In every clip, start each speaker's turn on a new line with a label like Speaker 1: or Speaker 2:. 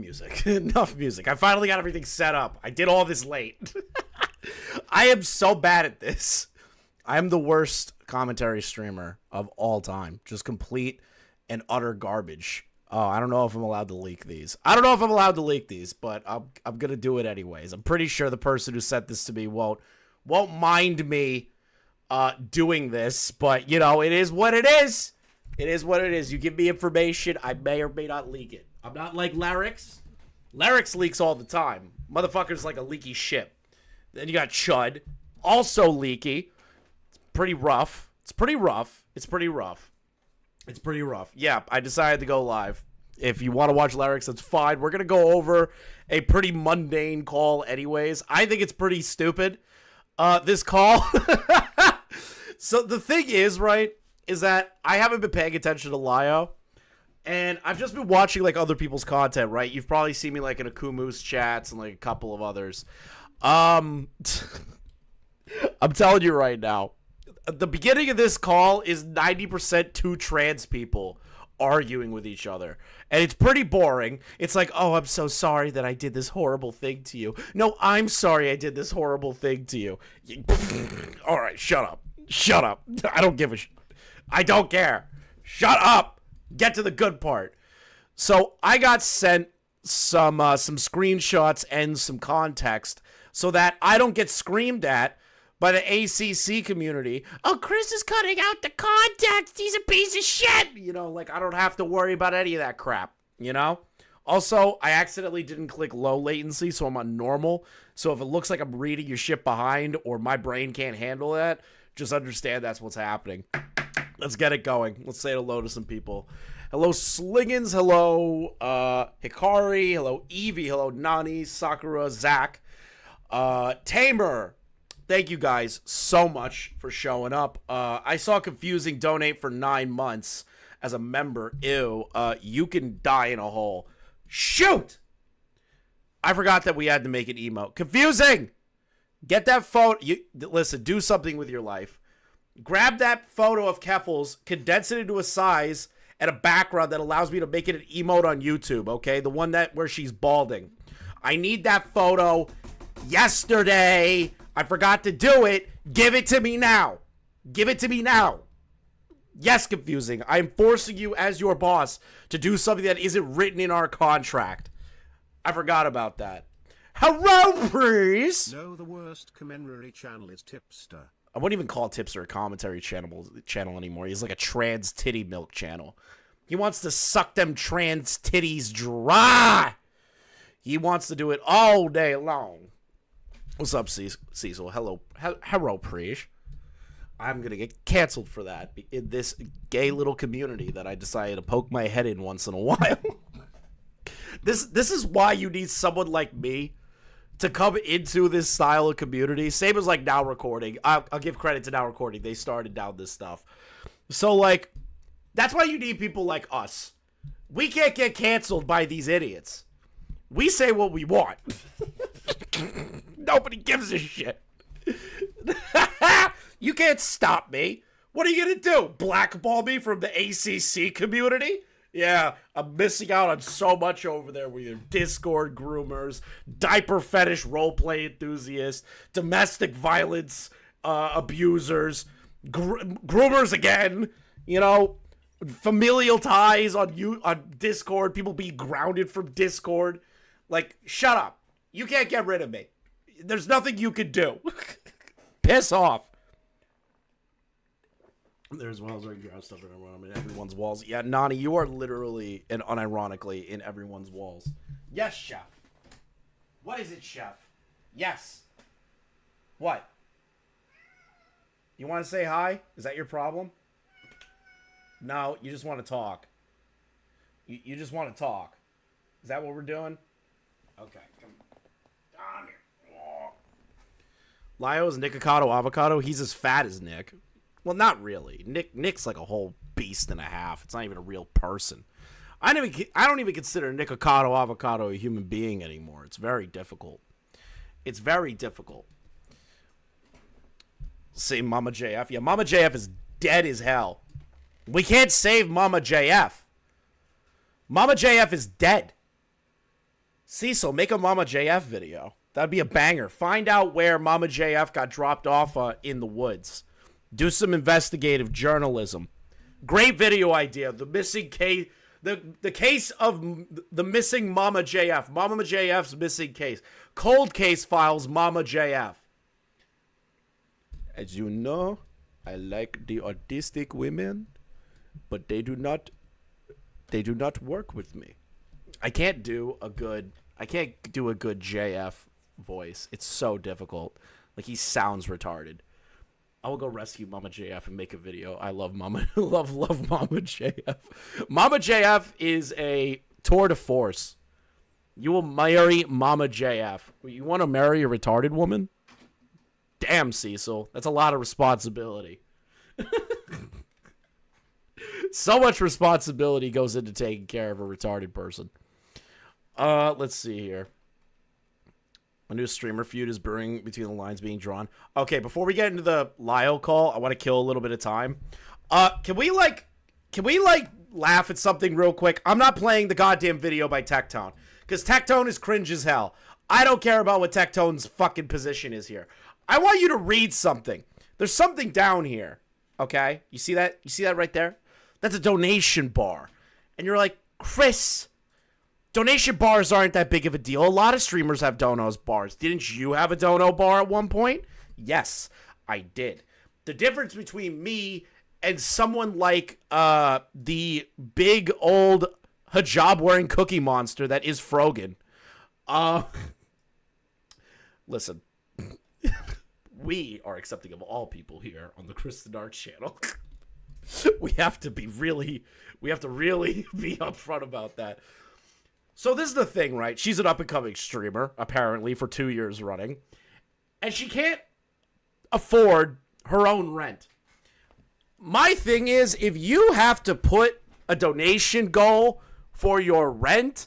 Speaker 1: music. Enough music. I finally got everything set up. I did all this late. I am so bad at this. I am the worst commentary streamer of all time. Just complete and utter garbage. Oh, I don't know if I'm allowed to leak these. But I'm gonna do it anyways. I'm pretty sure the person who sent this to me won't mind me doing this, but you know, it is what it is. It is what it is. You give me information, I may or may not leak it. I'm not like Larix. Larix leaks all the time. Motherfucker's like a leaky ship. Then you got Chud, also leaky. It's pretty rough. Yeah, I decided to go live. If you want to watch Larix, that's fine. We're going to go over a pretty mundane call anyways. I think it's pretty stupid, this call. So the thing is, right, is that I haven't been paying attention to Lio. And I've just been watching, like, other people's content, right? You've probably seen me, like, in Akumu's chats and, like, a couple of others. I'm telling you right now, the beginning of this call is 90% two trans people arguing with each other. And it's pretty boring. It's like, oh, I'm so sorry that I did this horrible thing to you. No, I'm sorry I did this horrible thing to you. All right, shut up. I don't give a shit. I don't care. Shut up. Get to the good part. So I got sent some screenshots and some context so that I don't get screamed at by the ACC community. Oh, Chris is cutting out the context. He's a piece of shit. You know, like, I don't have to worry about any of that crap, you know? Also, I accidentally didn't click low latency, so I'm on normal. So if it looks like I'm reading your shit behind or my brain can't handle that, just understand that's what's happening. Let's get it going. Let's say hello to some people. Hello, Sliggins. Hello, Hikari. Hello, Evie. Hello, Nani, Sakura, Zach, Tamer. Thank you guys so much for showing up. I saw Confusing donate for 9 months as a member. Ew. You can die in a hole. Shoot! I forgot that we had to make an emote. Confusing! Get that photo. Listen, do something with your life. Grab that photo of Keffels, condense it into a size and a background that allows me to make it an emote on YouTube, okay? The one where she's balding. I need that photo yesterday. I forgot to do it. Give it to me now. Yes, Confusing. I am forcing you as your boss to do something that isn't written in our contract. I forgot about that. Hello, please.
Speaker 2: No, the worst commentary channel is Tipster.
Speaker 1: I wouldn't even call Tipster a commentary channel anymore. He's like a trans titty milk channel. He wants to suck them trans titties dry. He wants to do it all day long. What's up, Cecil? Hello, Preesh. I'm going to get canceled for that in this gay little community that I decided to poke my head in once in a while. This is why you need someone like me to come into this style of community. Same as like Now Recording. I'll give credit to Now Recording. They started down this stuff. So like, that's why you need people like us. We can't get canceled by these idiots. We say what we want. Nobody gives a shit. You can't stop me. What are you going to do? Blackball me from the ACC community? Yeah, I'm missing out on so much over there with your Discord groomers, diaper fetish roleplay enthusiasts, domestic violence abusers, groomers again, you know, familial ties on Discord, people being grounded from Discord. Like, shut up. You can't get rid of me. There's nothing you can do. Piss off. There's walls right here. Stuff around in everyone's walls. Yeah, Nani, you are literally and unironically in everyone's walls. Yes, chef. What is it, chef? Yes. What? You want to say hi? Is that your problem? No, you just want to talk. You just want to talk. Is that what we're doing? Okay, come on here. Oh. Lio's Nikocado Avocado. He's as fat as Nick. Well, not really. Nick's like a whole beast and a half. It's not even a real person. I don't even consider Nikocado Avocado a human being anymore. It's very difficult. Say Mama JF. Yeah, Mama JF is dead as hell. We can't save Mama JF. Mama JF is dead. Cecil, make a Mama JF video. That'd be a banger. Find out where Mama JF got dropped off in the woods. Do some investigative journalism. Great video idea. The missing case, the case of the missing Mama JF. Mama JF's missing case. Cold case files Mama JF. As you know, I like the autistic women, but they do not work with me. I can't do a good JF voice. It's so difficult. Like, he sounds retarded. I will go rescue Mama JF and make a video. I love Mama love Mama JF. Mama JF is a tour de force. You will marry Mama JF. You want to marry a retarded woman? Damn, Cecil. That's a lot of responsibility. So much responsibility goes into taking care of a retarded person. Let's see here. A new streamer feud is brewing between the lines being drawn. Okay, before we get into the Lio call, I want to kill a little bit of time. Can we laugh at something real quick? I'm not playing the goddamn video by Tectone, because Tectone is cringe as hell. I don't care about what Tectone's fucking position is here. I want you to read something. There's something down here. Okay? You see that? You see that right there? That's a donation bar. And you're like, Chris, donation bars aren't that big of a deal. A lot of streamers have donos bars. Didn't you have a dono bar at one point? Yes, I did. The difference between me and someone like the big old hijab-wearing cookie monster that is Frogan. Listen. We are accepting of all people here on the ChrisTheNarc channel. we have to really be upfront about that. So this is the thing, right? She's an up-and-coming streamer, apparently, for 2 years running. And she can't afford her own rent. My thing is, if you have to put a donation goal for your rent,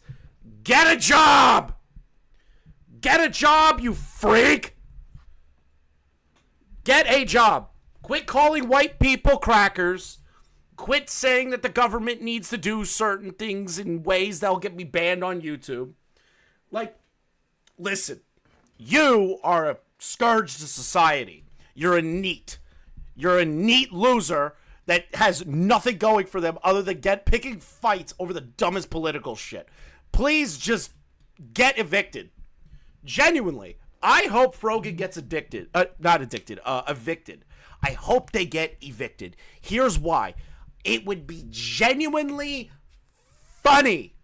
Speaker 1: get a job! Get a job, you freak! Get a job. Quit calling white people crackers. Quit saying that the government needs to do certain things in ways that'll get me banned on YouTube. Like, listen, you are a scourge to society. You're a NEET. You're a NEET loser that has nothing going for them other than picking fights over the dumbest political shit. Please just get evicted. Genuinely. I hope Frogan gets evicted. I hope they get evicted. Here's why. It would be genuinely funny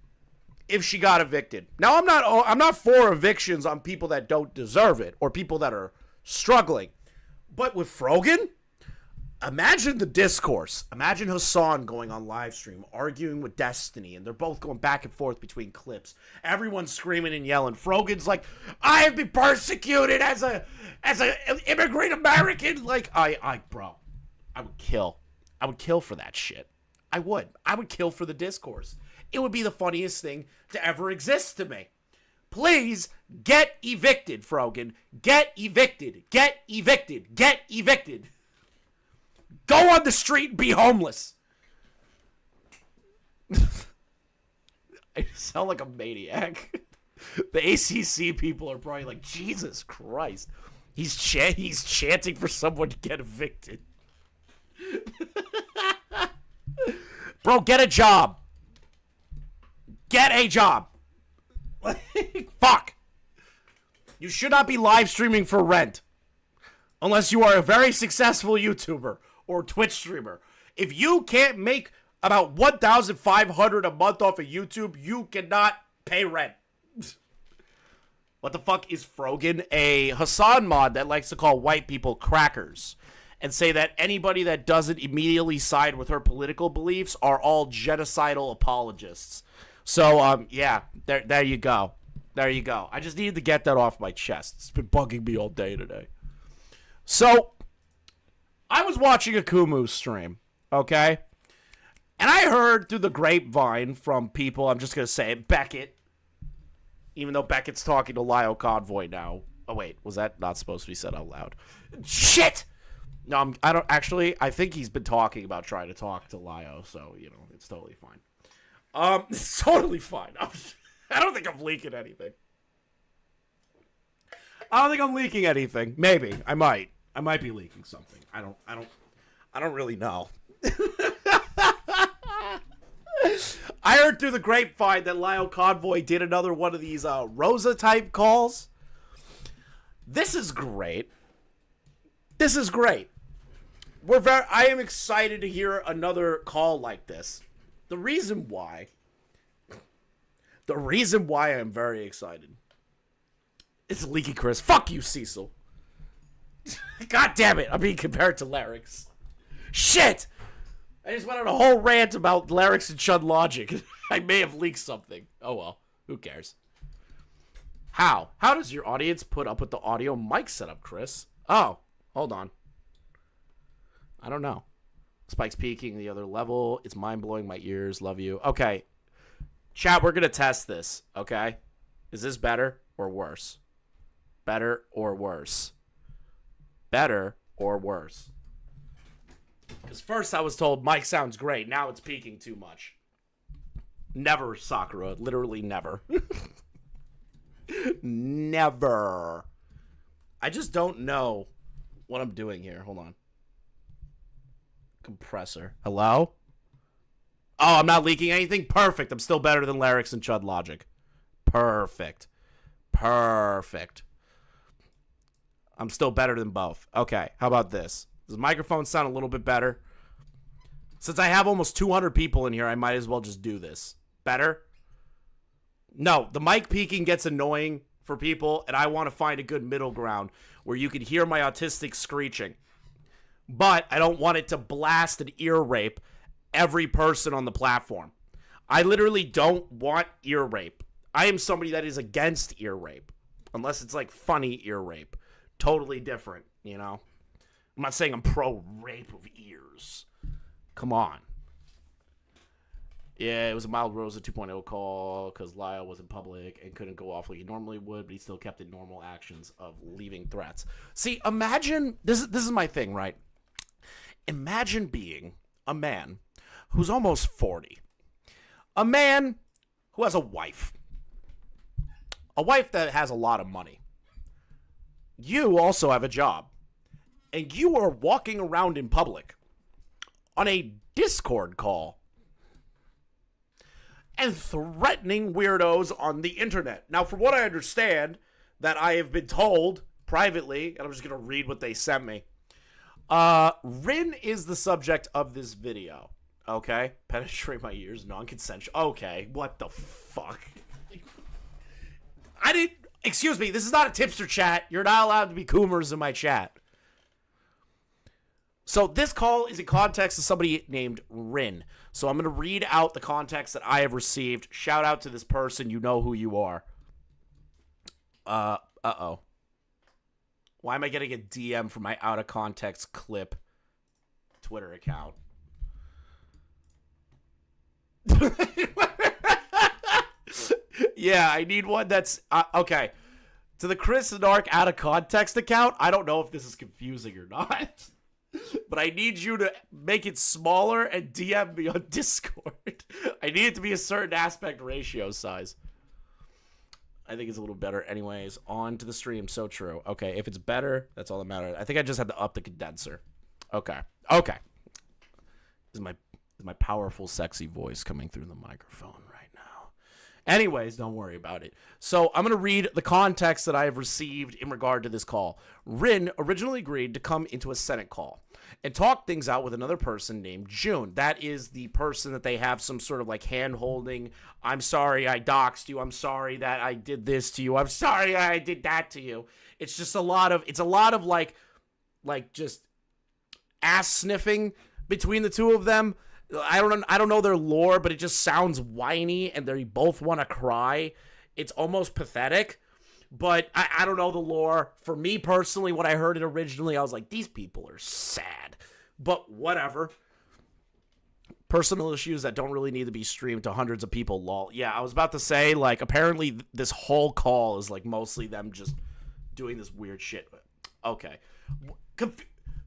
Speaker 1: if she got evicted. Now, I'm not for evictions on people that don't deserve it or people that are struggling. But with Frogan, imagine the discourse. Imagine Hassan going on live stream, arguing with Destiny, and they're both going back and forth between clips. Everyone's screaming and yelling. Frogan's like, I have been persecuted as an immigrant American. Like, bro, I would kill. I would kill for that shit. I would kill for the discourse. It would be the funniest thing to ever exist to me. Please get evicted, Frogan. Get evicted. Get evicted. Get evicted. Go on the street and be homeless. I sound like a maniac. The ACC people are probably like, Jesus Christ. He's chanting for someone to get evicted. Bro, get a job. Get a job. Fuck. You should not be live streaming for rent. Unless you are a very successful YouTuber or Twitch streamer. If you can't make about $1,500 a month off of YouTube, you cannot pay rent. What the fuck is Frogan? A Hassan mod that likes to call white people crackers and say that anybody that doesn't immediately side with her political beliefs are all genocidal apologists. So, yeah, there you go. There you go. I just needed to get that off my chest. It's been bugging me all day today. So, I was watching a Kumu stream, okay? And I heard through the grapevine from people, I'm just going to say it, Beckett, even though Beckett's talking to Lio Convoy now. Oh, wait, was that not supposed to be said out loud? Shit! No, I think he's been talking about trying to talk to Lio, so, it's totally fine. It's totally fine. I don't think I'm leaking anything. I don't think I'm leaking anything. Maybe I might. I might be leaking something. I don't really know. I heard through the grapevine that Lio Convoy did another one of these Rosa type calls. This is great. This is great. I am excited to hear another call like this. The reason why I'm very excited is Leaky Chris. Fuck you, Cecil. God damn it, I'm being compared to Larix. Shit! I just went on a whole rant about Larix and Chud Logic. I may have leaked something. Oh well, who cares? How? How does your audience put up with the audio mic setup, Chris? Oh, hold on. I don't know. Spike's peaking the other level. It's mind-blowing my ears. Love you. Okay. Chat, we're going to test this, okay? Is this better or worse? Better or worse? Better or worse? Because first I was told mic sounds great. Now it's peaking too much. Never, Sakura. Literally never. Never. I just don't know what I'm doing here. Hold on. Compressor. Hello? Oh, I'm not leaking anything? Perfect. I'm still better than Larix and Chud Logic. Perfect. Perfect. I'm still better than both. Okay, how about this? Does the microphone sound a little bit better? Since I have almost 200 people in here, I might as well just do this. Better? No, the mic peaking gets annoying for people, and I want to find a good middle ground where you can hear my autistic screeching. But I don't want it to blast and ear rape every person on the platform. I literally don't want ear rape. I am somebody that is against ear rape. Unless it's like funny ear rape. Totally different, you know? I'm not saying I'm pro rape of ears. Come on. Yeah, it was a mild Rosa 2.0 call because Lyle was in public and couldn't go off like he normally would, but he still kept in normal actions of leaving threats. See, imagine, this is my thing, right? Imagine being a man who's almost 40. A man who has a wife. A wife that has a lot of money. You also have a job. And you are walking around in public on a Discord call and threatening weirdos on the internet. Now, from what I understand, that I have been told privately, and I'm just going to read what they sent me. Rin is the subject of this video. Okay? Penetrate my ears, non-consensual. Okay, what the fuck? I didn't... Excuse me, this is not a tipster chat. You're not allowed to be coomers in my chat. So this call is in context of somebody named Rin. So I'm going to read out the context that I have received. Shout out to this person. You know who you are. Uh-oh. Why am I getting a DM from my out-of-context clip Twitter account? Yeah, I need one that's... okay. To the ChrisTheNarc out-of-context account, I don't know if this is confusing or not. But I need you to make it smaller and DM me on Discord. I need it to be a certain aspect ratio size. I think it's a little better anyways. On to the stream. So true. Okay, if it's better, that's all that matters. I think I just had to up the condenser. Okay. Okay. This is my powerful, sexy voice coming through the microphone right now. Anyways, don't worry about it. So I'm going to read the context that I have received in regard to this call. Rin originally agreed to come into a Senate call and talk things out with another person named June. That is the person that they have some sort of like hand-holding. I'm sorry I doxed you. I'm sorry that I did this to you. I'm sorry I did that to you. It's just a lot of like just ass sniffing between the two of them. I don't know their lore, but it just sounds whiny and they both want to cry. It's almost pathetic. But I don't know the lore. For me personally, when I heard it originally, I was like, these people are sad. But whatever. Personal issues that don't really need to be streamed to hundreds of people, lol. Yeah, I was about to say, like, apparently this whole call is, like, mostly them just doing this weird shit. Okay.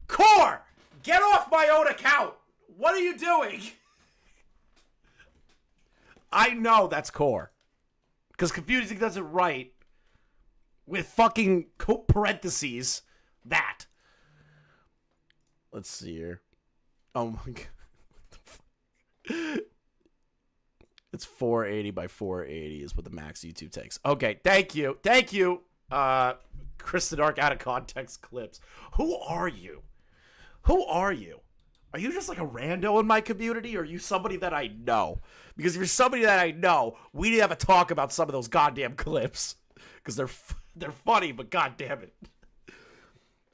Speaker 1: Core! Get off my own account! What are you doing? I know that's Core. Because confusing doesn't write with fucking parentheses that. Let's see here. Oh my god. It's 480 by 480 is what the max YouTube takes. Okay, thank you. Thank you, ChrisTheNarc out of context clips. Who are you? Who are you? Are you just like a rando in my community, or are you somebody that I know? Because if you're somebody that I know, we need to have a talk about some of those goddamn clips. Because they're funny, but goddamn it.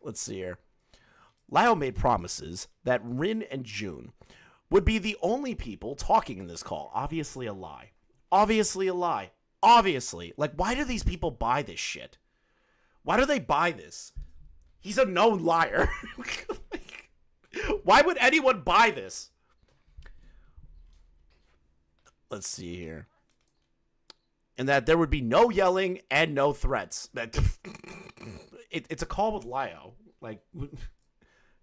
Speaker 1: Let's see here. Lio made promises that Rin and June would be the only people talking in this call. Obviously a lie. Obviously a lie. Obviously. Like, why do these people buy this shit? Why do they buy this? He's a known liar. Why would anyone buy this? Let's see here. And that there would be no yelling and no threats. That it's a call with Lio. Like,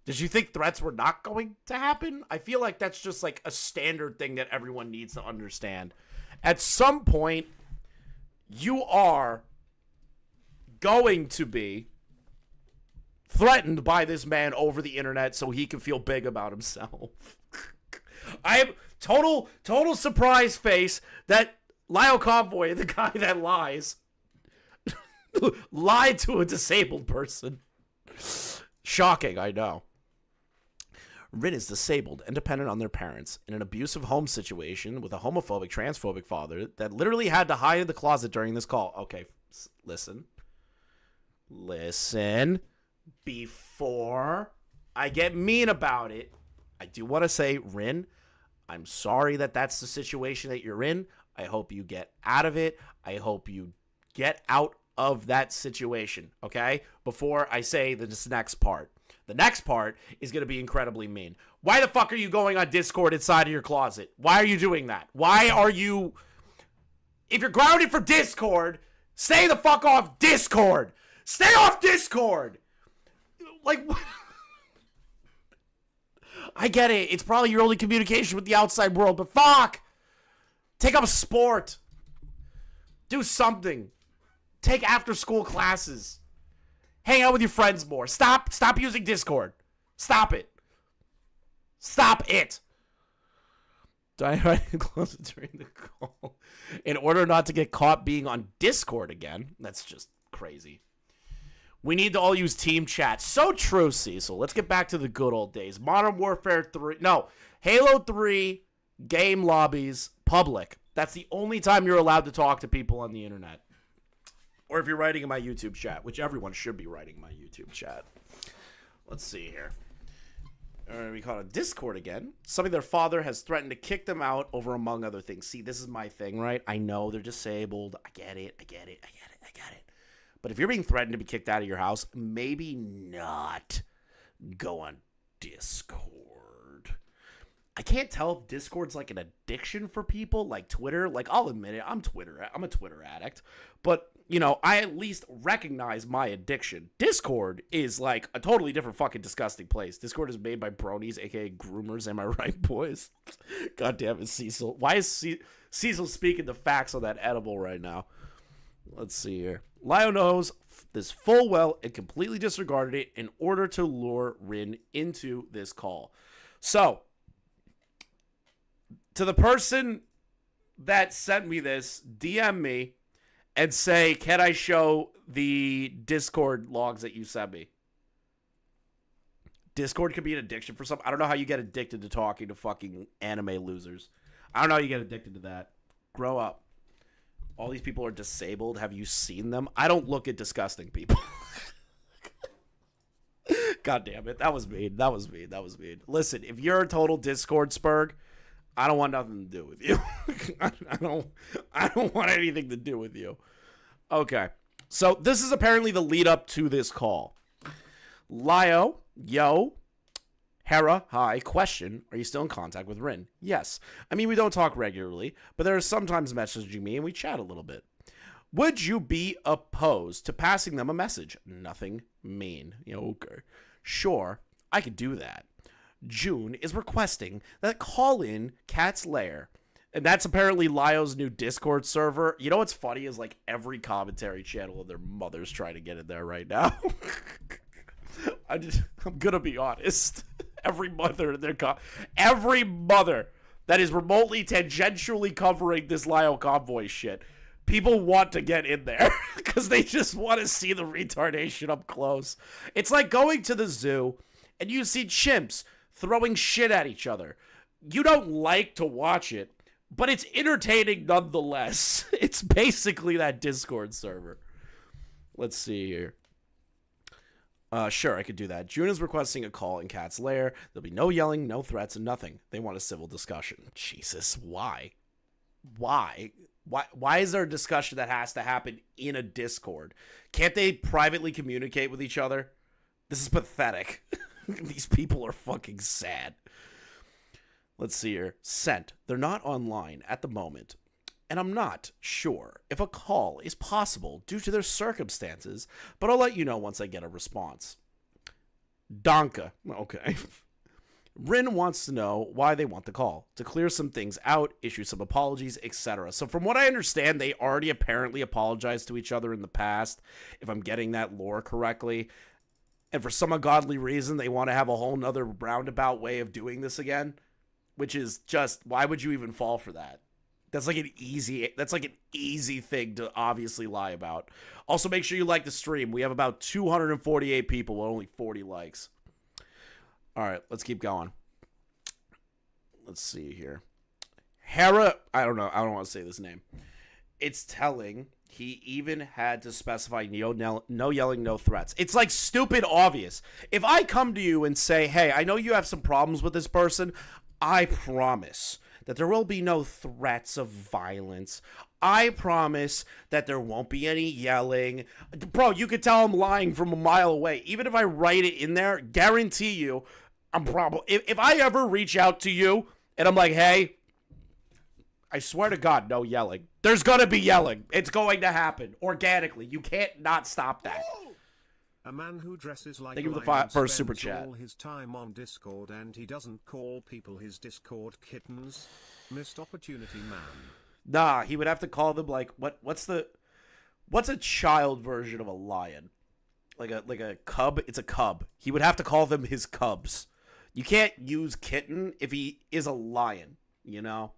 Speaker 1: did you think threats were not going to happen? I feel like that's just like a standard thing that everyone needs to understand. At some point, you are going to be threatened by this man over the internet so he can feel big about himself. I am total surprise face that Lio Convoy, the guy that lies, lied to a disabled person. Shocking, I know. Rin is disabled and dependent on their parents in an abusive home situation with a homophobic, transphobic father that literally had to hide in the closet during this call. Okay, listen. Listen. Before I get mean about it, I do want to say, Rin, I'm sorry that that's the situation that you're in. I hope you get out of it. I hope you get out of that situation, okay? Before I say this next part. The next part is going to be incredibly mean. Why the fuck are you going on Discord inside of your closet? Why are you doing that? Why are you... If you're grounded for Discord, stay the fuck off Discord. Stay off Discord. Like... I get it. It's probably your only communication with the outside world, but fuck. Take up a sport. Do something. Take after school classes. Hang out with your friends more. Stop using Discord. Stop it. Stop it. Dynamite close during the call. In order not to get caught being on Discord again. That's just crazy. We need to all use team chat. So true, Cecil. Let's get back to the good old days. Modern Warfare 3. No. Halo 3 game lobbies public. That's the only time you're allowed to talk to people on the internet. Or if you're writing in my YouTube chat, which everyone should be writing in my YouTube chat. Let's see here. We call it Discord again. Something their father has threatened to kick them out over, among other things. See, this is my thing, right? I know they're disabled. I get it. But if you're being threatened to be kicked out of your house, maybe not go on Discord. I can't tell if Discord's like an addiction for people like Twitter. Like, I'll admit it, I'm a Twitter addict. But, you know, I at least recognize my addiction. Discord is like a totally different fucking disgusting place. Discord is made by bronies, aka groomers. Am I right, boys? God damn it, Cecil. Why is Cecil speaking the facts on that edible right now? Let's see here. Lio knows this full well and completely disregarded it in order to lure Rin into this call. So, to the person that sent me this, DM me and say, can I show the Discord logs that you sent me? Discord could be an addiction for some. I don't know how you get addicted to talking to fucking anime losers. I don't know how you get addicted to that. Grow up. All these people are disabled. Have you seen them? I don't look at disgusting people. God damn it. That was mean. Listen, if you're a total Discord spurg, I don't want nothing to do with you. I don't want anything to do with you. Okay. So this is apparently the lead up to this call. Lio, yo, Hera, hi, question, are you still in contact with Rin? Yes. I mean, we don't talk regularly, but there are sometimes messaging me and we chat a little bit. Would you be opposed to passing them a message? Nothing mean. Okay. Sure, I could do that. June is requesting that call in Cat's Lair And that's apparently Lio's new Discord server. You know what's funny is like every commentary channel and their mother's trying to get in there right now. I'm gonna be honest. Every mother in their every mother that is remotely tangentially covering this Lio Convoy shit, people want to get in there because they just want to see the retardation up close. It's like going to the zoo and you see chimps throwing shit at each other. You don't like to watch it, but it's entertaining nonetheless. It's basically that Discord server. Let's see here. Sure, I could do that. June is requesting a call in Cat's lair. There'll be no yelling, no threats, and nothing. They want a civil discussion. Jesus, why? Why is there a discussion that has to happen in a Discord? Can't they privately communicate with each other? This is pathetic. These people are fucking sad. Let's see here. Sent. They're not online at the moment. And I'm not sure if a call is possible due to their circumstances, but I'll let you know once I get a response. Donka. Okay. Rin wants to know why they want the call, to clear some things out, issue some apologies, etc. So from what I understand, they already apparently apologized to each other in the past, if I'm getting that lore correctly. And for some ungodly reason, they want to have a whole nother roundabout way of doing this again, which is just, why would you even fall for that? That's like an easy thing to obviously lie about. Also, make sure you like the stream. We have about 248 people with only 40 likes. All right, let's keep going. Let's see here. Hera, I don't want to say this name. It's telling he even had to specify no yelling, no threats. It's like stupid obvious. If I come to you and say, hey, I know you have some problems with this person, I promise that there will be no threats of violence. I promise that there won't be any yelling. Bro, you could tell I'm lying from a mile away. Even if I write it in there, guarantee you, I'm probably... If I ever reach out to you and I'm like, hey, I swear to God, no yelling. There's gonna be yelling. It's going to happen organically. You can't not stop that.
Speaker 2: A man who dresses like
Speaker 1: Thank you for the
Speaker 2: lion
Speaker 1: first
Speaker 2: spends
Speaker 1: super chat.
Speaker 2: all his time on Discord and he doesn't call people his Discord kittens. Missed opportunity, man.
Speaker 1: Nah, he would have to call them like what's a child version of a lion? Like a cub? It's a cub. He would have to call them his cubs. You can't use kitten if he is a lion, you know?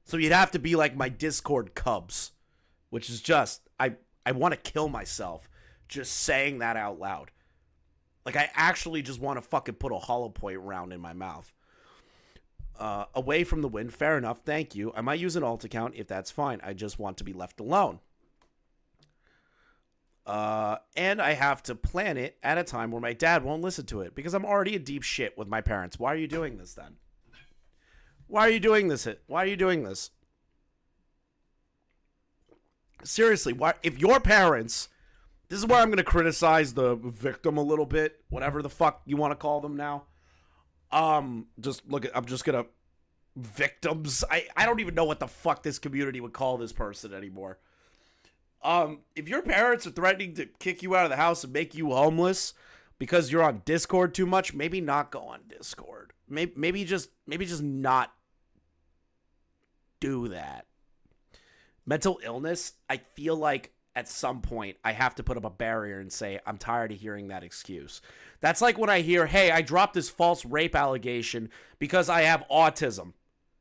Speaker 1: So you'd have to be like my Discord cubs, which is just I want to kill myself just saying that out loud. Like, I actually just want to fucking put a hollow point round in my mouth. Away from the wind, fair enough, thank you. I might use an alt account if that's fine. I just want to be left alone. And I have to plan it at a time where my dad won't listen to it because I'm already in deep shit with my parents. Why are you doing this then? Why are you doing this? Why are you doing this? Seriously, why? If your parents... This is where I'm going to criticize the victim a little bit. Whatever the fuck you want to call them now. Just look at... I'm just going to... Victims. I don't even know what the fuck this community would call this person anymore. If your parents are threatening to kick you out of the house and make you homeless because you're on Discord too much, maybe not go on Discord. Maybe just not do that. Mental illness, I feel like at some point I have to put up a barrier and say, I'm tired of hearing that excuse. That's like when I hear, hey, I dropped this false rape allegation because I have autism.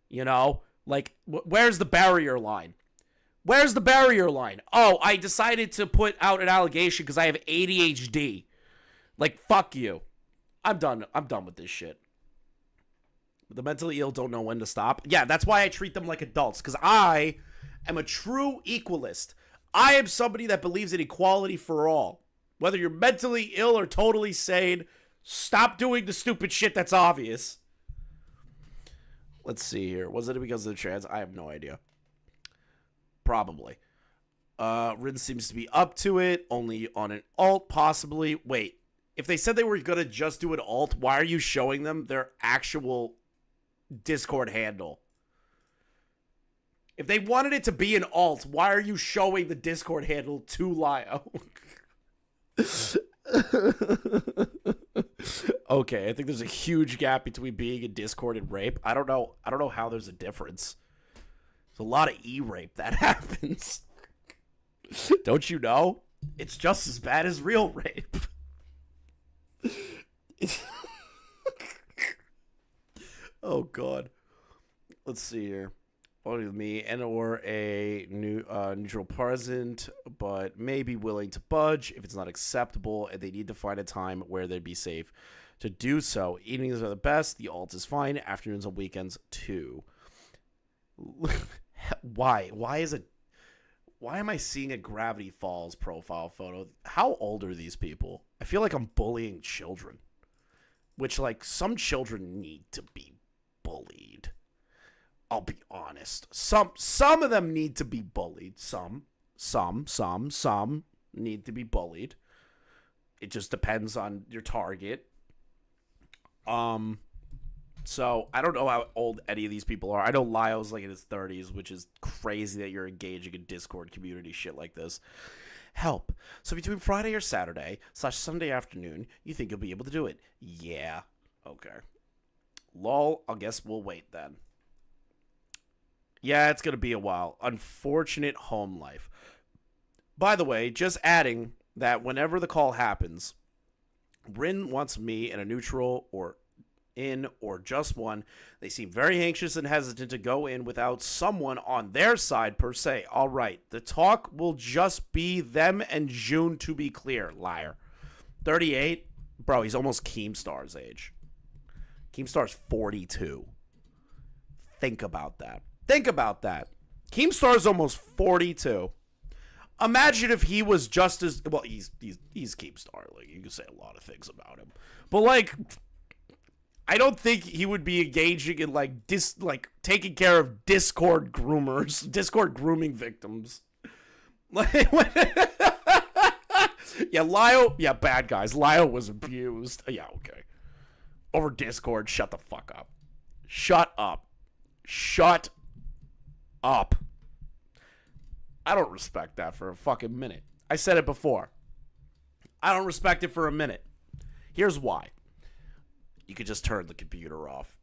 Speaker 1: You know? Like, where's the barrier line? Where's the barrier line? Oh, I decided to put out an allegation because I have ADHD. Like, fuck you. I'm done with this shit. The mentally ill don't know when to stop. Yeah, that's why I treat them like adults, because I am a true equalist. I am somebody that believes in equality for all. Whether you're mentally ill or totally sane, stop doing the stupid shit that's obvious. Let's see here. Was it because of the trans? I have no idea. Probably. Rin seems to be up to it. Only on an alt, possibly. Wait. If they said they were going to just do an alt, why are you showing them their actual Discord handle? If they wanted it to be an alt, why are you showing the Discord handle to Lio? Okay, I think there's a huge gap between being in Discord and rape. I don't know how there's a difference. a lot of e-rape that happens. Don't you know? It's just as bad as real rape. Oh, God. Let's see here. Only with me and or a neutral present, but may be willing to budge if it's not acceptable and they need to find a time where they'd be safe to do so. Evenings are the best. The alt is fine. Afternoons and weekends too. Why? Why am I seeing a Gravity Falls profile photo? How old are these people? I feel like I'm bullying children. Which, like, some children need to be bullied. I'll be honest. Some of them need to be bullied. Some need to be bullied. It just depends on your target. So I don't know how old any of these people are. I know Lio's like in his 30s, which is crazy that you're engaging in Discord community shit like this. Help. So between Friday or Saturday/Sunday afternoon, you think you'll be able to do it? Yeah. Okay. Lol, I guess we'll wait then. Yeah, it's going to be a while. Unfortunate home life. By the way, just adding that whenever the call happens, Rin wants me in a neutral or just one. They seem very anxious and hesitant to go in without someone on their side per se. All right, the talk will just be them and June, to be clear. Liar. 38? Bro, he's almost Keemstar's age. Keemstar's 42. Think about that. Keemstar's almost 42. Imagine if he was just as well. He's Keemstar. Like, you can say a lot of things about him, but like, I don't think he would be engaging in like taking care of Discord grooming victims. Like, yeah, Lio. Yeah, bad guys. Lio was abused. Yeah, okay. Over Discord. Shut the fuck up. Shut up. I don't respect that for a fucking minute. I said it before. I don't respect it for a minute. Here's why. You could just turn the computer off.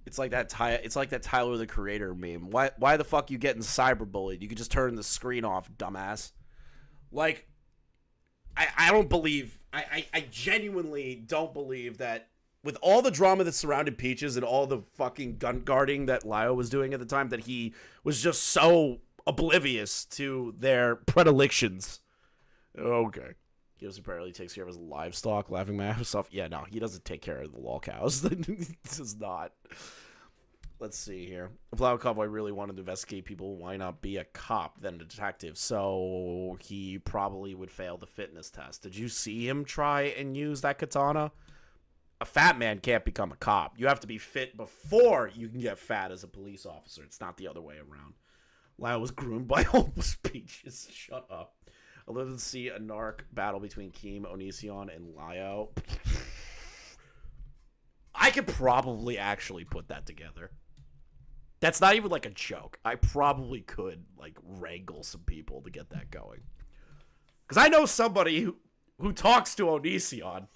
Speaker 1: It's like that Tyler the Creator meme. Why the fuck you getting cyberbullied? You could just turn the screen off, dumbass. Like, I don't believe, I genuinely don't believe that with all the drama that surrounded Peaches and all the fucking gun guarding that Lio was doing at the time, that he was just so oblivious to their predilections. Okay. He just apparently takes care of his livestock, laughing my ass off. Yeah, no, he doesn't take care of the lol cows. He does not. Let's see here. If Lio Convoy really wanted to investigate people, why not be a cop than a detective? So he probably would fail the fitness test. Did you see him try and use that katana? A fat man can't become a cop. You have to be fit before you can get fat as a police officer. It's not the other way around. Lio was groomed by homeless Peaches. Shut up. I'd love to see a narc battle between Keem, Onision, and Lio. I could probably actually put that together. That's not even like a joke. I probably could like wrangle some people to get that going. Because I know somebody who talks to Onision.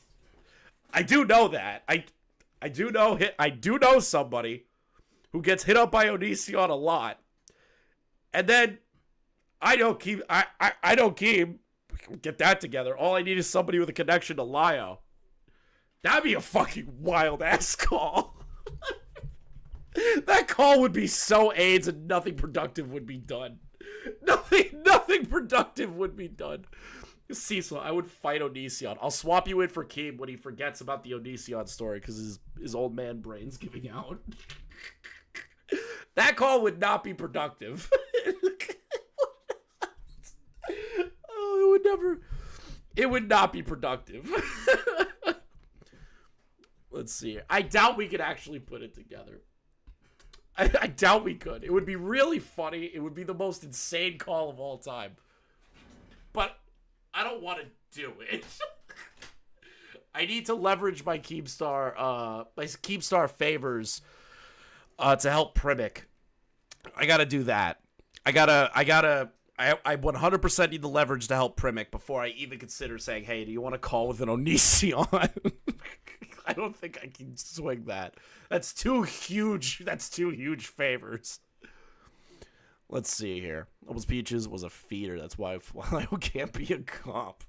Speaker 1: I do know that. I do know somebody who gets hit up by Onision a lot. And then I don't keep get that together. All I need is somebody with a connection to Lio. That'd be a fucking wild ass call. That call would be so AIDS and nothing productive would be done. Nothing productive would be done. Cecil, I would fight Onision. I'll swap you in for Keem when he forgets about the Onision story because his old man brain's giving out. That call would not be productive. It would not be productive. Let's see. I doubt we could actually put it together. I doubt we could. It would be really funny. It would be the most insane call of all time. But I don't want to do it. I need to leverage my Keemstar favors to help Primic. I gotta do that. I 100% need the leverage to help Primic before I even consider saying, hey, do you want to call with an Onision? I don't think I can swing that. That's two huge favors. Let's see here. Almost Peaches was a feeder. That's why Lio can't be a cop.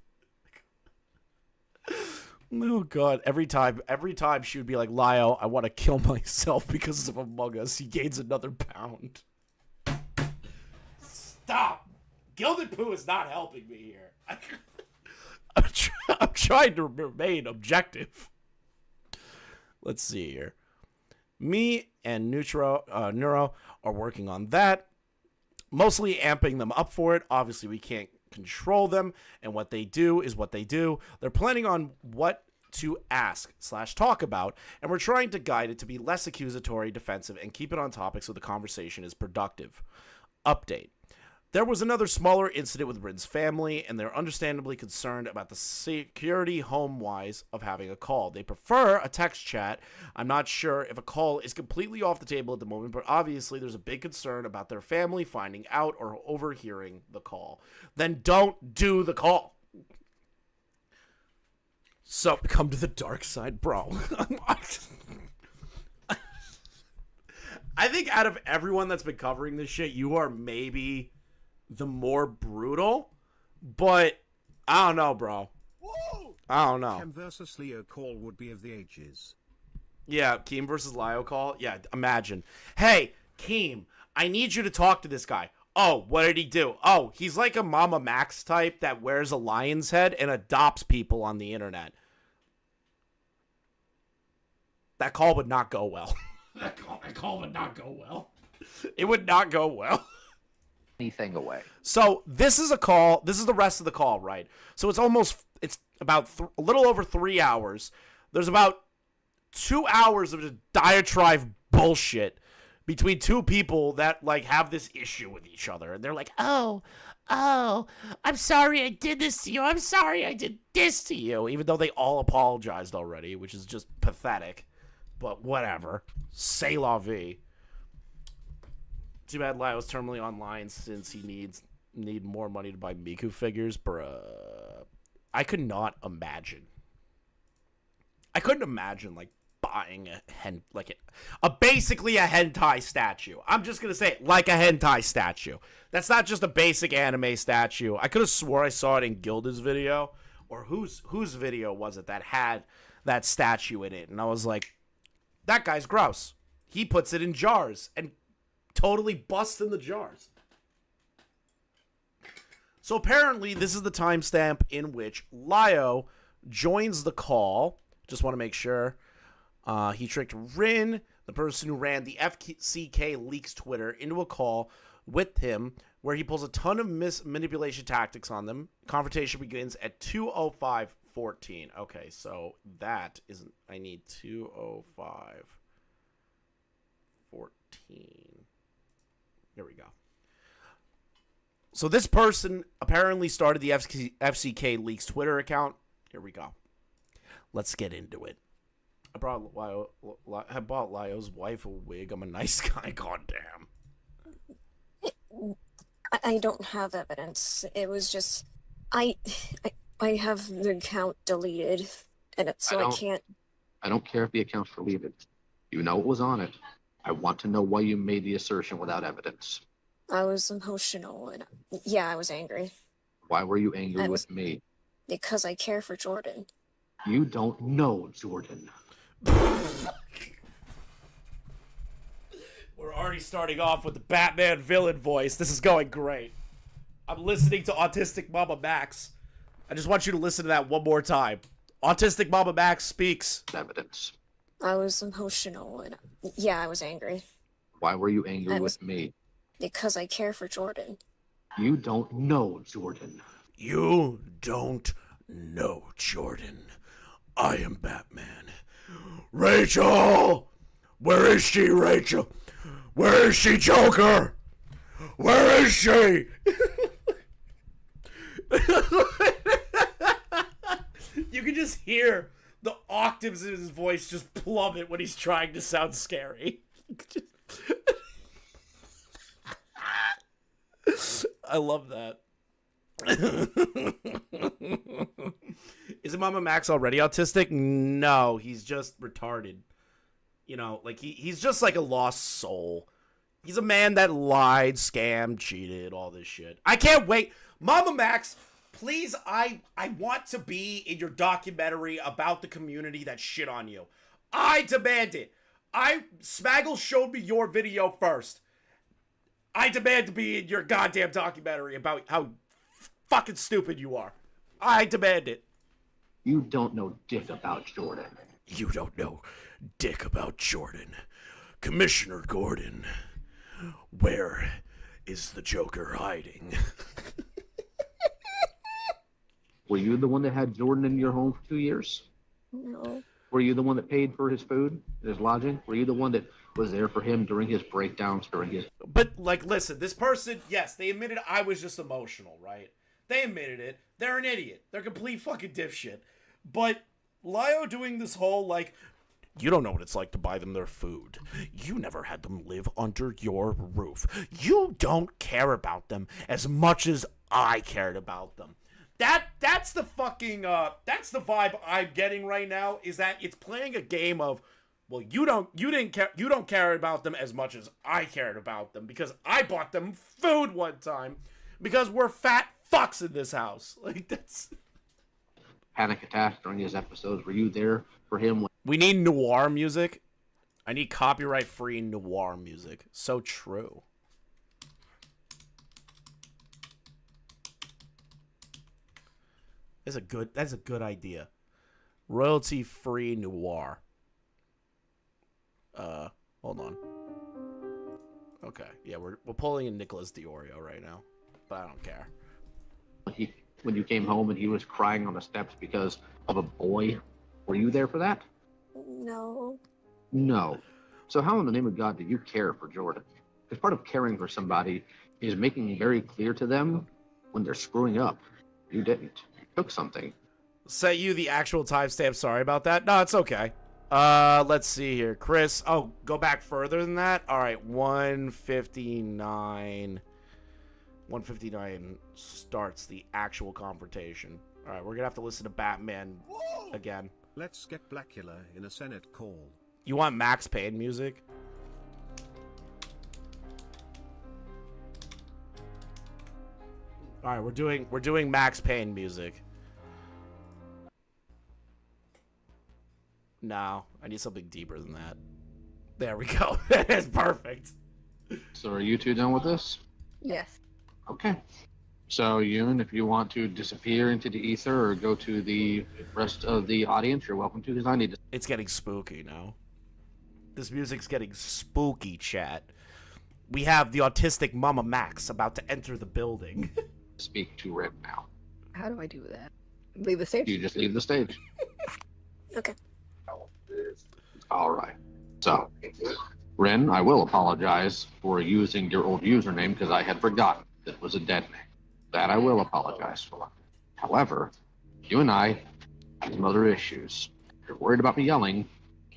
Speaker 1: Oh God! Every time she would be like, "Lio, I want to kill myself because of Among Us. He gains another pound." Stop! Gilded Poo is not helping me here. I'm trying to remain objective. Let's see here. Me and Neuro are working on that. Mostly amping them up for it. Obviously, we can't control them, and what they do is what they do. They're planning on what to ask / talk about, and we're trying to guide it to be less accusatory, defensive, and keep it on topic so the conversation is productive. Update. There was another smaller incident with Rin's family, and they're understandably concerned about the security home-wise of having a call. They prefer a text chat. I'm not sure if a call is completely off the table at the moment, but obviously there's a big concern about their family finding out or overhearing the call. Then don't do the call. So, come to the dark side, bro. I think out of everyone that's been covering this shit, you are maybe the more brutal, but I don't know, bro.
Speaker 2: Whoa!
Speaker 1: I don't know.
Speaker 2: Keem versus Lio call would be of the ages.
Speaker 1: Yeah, Keem versus Lio call. Yeah, imagine. Hey, Keem, I need you to talk to this guy. Oh, what did he do? Oh, he's like a Mama Max type that wears a lion's head and adopts people on the internet. That call would not go well. that call would not go well. It would not go well.
Speaker 3: Anything away.
Speaker 1: So this is a call. This is the rest of the call, right? So it's about a little over 3 hours. There's about 2 hours of just diatribe bullshit between two people that like have this issue with each other, and they're like, oh, I'm sorry I did this to you. I'm sorry I did this to you, even though they all apologized already, which is just pathetic. But whatever. C'est la vie. Too bad Lio's terminally online since he need more money to buy Miku figures, bruh. I could not imagine. I couldn't imagine like buying basically a hentai statue. I'm just gonna say it, like a hentai statue. That's not just a basic anime statue. I could have swore I saw it in Gilda's video, or whose video was it that had that statue in it, and I was like, that guy's gross. He puts it in jars and totally busts in the jars. So apparently this is the timestamp in which Lio joins the call. Just want to make sure. He tricked Rin, the person who ran the FCK Leaks Twitter, into a call with him where he pulls a ton of manipulation tactics on them. Confrontation begins at 2:05:14. Okay, so that isn't... I need 2:05:14. Here we go. So this person apparently started the FCK Leaks Twitter account. Here we go. Let's get into it. I bought Lio's wife a wig. I'm a nice guy. Goddamn.
Speaker 4: I don't have evidence. It was just I have the account deleted, and I can't.
Speaker 3: I don't care if the account's deleted. You know what was on it. I want to know why you made the assertion without evidence.
Speaker 4: I was emotional, and yeah, I was angry.
Speaker 3: Why were you angry with me?
Speaker 4: Because I care for Jordan.
Speaker 3: You don't know Jordan.
Speaker 1: We're already starting off with the Batman villain voice. This is going great. I'm listening to Autistic Mama Max. I just want you to listen to that one more time. Autistic Mama Max speaks.
Speaker 3: Evidence.
Speaker 4: I was emotional, and yeah, I was angry.
Speaker 3: Why were you angry with me?
Speaker 4: Because I care for Jordan.
Speaker 3: You don't know Jordan.
Speaker 1: You don't know Jordan. I am Batman. Rachel! Where is she, Rachel? Where is she, Joker? Where is she? You can just hear the octaves in his voice just plummet when he's trying to sound scary. I love that. Isn't Mama Max already autistic? No, he's just retarded. You know, like he's just like a lost soul. He's a man that lied, scammed, cheated, all this shit. I can't wait. Mama Max, please, I want to be in your documentary about the community that shit on you. I demand it. Smaggle showed me your video first. I demand to be in your goddamn documentary about how fucking stupid you are. I demand it.
Speaker 3: You don't know dick about Jordan.
Speaker 1: You don't know dick about Jordan. Commissioner Gordon, where is the Joker hiding?
Speaker 3: Were you the one that had Jordan in your home for 2 years?
Speaker 4: No.
Speaker 3: Were you the one that paid for his food, his lodging? Were you the one that was there for him during his breakdowns, during his...
Speaker 1: But, like, listen, this person, yes, they admitted I was just emotional, right? They admitted it. They're an idiot. They're complete fucking dipshit. But Lio doing this whole, like, you don't know what it's like to buy them their food. You never had them live under your roof. You don't care about them as much as I cared about them. That's the fucking, that's the vibe I'm getting right now, is that it's playing a game of, well, you don't care about them as much as I cared about them because I bought them food one time because we're fat fucks in this house. Like, that's...
Speaker 3: Panic attacks during his episodes. Were you there for him when...
Speaker 1: We need noir music. I need copyright-free noir music. So true. That's a good idea. Royalty-free noir. Hold on. Okay, yeah, we're pulling in Nicholas Diorio right now, but I don't care.
Speaker 3: when you came home and he was crying on the steps because of a boy? Were you there for that?
Speaker 4: No.
Speaker 3: No. So how in the name of God do you care for Jordan? Because part of caring for somebody is making very clear to them when they're screwing up. You didn't. You took something.
Speaker 1: Set you the actual timestamp. Sorry about that. No, it's okay. Let's see here. Chris. Oh, go back further than that? All right, 159. 159 starts the actual confrontation. All right, we're going to have to listen to Batman again.
Speaker 2: Let's get Blackula in a Senate call.
Speaker 1: You want Max Payne music? All right, we're doing Max Payne music. No, I need something deeper than that. There we go. That's perfect.
Speaker 3: So are you two done with this?
Speaker 4: Yes.
Speaker 3: Okay. So Yoon, if you want to disappear into the ether or go to the rest of the audience, you're welcome to, because I need to
Speaker 1: It's getting spooky now. This music's getting spooky, chat. We have the autistic Mama Max about to enter the building.
Speaker 3: speak to Ren now.
Speaker 5: How do I do that? Leave the stage?
Speaker 3: You just leave the stage.
Speaker 4: Okay.
Speaker 3: All right. So, Ren, I will apologize for using your old username because I had forgotten it was a dead name. That I will apologize for. However, you and I have some other issues. If you're worried about me yelling,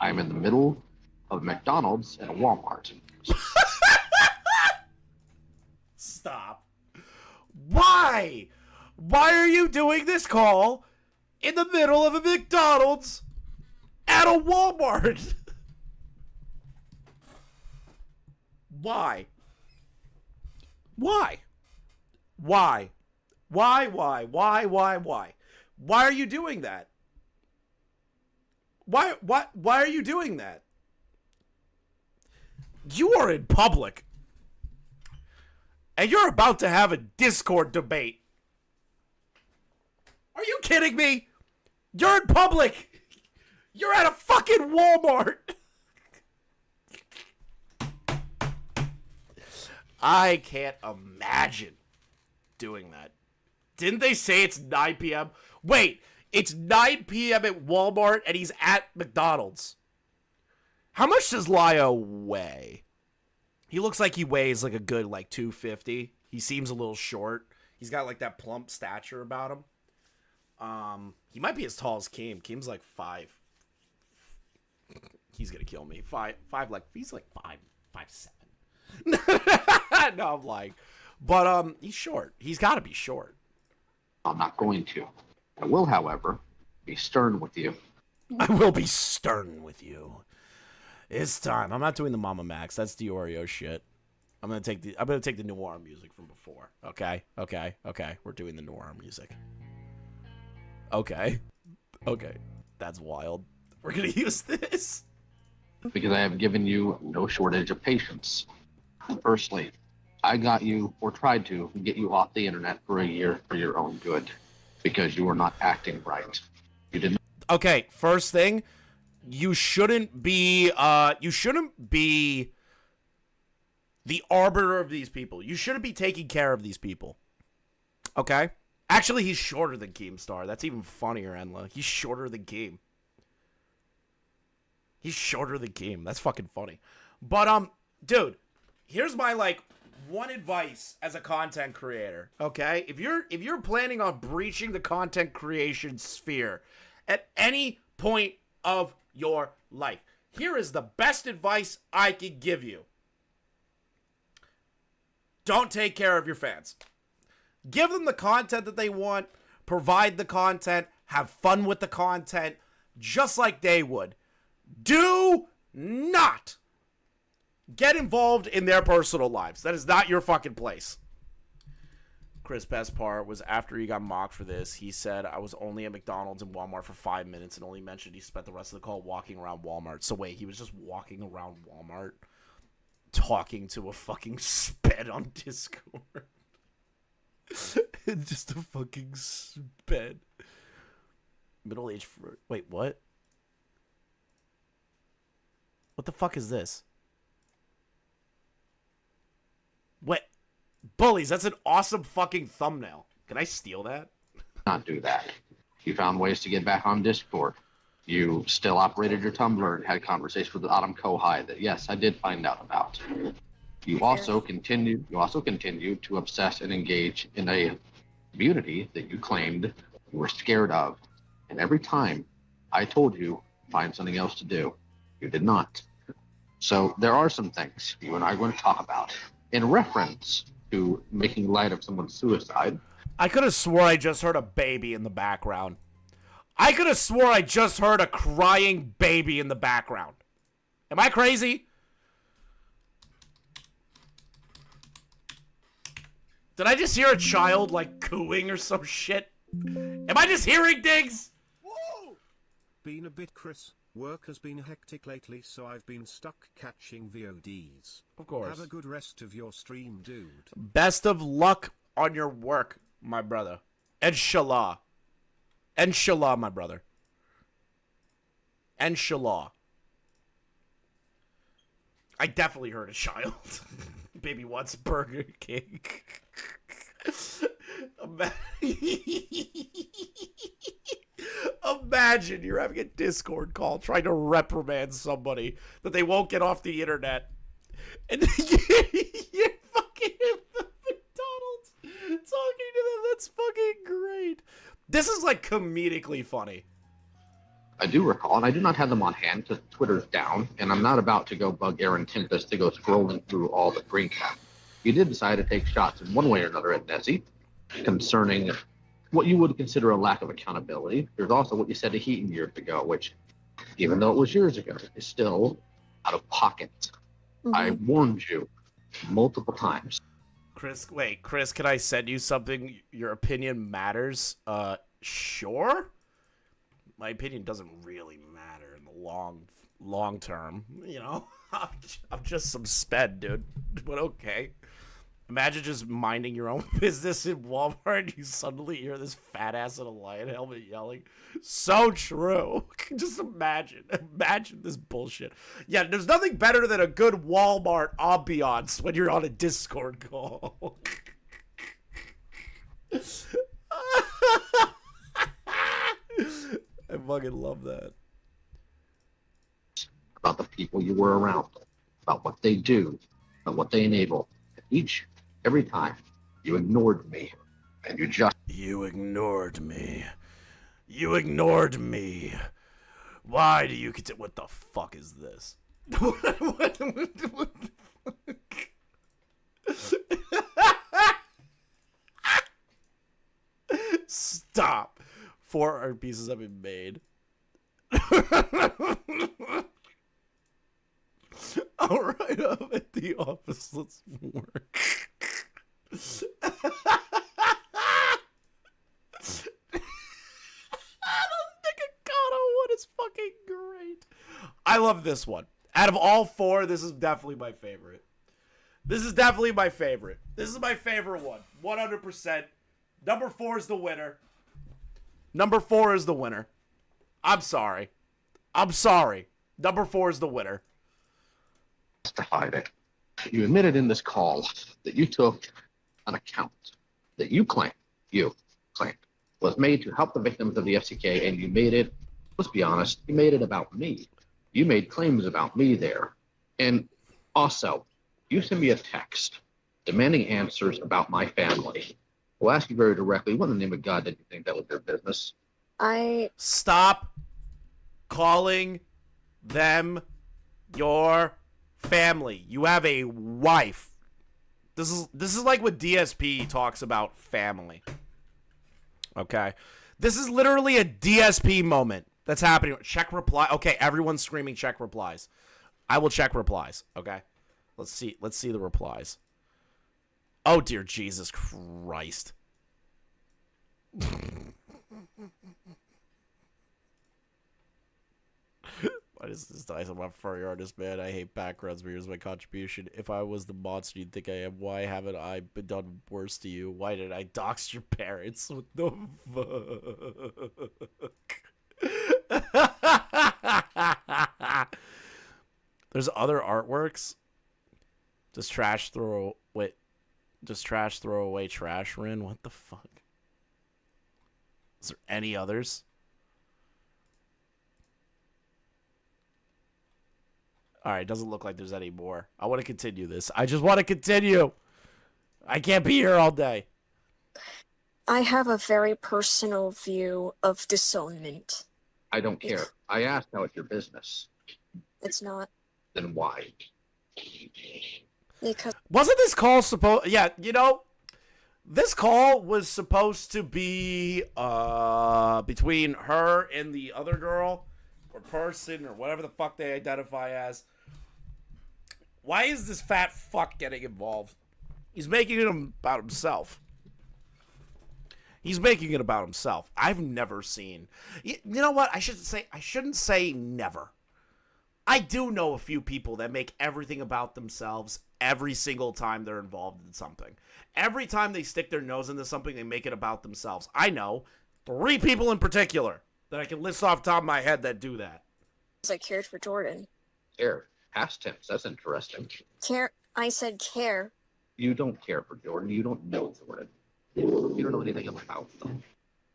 Speaker 3: I'm in the middle of McDonald's and a Walmart.
Speaker 1: Stop. Why? Why are you doing this call in the middle of a McDonald's at a Walmart? Why? Why? Why? Why? Why are you doing that? Why are you doing that? You are in public. And you're about to have a Discord debate. Are you kidding me? You're in public. You're at a fucking Walmart. I can't imagine doing that. Didn't they say it's 9 p.m.? Wait, it's 9 p.m. at Walmart and he's at McDonald's. How much does Lio weigh? He looks like he weighs like a good like 250. He seems a little short. He's got like that plump stature about him. He might be as tall as Keem. Keem's like 5. He's gonna kill me. He's like 5'7". No, I'm lying. But he's short. He's gotta be short.
Speaker 3: I'm not going to. I will, however, be stern with you.
Speaker 1: I will be stern with you. It's time. I'm not doing the Mama Max. That's the Oreo shit. I'm gonna take the noir music from before. Okay. We're doing the noir music. Okay. That's wild. We're gonna use this.
Speaker 3: Because I have given you no shortage of patience. Firstly, I got you, or tried to, get you off the internet for a year for your own good. Because you were not acting right. You didn't.
Speaker 1: Okay, first thing, you shouldn't be the arbiter of these people. You shouldn't be taking care of these people. Okay? Actually, he's shorter than Keemstar. That's even funnier, Enla. He's shorter than Keem. He's shorter than Keem. That's fucking funny. But, dude, here's my, like, one advice as a content creator, okay? If you're planning on breaching the content creation sphere at any point of your life, here is the best advice I could give you. Don't take care of your fans. Give them the content that they want, provide the content, have fun with the content, just like they would. Do not get involved in their personal lives. That is not your fucking place. Chris' best part was after he got mocked for this, he said, I was only at McDonald's and Walmart for 5 minutes and only mentioned he spent the rest of the call walking around Walmart. So wait, he was just walking around Walmart talking to a fucking sped on Discord. Just a fucking sped. Middle-aged for... Wait, what? What the fuck is this? What? Bullies, that's an awesome fucking thumbnail. Can I steal that?
Speaker 3: Not do that. You found ways to get back on Discord. You still operated your Tumblr and had conversations with Autumn Kohai that, yes, I did find out about. You also continued to obsess and engage in a community that you claimed you were scared of. And every time I told you, find something else to do, you did not. So there are some things you and I are going to talk about in reference to making light of someone's suicide.
Speaker 1: I could have swore I just heard a baby in the background. I could have swore I just heard a crying baby in the background. Am I crazy? Did I just hear a child, like, cooing or some shit? Am I just hearing things?
Speaker 2: Whoa! Been a bit, Chris. Work has been hectic lately, so I've been stuck catching VODs.
Speaker 1: Of course.
Speaker 2: Have a good rest of your stream, dude.
Speaker 1: Best of luck on your work, my brother. Inshallah. Inshallah, my brother. Inshallah. I definitely heard a child. Baby wants Burger King. Imagine you're having a Discord call trying to reprimand somebody that they won't get off the internet. And you're fucking at the McDonald's talking to them. That's fucking great. This is like comedically funny.
Speaker 3: I do recall, and I do not have them on hand because Twitter's down, and I'm not about to go bug Aaron Tempest to go scrolling through all the green cap. You did decide to take shots in one way or another at Nessie concerning what you would consider a lack of accountability. There's also what you said to Heaton years ago, which, even though it was years ago, is still out of pocket. Mm-hmm. I warned you multiple times.
Speaker 1: Chris, can I send you something? Your opinion matters? Sure? My opinion doesn't really matter in the long term, you know? I'm just some sped, dude. But okay. Imagine just minding your own business in Walmart and you suddenly hear this fat ass in a lion helmet yelling. So true. Just imagine this bullshit. Yeah, there's nothing better than a good Walmart ambiance when you're on a Discord call. I fucking love that.
Speaker 3: About the people you were around, about what they do, about what they enable. Every time, you ignored me, and you just...
Speaker 1: You ignored me. You ignored me. Why do you get what the fuck is this? Stop. 4 art pieces have been made. All right, I'm at the office. Let's work. I don't think Akano one is fucking great. I love this one. Out of all four, this is definitely my favorite. This is definitely my favorite. This is my favorite one. 100%. Number 4 is the winner. Number 4 is the winner. I'm sorry. I'm sorry. Number 4 is the winner.
Speaker 3: Justified it. You admitted in this call that you took an account that you claimed was made to help the victims of the FCK, and you made it, let's be honest, you made it about me. You made claims about me there. And also, you sent me a text demanding answers about my family. We'll ask you very directly, what in the name of God did you think that was your business?
Speaker 1: Stop calling them your family. You have a wife. This is like what DSP talks about family. Okay? This is literally a DSP moment that's happening. Check reply. Okay, everyone's screaming check replies. I will check replies. Okay? Let's see the replies. Oh dear Jesus Christ. Why does this dice? I'm a furry artist, man. I hate backgrounds, but here's my contribution. If I was the monster you'd think I am, why haven't I been done worse to you? Why did I dox your parents? What the fuck? There's other artworks. Just trash throw away trash, Rin. What the fuck? Is there any others? Alright, doesn't look like there's any more. I want to continue this. I just want to continue. I can't be here all day.
Speaker 4: I have a very personal view of disownment.
Speaker 3: I don't care. I asked how it's your business.
Speaker 4: It's not.
Speaker 3: Then why?
Speaker 4: Because
Speaker 1: wasn't this call supposed... Yeah, you know, this call was supposed to be between her and the other girl or person or whatever the fuck they identify as. Why is this fat fuck getting involved? He's making it about himself. He's making it about himself. I've never seen... You know what? I shouldn't say never. I do know a few people that make everything about themselves every single time they're involved in something. Every time they stick their nose into something, they make it about themselves. I know 3 people in particular that I can list off the top of my head that do that.
Speaker 4: I cared for Jordan.
Speaker 3: Care. Past tense. That's interesting.
Speaker 4: Care. I said care.
Speaker 3: You don't care for Jordan. You don't know Jordan. You don't know anything about them.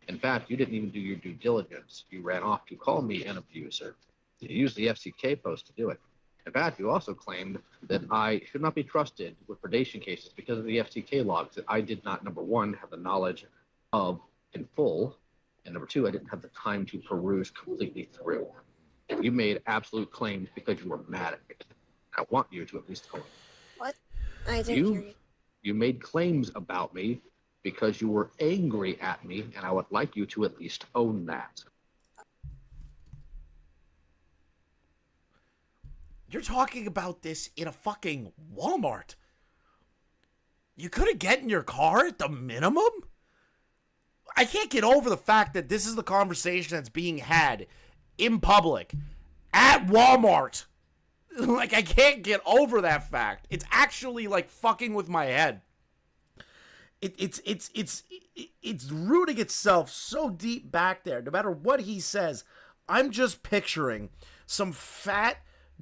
Speaker 3: In fact, you didn't even do your due diligence. You ran off to call me an abuser. You used the FCK post to do it. In fact, you also claimed that I should not be trusted with predation cases because of the FCK logs that I did not, number 1, have the knowledge of in full, and number 2, I didn't have the time to peruse completely through. You made absolute claims because you were mad at me. I want you to at least own it.
Speaker 4: What? I didn't hear you.
Speaker 3: You made claims about me because you were angry at me, and I would like you to at least own that.
Speaker 1: You're talking about this in a fucking Walmart. You couldn't get in your car at the minimum? I can't get over the fact that this is the conversation that's being had in public at Walmart. Like, I can't get over that fact. It's actually like fucking with my head. It's rooting itself so deep back there. No matter what he says, I'm just picturing some fat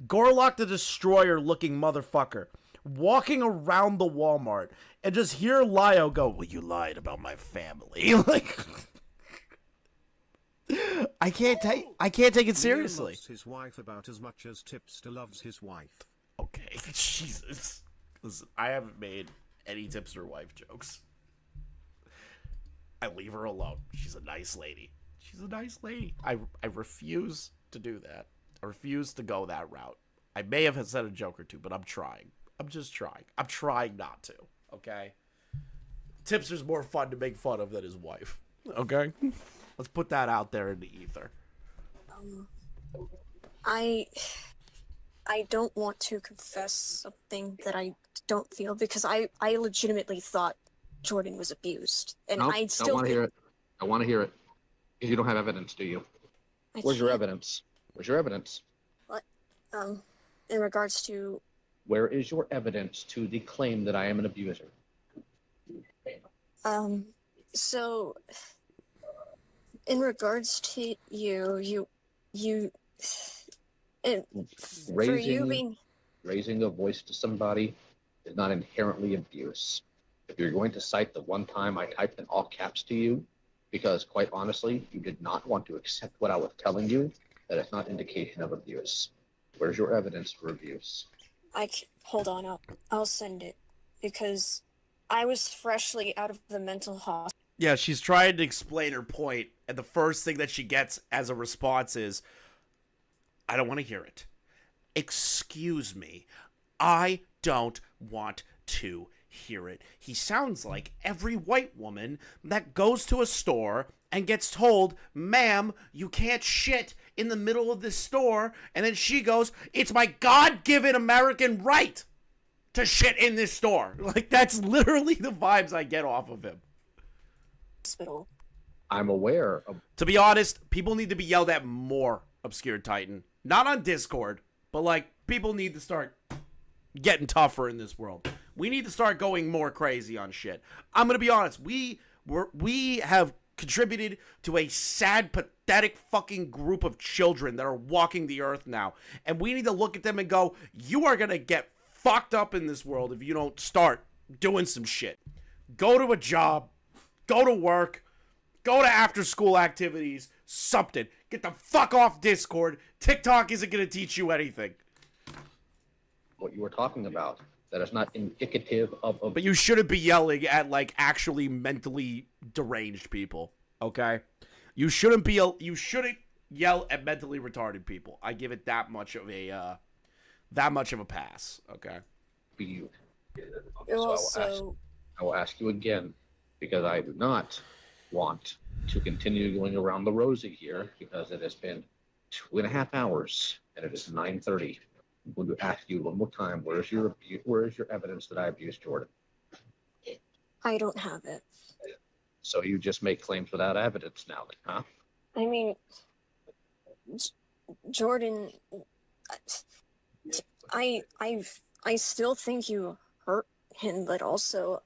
Speaker 1: Gorlock the Destroyer looking motherfucker walking around the Walmart and just hear Lio go, well, you lied about my family. Like, I can't take it seriously.
Speaker 2: Lio loves his wife about as much as Tipster loves his wife.
Speaker 1: Okay, Jesus. Listen, I haven't made any Tipster wife jokes. I leave her alone. She's a nice lady. She's a nice lady. I refuse to do that. I refuse to go that route. I may have said a joke or two, but I'm trying. I'm just trying. I'm trying not to, okay? Tipster's more fun to make fun of than his wife, okay? Let's put that out there in the ether.
Speaker 4: I don't want to confess something that I don't feel because I legitimately thought Jordan was abused, and
Speaker 3: Nope,
Speaker 4: I
Speaker 3: don't
Speaker 4: still
Speaker 3: want to
Speaker 4: think
Speaker 3: hear it. I want to hear it. Because you don't have evidence, do you?
Speaker 4: I
Speaker 3: Where's your
Speaker 4: can't-
Speaker 3: evidence? Where's your evidence?
Speaker 4: in regards to
Speaker 3: Where is your evidence to the claim that I am an abuser?
Speaker 4: so in regards to you and for you being
Speaker 3: Raising a voice to somebody is not inherently abuse. If you're going to cite the one time I typed in all caps to you, because quite honestly, you did not want to accept what I was telling you, that is not indication of abuse. Where's your evidence for abuse?
Speaker 4: hold on, I'll send it because I was freshly out of the mental hospital.
Speaker 1: Yeah, she's trying to explain her point, and the first thing that she gets as a response is, I don't want to hear it. Excuse me. I don't want to hear it. He sounds like every white woman that goes to a store and gets told, ma'am, you can't shit in the middle of this store. And then she goes, it's my God-given American right to shit in this store. Like, that's literally the vibes I get off of him.
Speaker 3: I'm aware of.
Speaker 1: To be honest, people need to be yelled at more, Obscured Titan. Not on Discord, but like, people need to start getting tougher in this world. We need to start going more crazy on shit. I'm gonna be honest, we have contributed to a sad, pathetic fucking group of children that are walking the earth now. And we need to look at them and go, you are gonna get fucked up in this world if you don't start doing some shit. Go to a job, go to work, go to after school activities, something. Get the fuck off Discord. TikTok isn't gonna teach you anything.
Speaker 3: What you were talking about, that is not indicative of.
Speaker 1: But you shouldn't be yelling at like actually mentally deranged people, okay? You shouldn't yell at mentally retarded people. I give it that much of a pass, okay?
Speaker 3: You.
Speaker 4: Also,
Speaker 3: I will ask you again, because I do not want to continue going around the rosy here, because it has been 2.5 hours and it is 9:30. I'm going to ask you one more time, where is your evidence that I abused Jordan?
Speaker 4: I don't have it.
Speaker 3: So you just make claims without evidence now, huh?
Speaker 4: I mean, Jordan, I still think you hurt him, but also,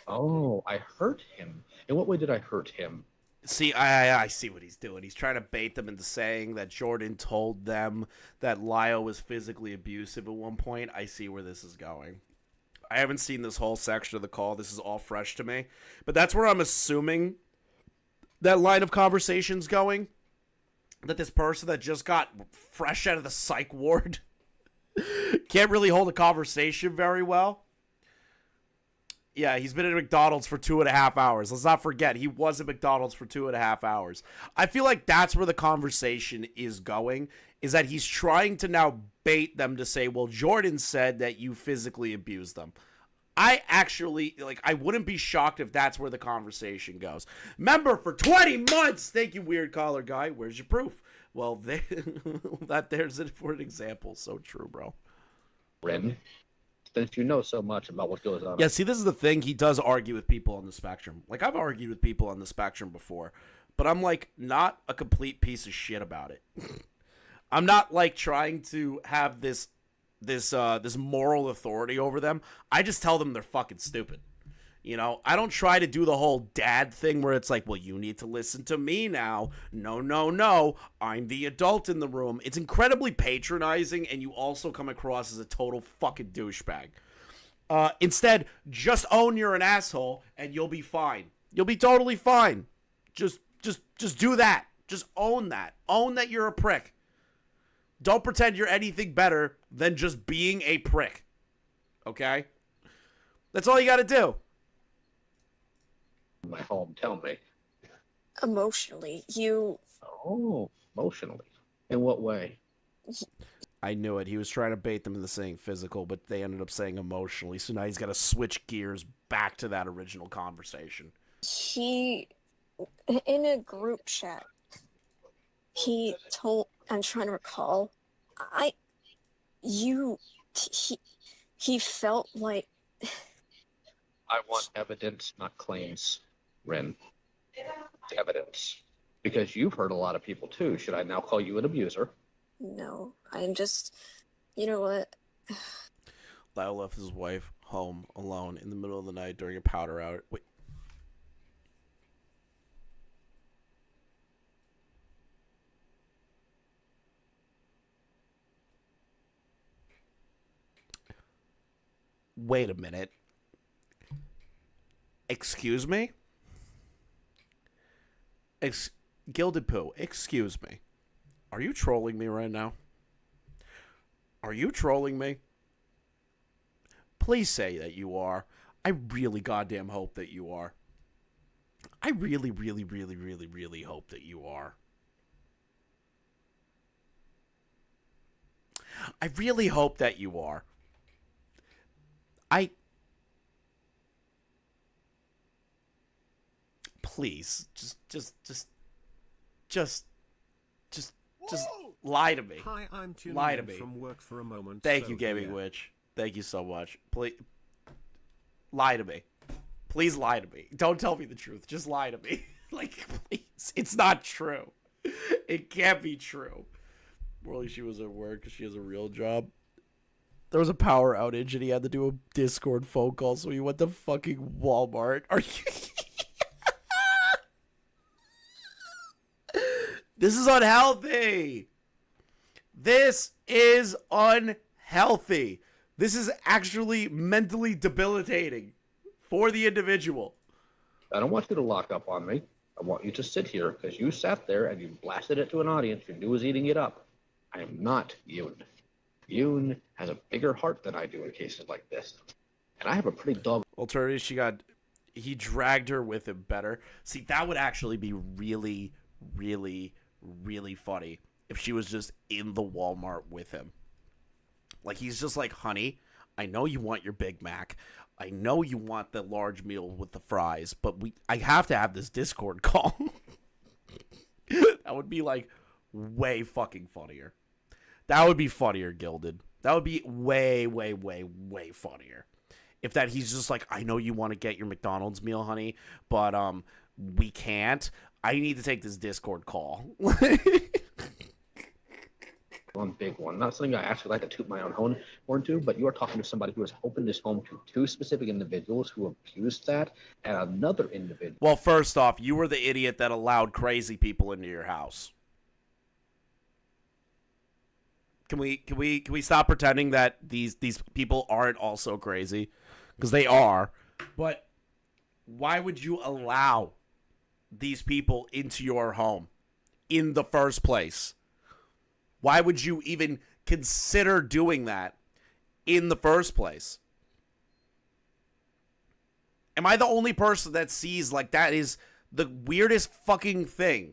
Speaker 3: Oh, I hurt him. In what way did I hurt him?
Speaker 1: See, I see what he's doing. He's trying to bait them into saying that Jordan told them that Lio was physically abusive at one point. I see where this is going. I haven't seen this whole section of the call. This is all fresh to me. But that's where I'm assuming that line of conversation's going. That this person that just got fresh out of the psych ward can't really hold a conversation very well. Yeah, he's been at McDonald's for 2.5 hours. Let's not forget, he was at McDonald's for 2.5 hours. I feel like that's where the conversation is going, is that he's trying to now bait them to say, well, Jordan said that you physically abused them. I actually, I wouldn't be shocked if that's where the conversation goes. Remember, for 20 months, thank you, weird collar guy, where's your proof? Well, there's it for an example. So true, bro.
Speaker 3: Ren, since you know so much about what goes on.
Speaker 1: Yeah, see, this is the thing. He does argue with people on the spectrum. Like, I've argued with people on the spectrum before, but I'm, like, not a complete piece of shit about it. I'm not, like, trying to have this moral authority over them. I just tell them they're fucking stupid. You know, I don't try to do the whole dad thing where it's like, well, you need to listen to me now. No, no, no. I'm the adult in the room. It's incredibly patronizing, and you also come across as a total fucking douchebag. Instead, just own you're an asshole, and you'll be fine. You'll be totally fine. Just do that. Just own that. Own that you're a prick. Don't pretend you're anything better than just being a prick. Okay? That's all you gotta do.
Speaker 3: My home, tell me.
Speaker 4: emotionally, you.
Speaker 3: Oh, emotionally. In what way?
Speaker 1: I knew it. He was trying to bait them into saying physical, but they ended up saying emotionally. So now he's got to switch gears back to that original conversation.
Speaker 4: He, in a group chat, he told. I'm trying to recall. you, he, he felt like,
Speaker 3: I want evidence, not claims, Ren. Evidence. Because you've hurt a lot of people too. Should I now call you an abuser?
Speaker 4: no, I'm just, you know what?
Speaker 1: Lyle left his wife home alone in the middle of the night during a powder hour. Wait. Wait a minute. Excuse me? Gilded Poo, excuse me. Are you trolling me right now? Are you trolling me? Please say that you are. I really goddamn hope that you are. I really, really, really, really, really hope that you are. I really hope that you are. Please, just lie to me.
Speaker 2: Hi, I'm tuning
Speaker 1: Lie to
Speaker 2: in
Speaker 1: me.
Speaker 2: from work for a moment.
Speaker 1: Thank
Speaker 2: so
Speaker 1: you, Gaming
Speaker 2: here.
Speaker 1: Witch. Thank you so much. Please, lie to me. Please lie to me. Don't tell me the truth. Just lie to me. Like, please. It's not true. It can't be true. Morley, she was at work because she has a real job. There was a power outage and he had to do a Discord phone call, so he went to fucking Walmart. Are you... This is unhealthy. This is unhealthy. This is actually mentally debilitating for the individual.
Speaker 3: I don't want you to lock up on me. I want you to sit here because you sat there and you blasted it to an audience. You knew was eating it up. I am not Yoon. Yoon has a bigger heart than I do in cases like this. And I have a pretty dog.
Speaker 1: Alternatively, he dragged her with him better. See, that would actually be really, really, really funny if she was just in the Walmart with him. Like, he's just like, honey, I know you want your Big Mac. I know you want the large meal with the fries, but I have to have this Discord call. That would be, like, way fucking funnier. That would be funnier, Gilded. That would be way, way, way, way funnier. If that he's just like, I know you want to get your McDonald's meal, honey, but we can't. I need to take this Discord call.
Speaker 3: One big one. Not something I actually like to toot my own horn to, but you are talking to somebody who has opened his home to two specific individuals who abused that, and another individual.
Speaker 1: Well, first off, you were the idiot that allowed crazy people into your house. Can we stop pretending that these people aren't also crazy? Because they are. But why would you allow these people into your home in the first place? Why would you even consider doing that in the first place? Am I the only person that sees like that is the weirdest fucking thing?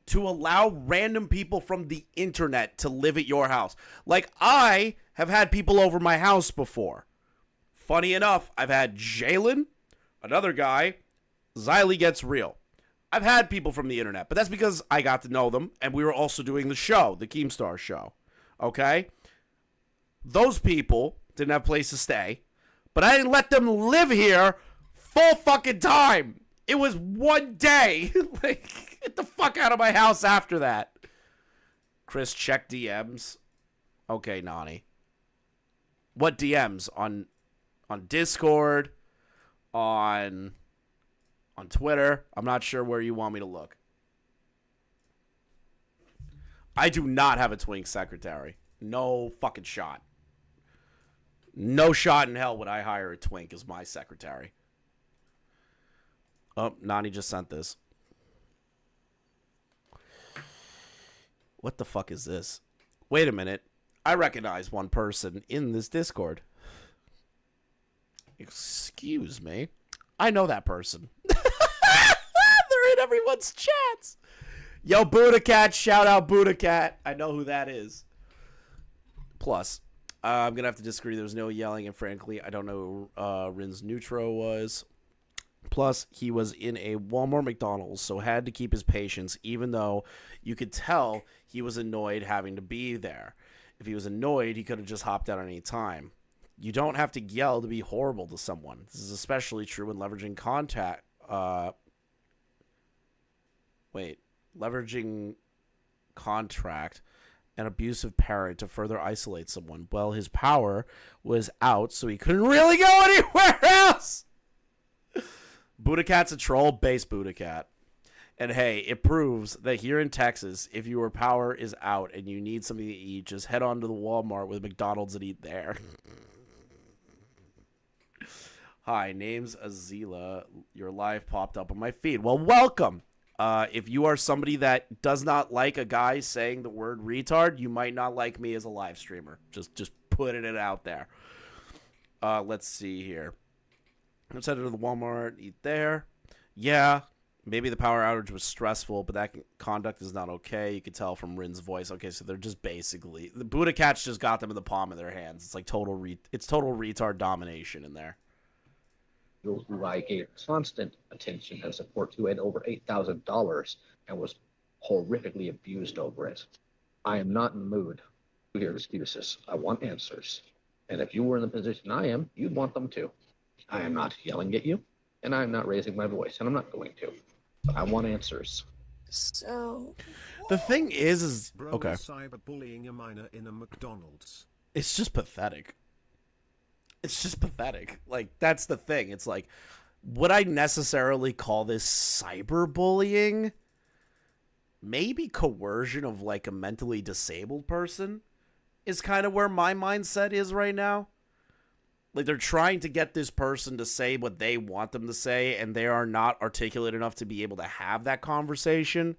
Speaker 1: To allow random people from the internet to live at your house. Like, I have had people over my house before. Funny enough, I've had Jalen, another guy, Xylee Gets Real. I've had people from the internet, but that's because I got to know them, and we were also doing the show, the Keemstar show. Okay? Those people didn't have a place to stay, but I didn't let them live here full fucking time. It was one day. Like, get the fuck out of my house after that. Chris, check DMs. Okay, Nani. What DMs? On Discord? On Twitter? I'm not sure where you want me to look. I do not have a twink secretary. No fucking shot. No shot in hell would I hire a twink as my secretary. Oh, Nani just sent this. What the fuck is this? Wait a minute. I recognize one person in this Discord. Excuse me. I know that person. They're in everyone's chats. Yo, Buddha Cat. Shout out Buddha Cat. I know who that is. Plus, I'm going to have to disagree. There was no yelling, and frankly, I don't know who Rin's Neutro was. Plus, he was in a Walmart McDonald's, so had to keep his patience, even though you could tell he was annoyed having to be there. If he was annoyed, he could have just hopped out at any time. You don't have to yell to be horrible to someone. This is especially true when leveraging leveraging contract an abusive parent to further isolate someone. Well, his power was out, so he couldn't really go anywhere else. Buddha Cat's a troll, base Buddha Cat. And hey, it proves that here in Texas, if your power is out and you need something to eat, just head on to the Walmart with McDonald's and eat there. Hi, name's Azila. Your live popped up on my feed. Well, welcome. If you are somebody that does not like a guy saying the word retard, you might not like me as a live streamer. Just putting it out there. Let's see here. Let's head to the Walmart, eat there. Yeah, maybe the power outage was stressful, but that conduct is not okay. You can tell from Rin's voice. Okay, so they're just basically... The Buddha Cats just got them in the palm of their hands. It's like total retard domination in there.
Speaker 3: Who I gave constant attention and support to, and over $8,000, and was horrifically abused over it. I am not in the mood to hear excuses. I want answers. And if you were in the position I am, you'd want them too. I am not yelling at you, and I am not raising my voice, and I'm not going to. But I want answers.
Speaker 4: So...
Speaker 1: The thing is
Speaker 2: Bro
Speaker 1: okay.
Speaker 2: Cyberbullying a minor in a McDonald's.
Speaker 1: It's just pathetic. It's just pathetic. Like, that's the thing. It's like, would I necessarily call this cyberbullying? Maybe coercion of, like, a mentally disabled person is kind of where my mindset is right now. Like, they're trying to get this person to say what they want them to say, and they are not articulate enough to be able to have that conversation.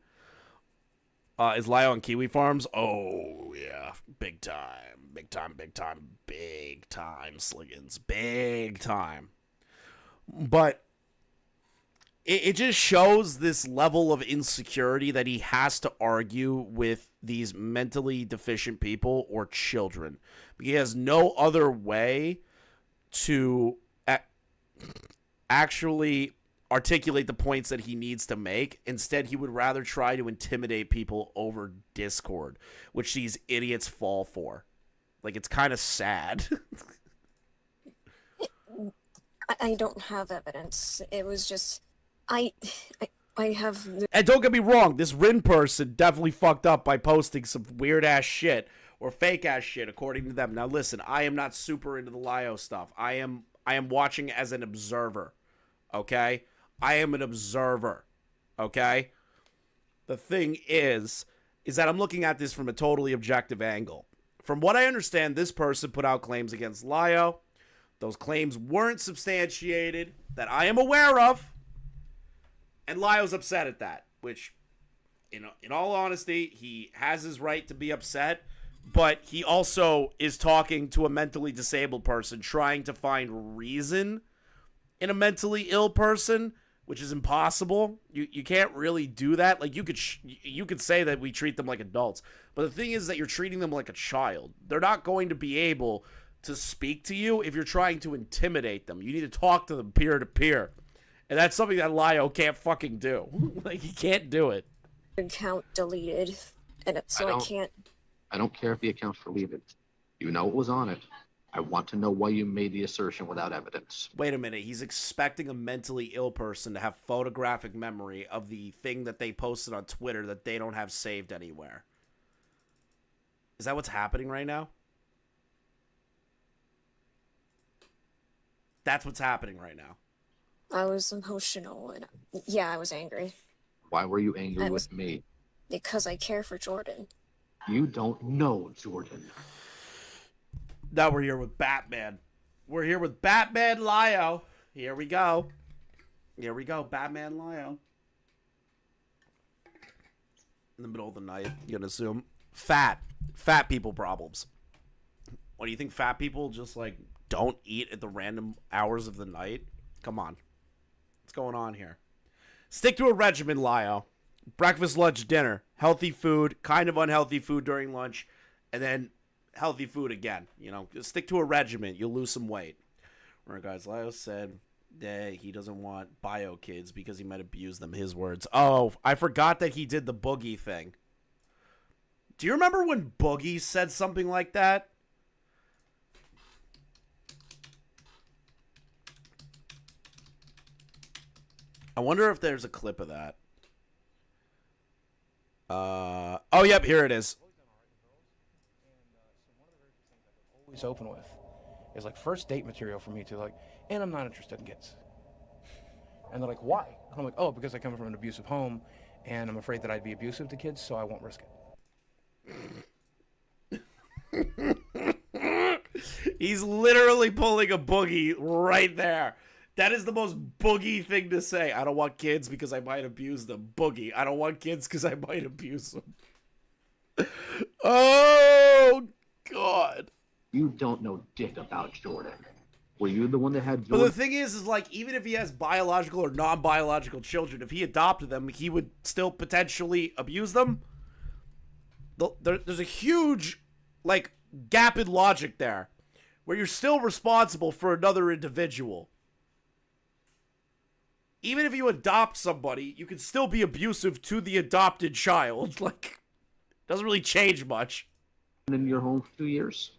Speaker 1: Is Lio on Kiwi Farms? Oh, yeah. Big time. Big time, big time, big time, Sliggins. Big time. But it just shows this level of insecurity that he has to argue with these mentally deficient people or children. He has no other way to actually articulate the points that he needs to make. Instead, he would rather try to intimidate people over Discord, which these idiots fall for. Like, it's kind of sad.
Speaker 4: I don't have evidence. It was just... I have...
Speaker 1: And don't get me wrong, this Rin person definitely fucked up by posting some weird-ass shit or fake-ass shit, according to them. Now, listen, I am not super into the Lio stuff. I am watching as an observer, okay? I am an observer, okay? The thing is that I'm looking at this from a totally objective angle. From what I understand, this person put out claims against Lio. Those claims weren't substantiated that I am aware of. And Lio's upset at that, which, in all honesty, he has his right to be upset. But he also is talking to a mentally disabled person, trying to find reason in a mentally ill person, which is impossible. You can't really do that. Like, you could say that we treat them like adults, but the thing is that you're treating them like a child. They're not going to be able to speak to you if you're trying to intimidate them. You need to talk to them peer to peer, and that's something that Lio can't fucking do. Like, he can't do it.
Speaker 4: Account deleted, and so I can't...
Speaker 3: I don't care if the account's deleted. You know what was on it. I want to know why you made the assertion without evidence.
Speaker 1: Wait a minute. He's expecting a mentally ill person to have photographic memory of the thing that they posted on Twitter that they don't have saved anywhere. Is that what's happening right now? That's what's happening right now.
Speaker 4: I was emotional, and yeah, I was angry.
Speaker 3: Why were you angry with me?
Speaker 4: Because I care for Jordan.
Speaker 3: You don't know Jordan.
Speaker 1: Now we're here with Batman. We're here with Batman Lio. Here we go. Here we go. Batman Lio. In the middle of the night, you're going to assume. Fat people problems. What do you think? Fat people just, like, don't eat at the random hours of the night? Come on. What's going on here? Stick to a regimen, Lio. Breakfast, lunch, dinner. Healthy food, kind of unhealthy food during lunch, and then healthy food again. You know, stick to a regimen. You'll lose some weight. Right, guys, Lio said that he doesn't want bio kids because he might abuse them. His words. Oh, I forgot that he did the Boogie thing. Do you remember when Boogie said something like that? I wonder if there's a clip of that. Oh, yep, here it is.
Speaker 6: Always open with is like first date material for me to like, and I'm not interested in kids. And they're like, why? And I'm like, oh, because I come from an abusive home and I'm afraid that I'd be abusive to kids, so I won't risk
Speaker 1: it. He's literally pulling a Boogie right there. That is the most Boogie thing to say. I don't want kids because I might abuse them. Boogie. I don't want kids because I might abuse them. Oh, God.
Speaker 3: You don't know dick about Jordan. Were you the one that had Jordan?
Speaker 1: But the thing is like, even if he has biological or non-biological children, if he adopted them, he would still potentially abuse them. There's a huge, like, gap in logic there, where you're still responsible for another individual. Even if you adopt somebody, you can still be abusive to the adopted child. Like, doesn't really change much.
Speaker 3: In your home for 2 years?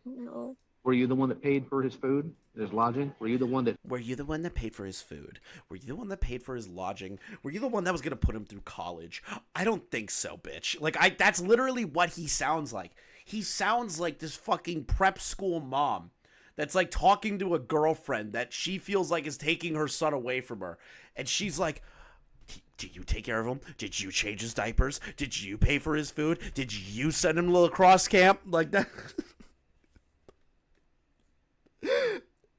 Speaker 4: No.
Speaker 3: Were you the one that paid for his food, his lodging? Were you the one that...
Speaker 1: Were you the one that paid for his food? Were you the one that paid for his lodging? Were you the one that was going to put him through college? I don't think so, bitch. Like, that's literally what he sounds like. He sounds like this fucking prep school mom that's like talking to a girlfriend that she feels like is taking her son away from her. And she's like, did you take care of him? Did you change his diapers? Did you pay for his food? Did you send him to lacrosse camp? Like that.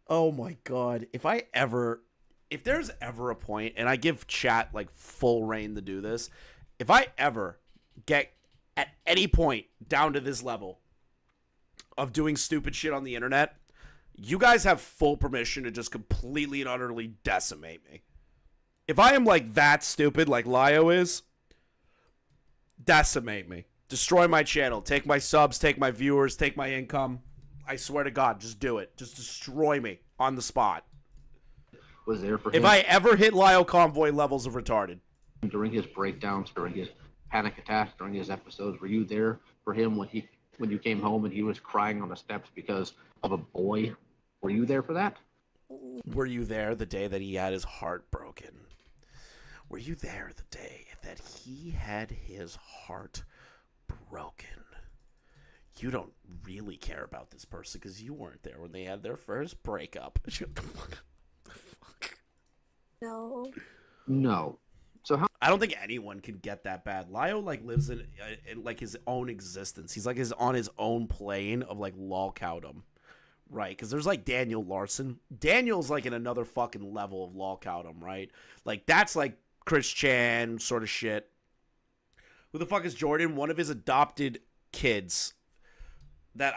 Speaker 1: Oh my God. If there's ever a point, and I give chat like full reign to do this, if I ever get at any point down to this level of doing stupid shit on the internet, you guys have full permission to just completely and utterly decimate me. If I am like that stupid like Lio is, decimate me. Destroy my channel. Take my subs, take my viewers, take my income. I swear to God, just do it. Just destroy me on the spot.
Speaker 3: Was there for him?
Speaker 1: If I ever hit Lio Convoy levels of retarded.
Speaker 3: During his breakdowns, during his panic attacks, during his episodes, were you there for him when you came home and he was crying on the steps because of a boy? Were you there for that?
Speaker 1: Were you there the day that he had his heart broken? Were you there the day that he had his heart broken? You don't really care about this person because you weren't there when they had their first breakup.
Speaker 4: No.
Speaker 3: No. So how?
Speaker 1: I don't think anyone can get that bad. Lio like lives in like his own existence. He's like on his own plane of like lolcowdom, right? Because there's like Daniel Larson. Daniel's like in another fucking level of lolcowdom, right? Like that's like Chris Chan sort of shit. Who the fuck is Jordan? One of his adopted kids. That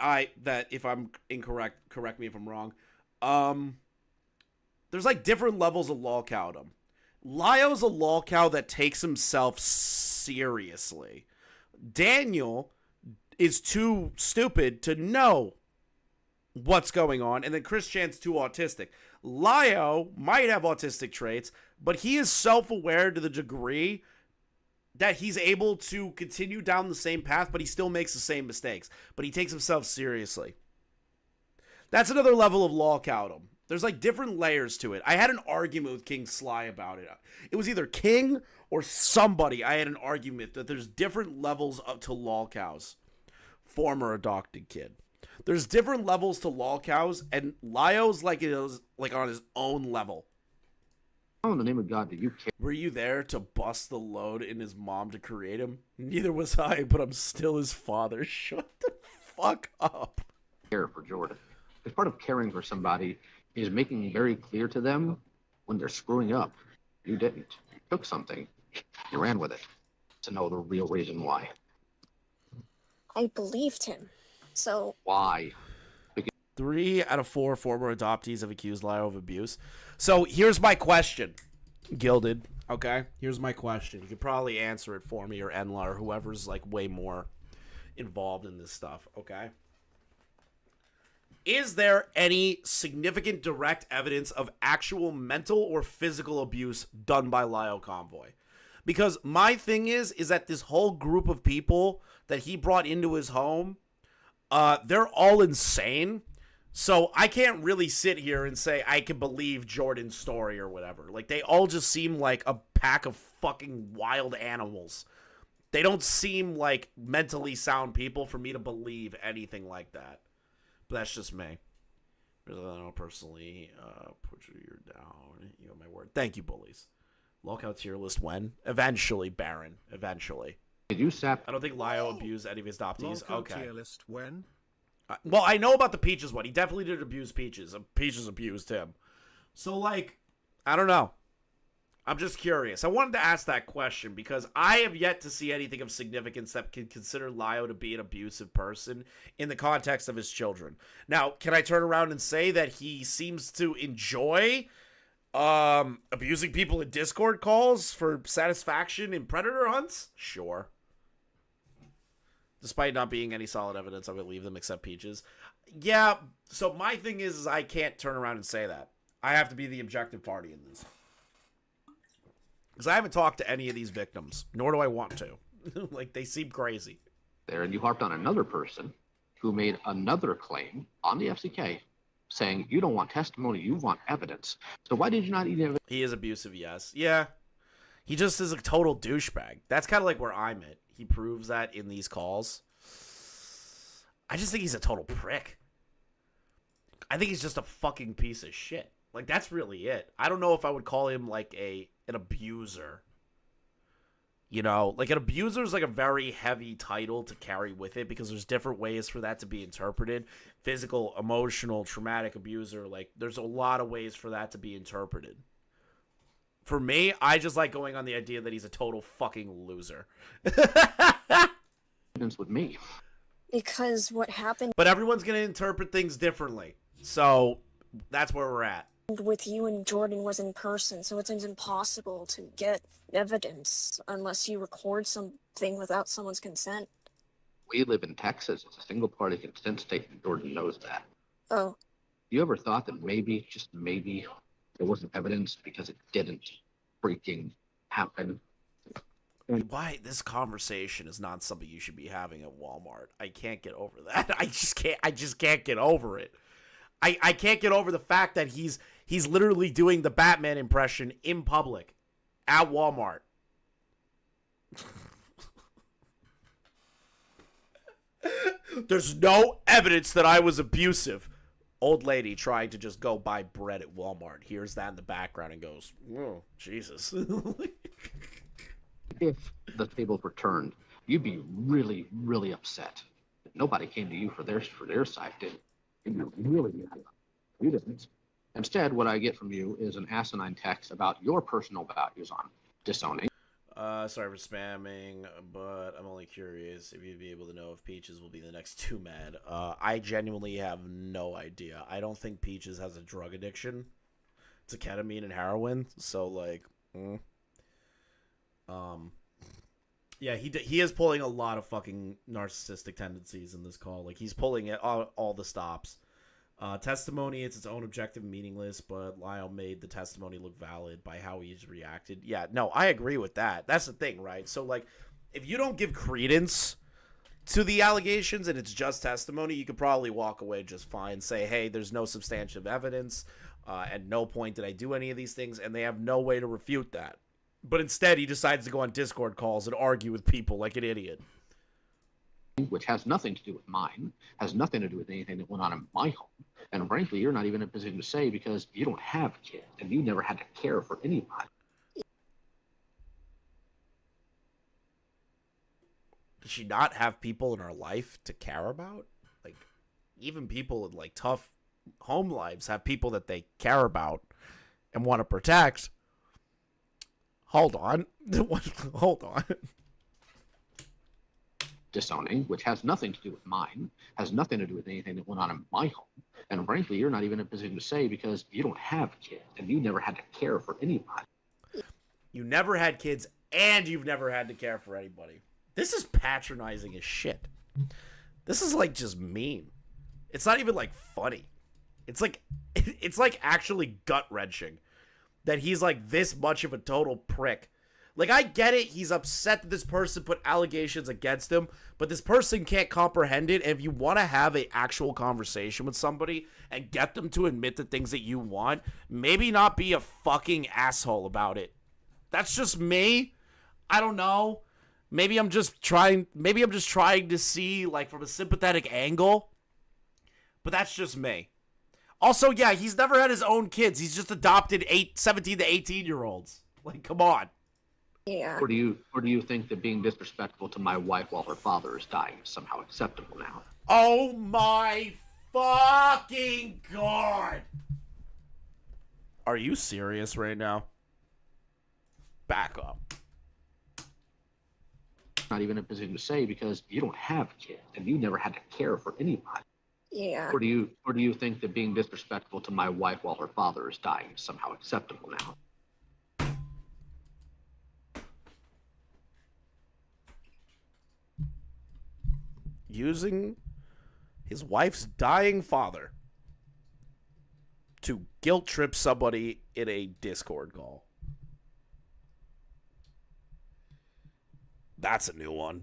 Speaker 1: if I'm incorrect, correct me if I'm wrong. There's like different levels of lolcowdom. Lio's a lolcow that takes himself seriously. Daniel is too stupid to know what's going on, and then Chris Chan's too autistic. Lio might have autistic traits, but he is self-aware to the degree that he's able to continue down the same path, but he still makes the same mistakes. But he takes himself seriously. That's another level of lolcowdom. There's like different layers to it. I had an argument with King Sly about it. It was either King or somebody. I had an argument that there's different levels up to lolcows. Former adopted kid. There's different levels to lolcows, and Lio's like on his own level.
Speaker 3: How in the name of God do you care?
Speaker 1: Were you there to bust the load in his mom to create him? Neither was I, but I'm still his father. Shut the fuck up.
Speaker 3: Care for Jordan? Because part of caring for somebody is making very clear to them when they're screwing up. You didn't. You took something. You ran with it. To know the real reason why.
Speaker 4: I believed him. So
Speaker 3: Why?
Speaker 1: 3 out of 4 former adoptees have accused Lio of abuse. So here's my question, Gilded. Okay, here's my question. You could probably answer it for me, or Enla, or whoever's like way more involved in this stuff. Okay. Is there any significant direct evidence of actual mental or physical abuse done by Lio Convoy? Because my thing is that this whole group of people that he brought into his home, they're all insane. So I can't really sit here and say I can believe Jordan's story or whatever. Like, they all just seem like a pack of fucking wild animals. They don't seem like mentally sound people for me to believe anything like that. But that's just me. I don't personally put you down. You know my word. Thank you, bullies. Lockout tier list when? Eventually, Baron. Eventually.
Speaker 3: Did you sap?
Speaker 1: I don't think Lio abused any of his adoptees.
Speaker 2: Lockout
Speaker 1: Okay.
Speaker 2: tier list when?
Speaker 1: Well, I know about the Peaches one. He definitely did abuse Peaches. Peaches abused him. So, like, I don't know. I'm just curious. I wanted to ask that question because I have yet to see anything of significance that can consider Lio to be an abusive person in the context of his children. Now, can I turn around and say that he seems to enjoy abusing people in Discord calls for satisfaction in predator hunts? Sure. Despite not being any solid evidence, I would leave them except Peaches. Yeah, so my thing is I can't turn around and say that. I have to be the objective party in this. Because I haven't talked to any of these victims, nor do I want to. Like, they seem crazy.
Speaker 3: There, and you harped on another person who made another claim on the FCK saying you don't want testimony, you want evidence. So why did you not eat evidence?
Speaker 1: He is abusive, yes. Yeah. He just is a total douchebag. That's kind of like where I'm at. He proves that in these calls. I just think he's a total prick. I think he's just a fucking piece of shit. Like, that's really it. I don't know if I would call him, like, an abuser. You know, like, an abuser is, like, a very heavy title to carry with it because there's different ways for that to be interpreted. Physical, emotional, traumatic abuser. Like, there's a lot of ways for that to be interpreted. For me, I just like going on the idea that he's a total fucking loser.
Speaker 3: Evidence with me.
Speaker 4: Because what happened
Speaker 1: But everyone's going to interpret things differently. So, that's where we're at.
Speaker 4: with you and Jordan was in person, so it's impossible to get evidence unless you record something without someone's consent.
Speaker 3: We live in Texas. It's a single party consent state, and Jordan knows that.
Speaker 4: Oh,
Speaker 3: You ever thought that maybe, just maybe, there wasn't evidence because it didn't freaking happen?
Speaker 1: Why this conversation is not something you should be having at Walmart. I can't get over that. I just can't get over it. I can't get over the fact that he's literally doing the Batman impression in public at Walmart. There's no evidence that I was abusive. Old lady trying to just go buy bread at Walmart hears that in the background and goes, "Oh, Jesus."
Speaker 3: If the tables were turned, you'd be really, really upset. Nobody came to you for their side, did it? You'd be really mad. You didn't. Instead, what I get from you is an asinine text about your personal values on disowning.
Speaker 1: Sorry for spamming, but I'm only curious if you'd be able to know if Peaches will be the next Too Mad. I genuinely have no idea. I don't think Peaches has a drug addiction to ketamine and heroin, so, like, yeah, he is pulling a lot of fucking narcissistic tendencies in this call. Like, he's pulling it all the stops. Testimony, it's its own objective meaningless, but Lyle made the testimony look valid by how he's reacted. Yeah, no, I agree with that. That's the thing, right? So, like, if you don't give credence to the allegations and it's just testimony, you could probably walk away just fine. Say, hey, there's no substantive evidence. At no point did I do any of these things, and they have no way to refute that. But instead, he decides to go on Discord calls and argue with people like an idiot.
Speaker 3: Which has nothing to do with mine, has nothing to do with anything that went on in my home. And frankly, you're not even in a position to say because you don't have kids and you never had to care for anybody.
Speaker 1: Does she not have people in her life to care about? Like, even people in, like, tough home lives have people that they care about and want to protect. Hold on. Hold on.
Speaker 3: Disowning, which has nothing to do with mine, has nothing to do with anything that went on in my home. And frankly, you're not even in a position to say because you don't have kids and you never had to care for anybody.
Speaker 1: You never had kids and you've never had to care for anybody. This is patronizing as shit. This is, like, just mean. It's not even, like, funny. It's like actually gut-wrenching that he's, like, this much of a total prick. Like, I get it. He's upset that this person put allegations against him, but this person can't comprehend it. And if you want to have an actual conversation with somebody and get them to admit the things that you want, maybe not be a fucking asshole about it. That's just me. I don't know. Maybe I'm just trying to see, like, from a sympathetic angle. But that's just me. Also, yeah, he's never had his own kids. He's just adopted 17 to 18-year-olds. Like, come on.
Speaker 4: Yeah.
Speaker 3: Or do you think that being disrespectful to my wife while her father is dying is somehow acceptable now?
Speaker 1: Oh my fucking God. Are you serious right now? Back up.
Speaker 3: Not even in a position to say because you don't have kids and you never had to care for anybody.
Speaker 4: Yeah.
Speaker 3: Or do you think that being disrespectful to my wife while her father is dying is somehow acceptable now?
Speaker 1: Using his wife's dying father to guilt trip somebody in a Discord call. That's a new one.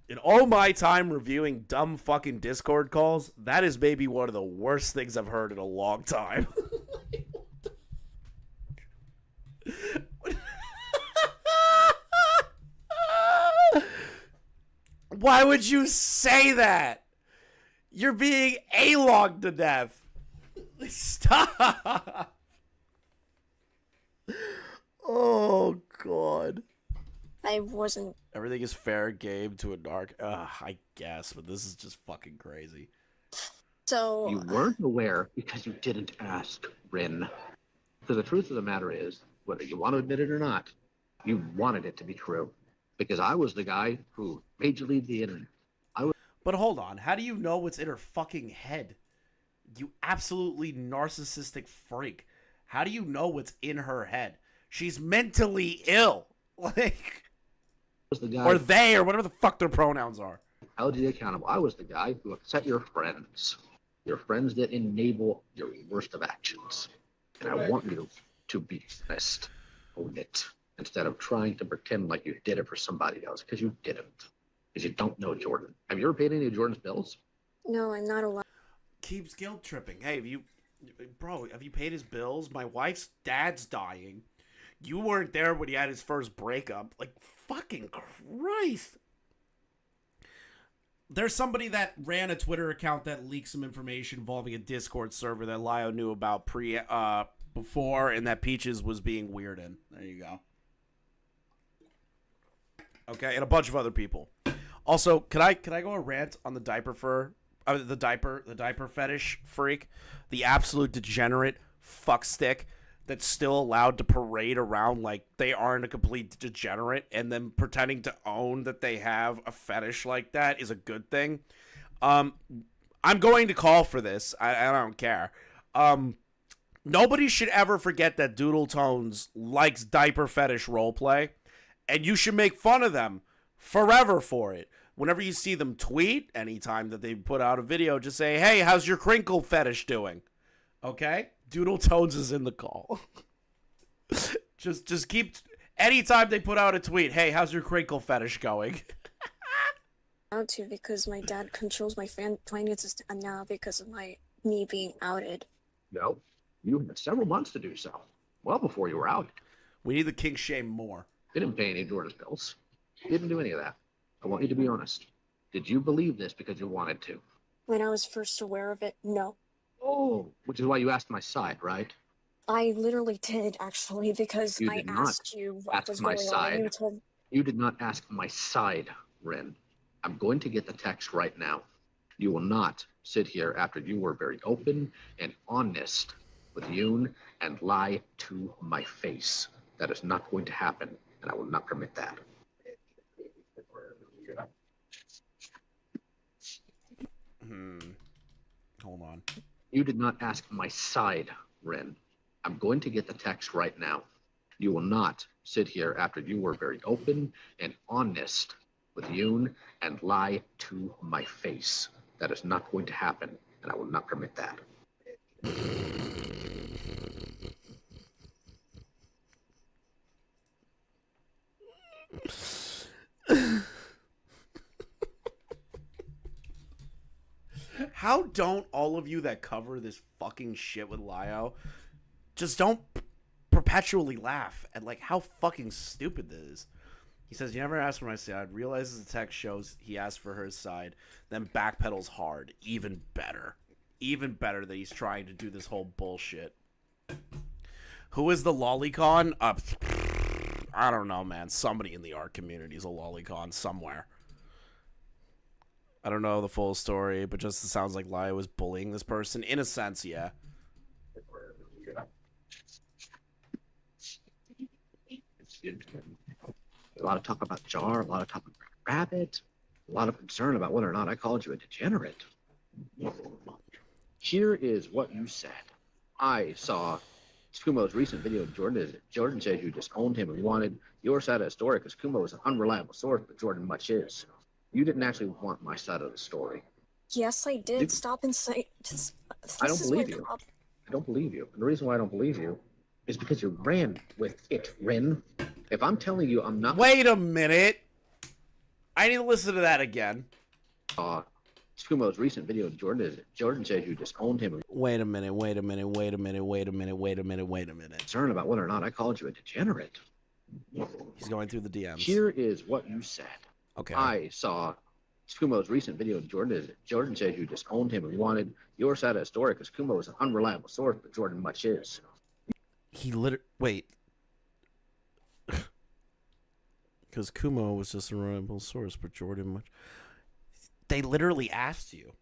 Speaker 1: In all my time reviewing dumb fucking Discord calls, that is maybe one of the worst things I've heard in a long time. Why would you say that? You're being A-logged to death. Stop. Oh, God.
Speaker 4: I wasn't.
Speaker 1: Everything is fair game to a narc. I guess, but this is just fucking crazy.
Speaker 4: So.
Speaker 3: You weren't aware because you didn't ask, Rin. Because the truth of the matter is, whether you want to admit it or not, you wanted it to be true. Because I was the guy who made you leave the internet.
Speaker 1: But hold on, how do you know what's in her fucking head? You absolutely narcissistic freak. How do you know what's in her head? She's mentally ill. Like,
Speaker 3: Was the guy
Speaker 1: or they, or whatever the fuck their pronouns are.
Speaker 3: held you accountable. I was the guy who upset your friends that enable your worst of actions. And I want you to be honest, own it, instead of trying to pretend like you did it for somebody else, because you didn't. Because you don't know Jordan. Have you ever paid any of Jordan's bills?
Speaker 4: No, I'm not allowed.
Speaker 1: Keeps guilt tripping. Hey, have you paid his bills? My wife's dad's dying. You weren't there when he had his first breakup. Like, fucking Christ. There's somebody that ran a Twitter account that leaked some information involving a Discord server that Lio knew about before, and that Peaches was being weird in. There you go. Okay, and a bunch of other people. Also, can I go a rant on the diaper fetish freak, the absolute degenerate fuckstick that's still allowed to parade around like they aren't a complete degenerate, and then pretending to own that they have a fetish like that is a good thing. I'm going to call for this. I don't care. Nobody should ever forget that Doodle Tones likes diaper fetish roleplay, and you should make fun of them forever for it. Whenever you see them tweet, anytime that they put out a video, just say, hey, how's your crinkle fetish doing? Okay? Doodle Tones is in the call. just keep, anytime they put out a tweet, hey, how's your crinkle fetish going?
Speaker 4: Allowed to because my dad controls my finances now because of me being outed.
Speaker 3: No. You had several months to do so. Well before you were out.
Speaker 1: We need the kink shame more.
Speaker 3: Didn't pay any of Jordan's bills. Didn't do any of that. I want you to be honest. Did you believe this because you wanted to?
Speaker 4: When I was first aware of it, no.
Speaker 3: Oh, which is why you asked my side, right?
Speaker 4: I literally did, actually, because
Speaker 3: You
Speaker 4: I
Speaker 3: did not
Speaker 4: asked you what
Speaker 3: ask
Speaker 4: was
Speaker 3: my
Speaker 4: going on.
Speaker 3: side.
Speaker 4: And you told
Speaker 3: You did not ask my side, Ren. I'm going to get the text right now. You will not sit here after you were very open and honest with Yoon and lie to my face. That is not going to happen, and I will not permit that.
Speaker 1: Hold on.
Speaker 3: You did not ask my side, Ren. I'm going to get the text right now. You will not sit here after you were very open and honest with Yoon and lie to my face. That is not going to happen, and I will not permit that.
Speaker 1: How don't all of you that cover this fucking shit with Lio just don't perpetually laugh at like how fucking stupid this is? He says, "You never asked for my side. Realizes the text shows he asked for her side, then backpedals hard. Even better. Even better that he's trying to do this whole bullshit." Who is the lolicon? I don't know, man. Somebody in the art community is a lolicon somewhere. I don't know the full story, but just it sounds like Lio was bullying this person. In a sense, yeah.
Speaker 3: A lot of talk about Jar, a lot of talk about Rabbit, a lot of concern about whether or not I called you a degenerate. Here is what you said. I saw Kumo's recent video of Jordan. Jordan says you disowned him and wanted your side of the story because Kumo is an unreliable source, but Jordan much is. You didn't actually want my side of the story.
Speaker 4: Yes, I did. Stop and say.
Speaker 3: I don't believe you. I don't believe you. And the reason why I don't believe you is because you ran with it, Rin. If I'm telling you I'm not...
Speaker 1: Wait a minute. I need to listen to that again.
Speaker 3: Kumo's recent video of Jordan says you disowned him.
Speaker 1: Wait a minute.
Speaker 3: Concerned about whether or not I called you a degenerate.
Speaker 1: He's going through the DMs.
Speaker 3: Here is what you said.
Speaker 1: Okay.
Speaker 3: I saw Kumo's recent video of Jordan says you disowned him and wanted your side of the story because Kumo is an unreliable source, but Jordan much is.
Speaker 1: He wait. Because Kumo was just a reliable source, but Jordan much. They literally asked you.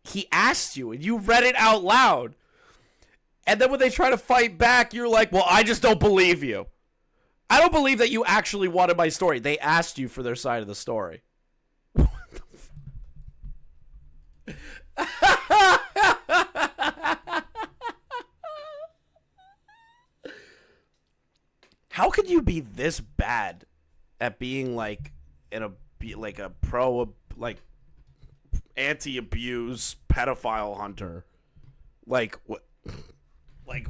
Speaker 1: He asked you, and you read it out loud. And then when they try to fight back, you're like, well, I just don't believe you. I don't believe that you actually wanted my story. They asked you for their side of the story. What the How could you be this bad at being like a pro anti-abuse pedophile hunter? Like what? Like,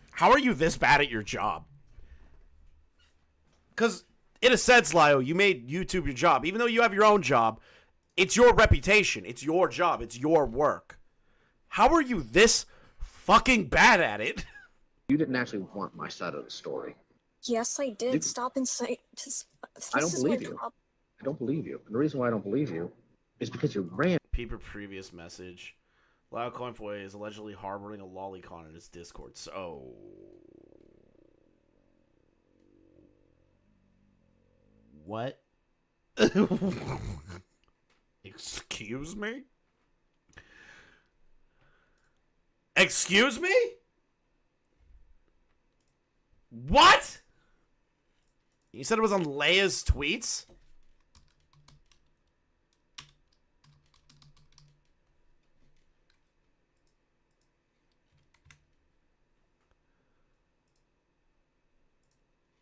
Speaker 1: how are you this bad at your job? Because in a sense, Lio, you made YouTube your job. Even though you have your own job, it's your reputation. It's your job. It's your work. How are you this fucking bad at it?
Speaker 3: You didn't actually want my side of the story.
Speaker 4: Yes, I did. Stop and say.
Speaker 3: I don't believe you. I don't believe you. And the reason why I don't believe you is because you ran.
Speaker 1: Peep a previous message. Lio Convoy is allegedly harboring a lolicon in his Discord. So, what? Excuse me? Excuse me? What? You said it was on Leia's tweets?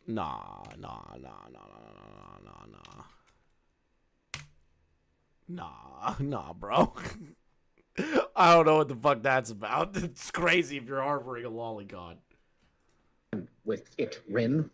Speaker 1: Nah, bro. I don't know what the fuck that's about. It's crazy if you're harboring a lolicon.
Speaker 3: With it, Rin.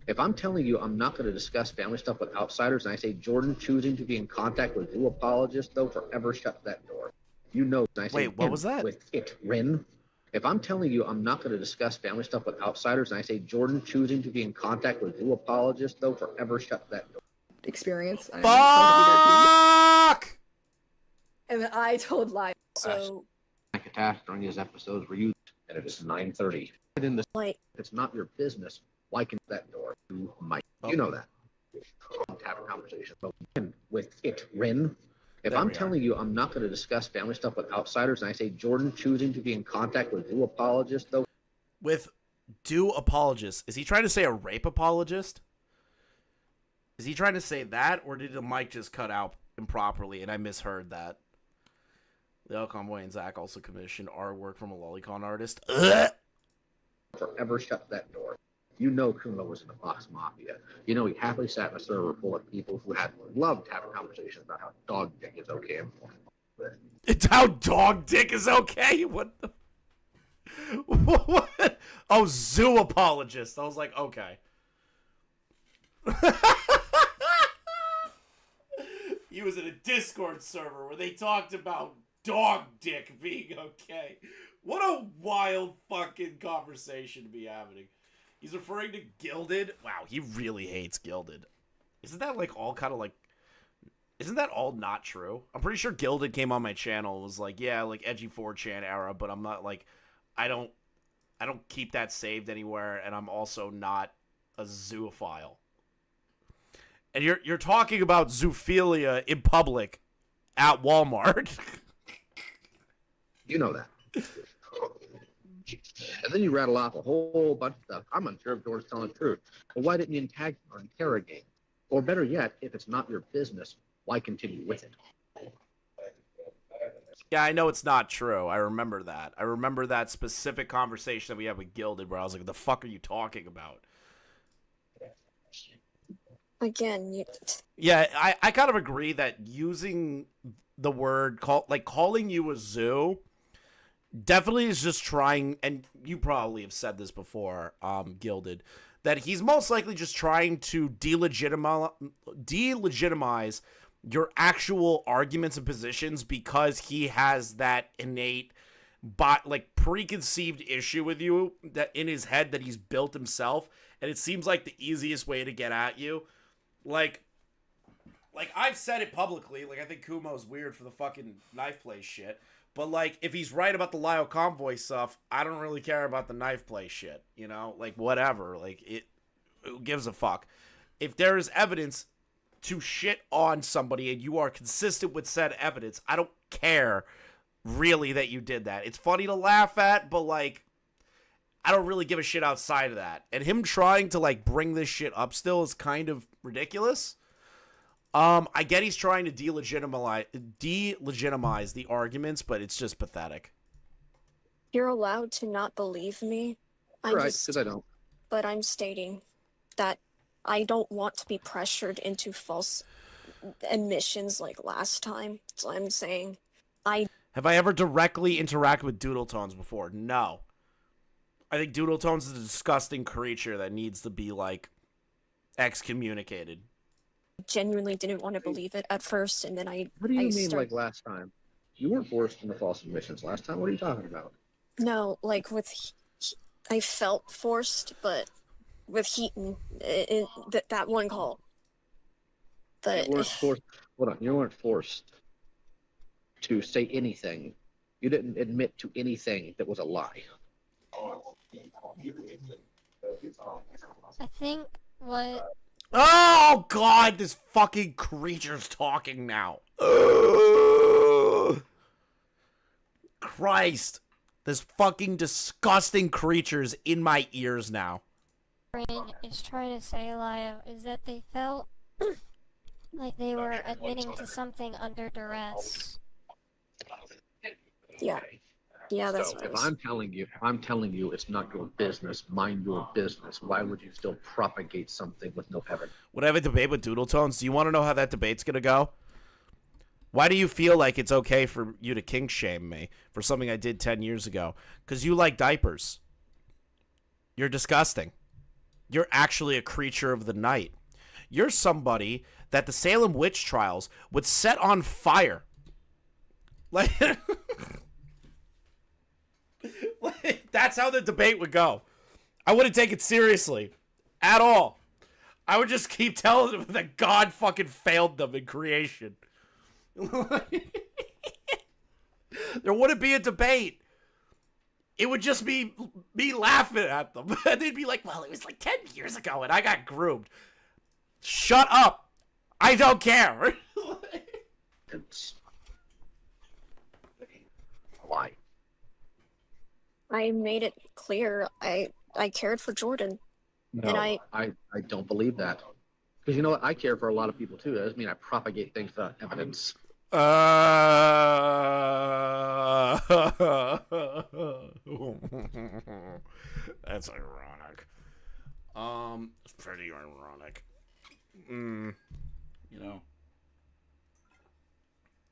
Speaker 3: If I'm telling you I'm not going to discuss family stuff with outsiders, and I say Jordan choosing to be in contact with you apologists, though, forever shut that door. You know. And I say,
Speaker 1: wait, what was that?
Speaker 3: With it, Rin. If I'm telling you I'm not going to discuss family stuff with outsiders, and I say Jordan choosing to be in contact with you apologists, though, forever shut that door.
Speaker 5: Experience.
Speaker 1: Fuck!
Speaker 5: And then I told Lio.
Speaker 4: So,
Speaker 3: My catastrophe during these episodes were used, and it is 9:30. In this, it's not your business. Why can that door? You might. You know that. Have a conversation. But with it, Rin. If I'm telling you I'm not going to discuss family stuff with outsiders, and I say Jordan choosing to be in contact with you apologists, though.
Speaker 1: With do apologists, is he trying to say a rape apologist? Is he trying to say that, or did the mic just cut out improperly and I misheard that? Lio Convoy and Zach also commissioned artwork from a lolicon artist. Ugh!
Speaker 3: Forever shut that door. You know Kumo was in the Fox Mafia. You know he happily sat in a server full of people who had loved having conversations about how dog dick is okay.
Speaker 1: It's how dog dick is okay? What the... What? Oh, zoo apologist. I was like, okay. He was in a Discord server where they talked about dog dick being okay. What a wild fucking conversation to be having. He's referring to Gilded. Wow, he really hates Gilded. Isn't that like all kind of like... Isn't that all not true? I'm pretty sure Gilded came on my channel and was like, yeah, like edgy 4chan era, but I'm not like... I don't keep that saved anywhere, and I'm also not a zoophile. And you're talking about zoophilia in public at Walmart.
Speaker 3: You know that. And then you rattle off a whole bunch of stuff. I'm unsure if George's telling the truth. Well, why didn't you tag or interrogate? Or better yet, if it's not your business, why continue with it?
Speaker 1: Yeah, I know it's not true. I remember that. I remember that specific conversation that we had with Gilded where I was like, what the fuck are you talking about?
Speaker 4: Again,
Speaker 1: Yeah, I kind of agree that using the word, calling you a zoo definitely is just trying, and you probably have said this before, Gilded, that he's most likely just trying to delegitimize your actual arguments and positions because he has that innate preconceived issue with you that in his head that he's built himself, and it seems like the easiest way to get at you. Like I've said it publicly, like I think Kumo's weird for the fucking knife play shit, but like if he's right about the Lio Convoy stuff, I don't really care about the knife play shit, you know? Like whatever, like who gives a fuck? If there is evidence to shit on somebody and you are consistent with said evidence, I don't care really that you did that. It's funny to laugh at, but like I don't really give a shit outside of that. And him trying to like bring this shit up still is kind of ridiculous. I get he's trying to delegitimize the arguments, but it's just pathetic.
Speaker 4: you're allowed to not believe me.
Speaker 3: Right, because I don't.
Speaker 4: But I'm stating that I don't want to be pressured into false admissions like last time. So I'm saying
Speaker 1: Have I ever directly interacted with Doodle Tones before? No. I think Doodle Tones is a disgusting creature that needs to be, like, excommunicated.
Speaker 4: genuinely didn't want to believe it at first, and then
Speaker 3: What do you mean, like last time? You weren't forced into false admissions last time. What are you talking about?
Speaker 4: No, like with I felt forced, but with Heaton, that one call. But
Speaker 3: You weren't forced. Hold on. You weren't forced to say anything. You didn't admit to anything that was a lie.
Speaker 7: I think what
Speaker 1: Oh, God, this fucking creature's talking now. Ugh. Christ. This fucking disgusting creature's in my ears now.
Speaker 7: Brain is trying to say, Lio, is that they felt like they were admitting to something under duress.
Speaker 4: yeah, that's
Speaker 3: So
Speaker 4: what I
Speaker 3: if
Speaker 4: was.
Speaker 3: I'm telling you it's not your business, mind your business, why would you still propagate something with no evidence?
Speaker 1: Would I have a debate with Doodle Tones? Do you want to know how that debate's gonna go? Why do you feel like it's okay for you to kink shame me for something I did 10 years ago? Because you like diapers. You're disgusting. You're actually a creature of the night. You're somebody that the Salem witch trials would set on fire. Like, that's how the debate would go. I wouldn't take it seriously at all. I would just keep telling them that God fucking failed them in creation. There wouldn't be a debate. It would just be me laughing at them. And they'd be like, well, it was like 10 years ago and I got groomed. Shut up. I don't care.
Speaker 3: It's... Why?
Speaker 4: I made it clear I cared for Jordan.
Speaker 3: No,
Speaker 4: And
Speaker 3: I don't believe that. Because you know what? I care for a lot of people too. That doesn't mean I propagate things without evidence.
Speaker 1: That's ironic. It's pretty ironic. You know,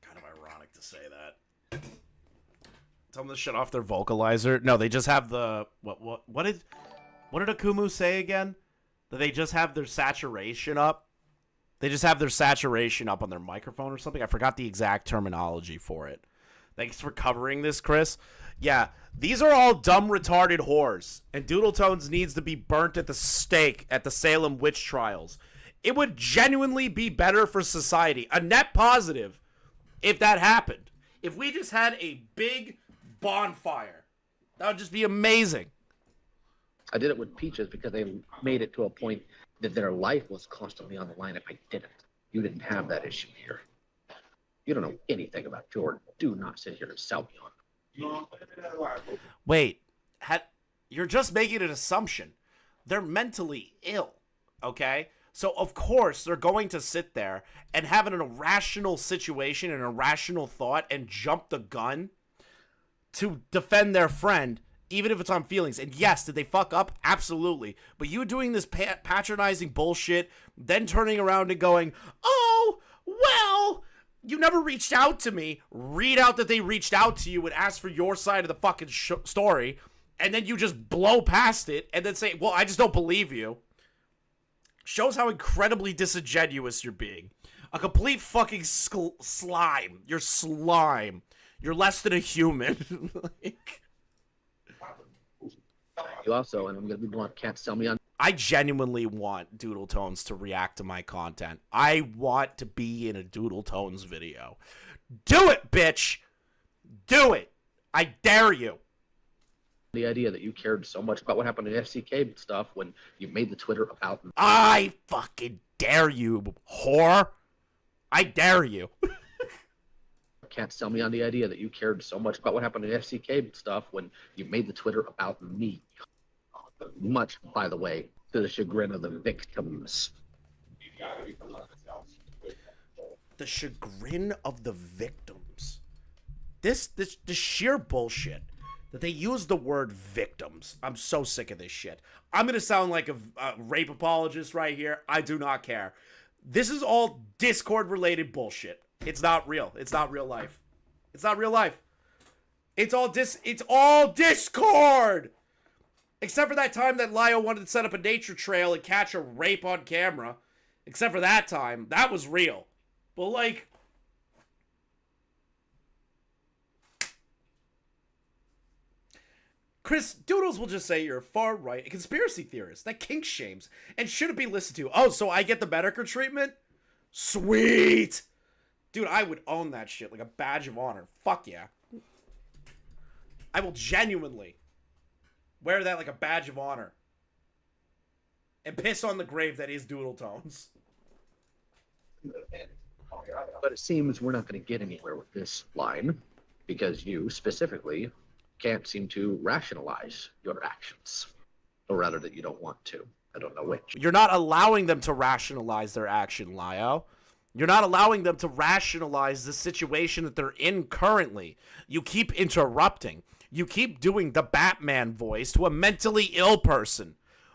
Speaker 1: kind of ironic to say that. Tell them to shut off their vocalizer. No, they just have the what did Akumu say again? That they just have their saturation up. They just have their saturation up on their microphone or something. I forgot the exact terminology for it. Thanks for covering this, Chris. Yeah, these are all dumb, retarded whores, and Doodle Tones needs to be burnt at the stake at the Salem witch trials. It would genuinely be better for society, a net positive, if that happened. If we just had a big bonfire, that would just be amazing.
Speaker 3: I did it with Peaches because they made it to a point that their life was constantly on the line if I didn't. You didn't have that issue here. You don't know anything about Jordan. Do not sit here and sell me on it.
Speaker 1: Wait, you're just making an assumption. They're mentally ill, okay? So, of course, they're going to sit there and have an irrational situation, an irrational thought, and jump the gun to defend their friend, even if it's on feelings. And yes, did they fuck up? Absolutely. But you doing this patronizing bullshit, then turning around and going, oh, well, you never reached out to me. Read out that they reached out to you and asked for your side of the fucking story, and then you just blow past it and then say, well, I just don't believe you. Shows how incredibly disingenuous you're being. A complete fucking slime. You're slime. You're less than a human. Like,
Speaker 3: you also, and I'm going to be blunt, can't sell me on.
Speaker 1: I genuinely want Doodle Tones to react to my content. I want to be in a Doodle Tones video. Do it, bitch! Do it! I dare you!
Speaker 3: The idea that you cared so much about what happened in FCK stuff when you made the Twitter about.
Speaker 1: I fucking dare you, whore! I dare you.
Speaker 3: Can't sell me on the idea that you cared so much about what happened in FCK stuff when you made the Twitter about me. Much, by the way, to the chagrin of the victims.
Speaker 1: The chagrin of the victims. This sheer bullshit that they use the word victims. I'm so sick of this shit. I'm gonna sound like a rape apologist right here. I do not care. This is all Discord-related bullshit. It's not real. It's not real life. It's not real life. It's all Discord! Except for that time that Lio wanted to set up a nature trail and catch a rape on camera. Except for that time. That was real. But, like... Chris, Doodles will just say you're a far-right, a conspiracy theorist that kink shames and shouldn't be listened to. Oh, so I get the Medicare treatment? Sweet! Dude, I would own that shit like a badge of honor. Fuck yeah. I will genuinely wear that like a badge of honor. And piss on the grave that is Doodle Tones.
Speaker 3: But it seems we're not going to get anywhere with this line because you specifically can't seem to rationalize your actions. Or rather that you don't want to. I don't know which.
Speaker 1: You're not allowing them to rationalize their action, Lio. You're not allowing them to rationalize the situation that they're in currently. You keep interrupting. You keep doing the Batman voice to a mentally ill person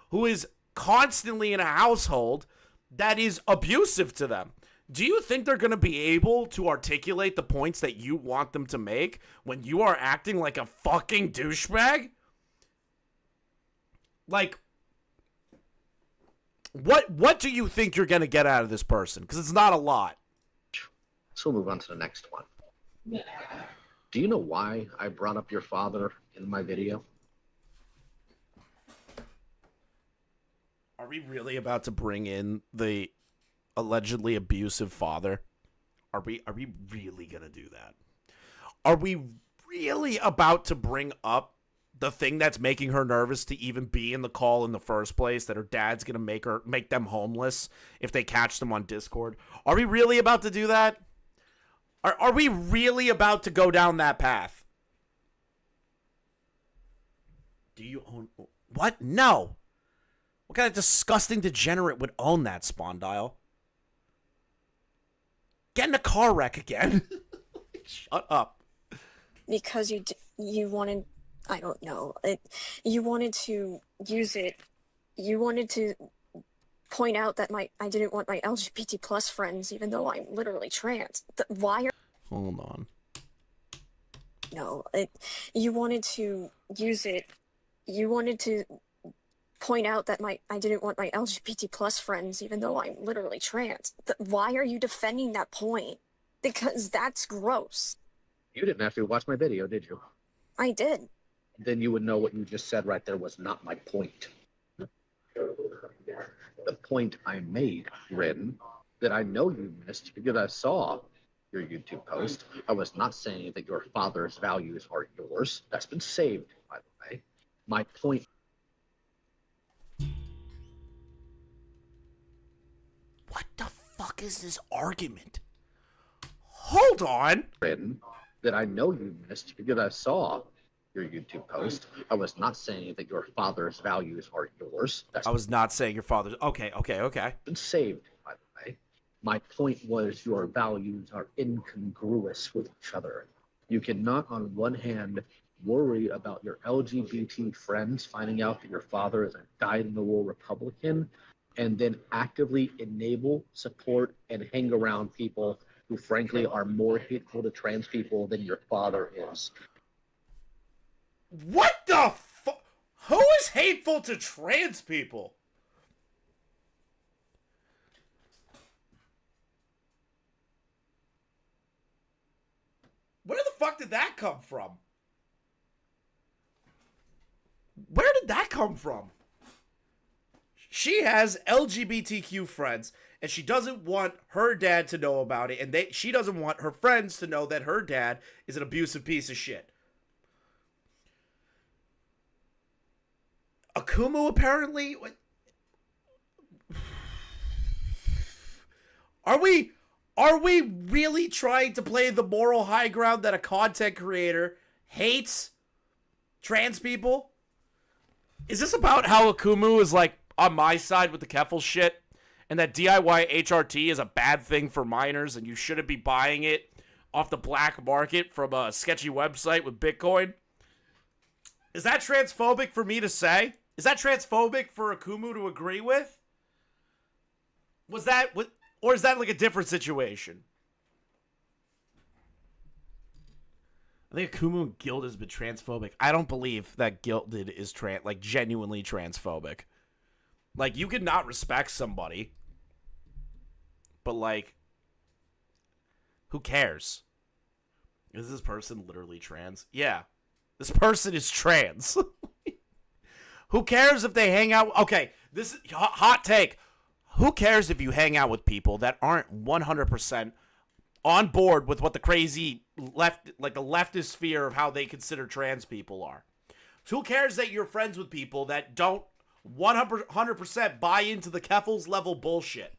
Speaker 1: who is constantly in a household that is abusive to them. Do you think they're going to be able to articulate the points that you want them to make when you are acting like a fucking douchebag? Like, what do you think you're going to get out of this person? Because it's not a lot.
Speaker 3: So we'll move on to the next one. Do you know why I brought up your father in my video?
Speaker 1: Are we really about to bring in the allegedly abusive father? Are we really going to do that? Are we really about to bring up the thing that's making her nervous to even be in the call in the first place, that her dad's going to make them homeless if they catch them on Discord? Are we really about to do that? Are we really about to go down that path? Do you own... What? No. What kind of disgusting degenerate would own that, Spondyle? Get in a car wreck again. Shut up.
Speaker 4: Because you wanted, I don't know, you wanted to use it, you wanted to point out that I didn't want my LGBT plus friends, even though I'm literally trans. Why are...
Speaker 1: Hold on.
Speaker 4: know. You wanted to use it. You wanted to point out that I didn't want my LGBT plus friends, even though I'm literally trans. Why are you defending that point? Because that's gross.
Speaker 3: You didn't actually watch my video, did you?
Speaker 4: I did.
Speaker 3: Then you would know what you just said right there was not my point. The point I made, Rin, that I know you missed because I saw your YouTube post. I was not saying that your father's values are yours. That's been saved, by the way. My point.
Speaker 1: What the fuck is this argument? Hold on.
Speaker 3: Rin, that I know you missed because I saw your YouTube post. I was not saying that your father's values are yours. That's
Speaker 1: I was not saying your father's. Okay.
Speaker 3: been saved, by the way. My point was your values are incongruous with each other. You cannot, on one hand, worry about your LGBT friends finding out that your father is a dyed-in-the-wool Republican, and then actively enable, support, and hang around people who, frankly, are more hateful to trans people than your father is.
Speaker 1: What the fuck? Who is hateful to trans people? Where the fuck did that come from? Where did that come from? She has LGBTQ friends, and she doesn't want her dad to know about it, and she doesn't want her friends to know that her dad is an abusive piece of shit. Akumu apparently. What? Are we really trying to play the moral high ground that a content creator hates trans people? Is this about how Akumu is like on my side with the Keffel shit, and that DIY HRT is a bad thing for minors and you shouldn't be buying it off the black market from a sketchy website with Bitcoin? Is that transphobic for me to say? Is that transphobic for Akumu to agree with? Or is that like a different situation? I think Akumu and Guild has been transphobic. I don't believe that Gilded is genuinely transphobic. Like, you could not respect somebody, but like, who cares? Is this person literally trans? Yeah, this person is trans. Who cares if they hang out? Okay, this is hot take. Who cares if you hang out with people that aren't 100% on board with what the crazy left, like the leftist sphere of how they consider trans people are? So who cares that you're friends with people that don't 100% buy into the Keffels level bullshit?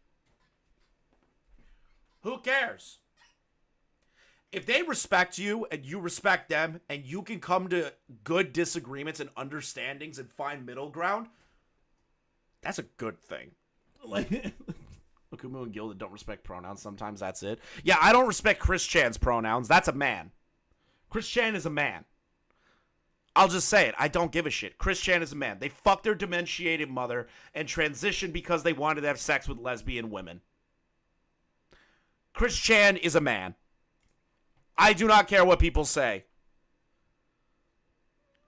Speaker 1: Who cares? If they respect you and you respect them and you can come to good disagreements and understandings and find middle ground, that's a good thing. Like, Akumu and Gilded don't respect pronouns. Sometimes that's it. Yeah, I don't respect Chris Chan's pronouns. That's a man. Chris Chan is a man. I'll just say it. I don't give a shit. Chris Chan is a man. They fucked their dementiated mother and transitioned because they wanted to have sex with lesbian women. Chris Chan is a man. I do not care what people say.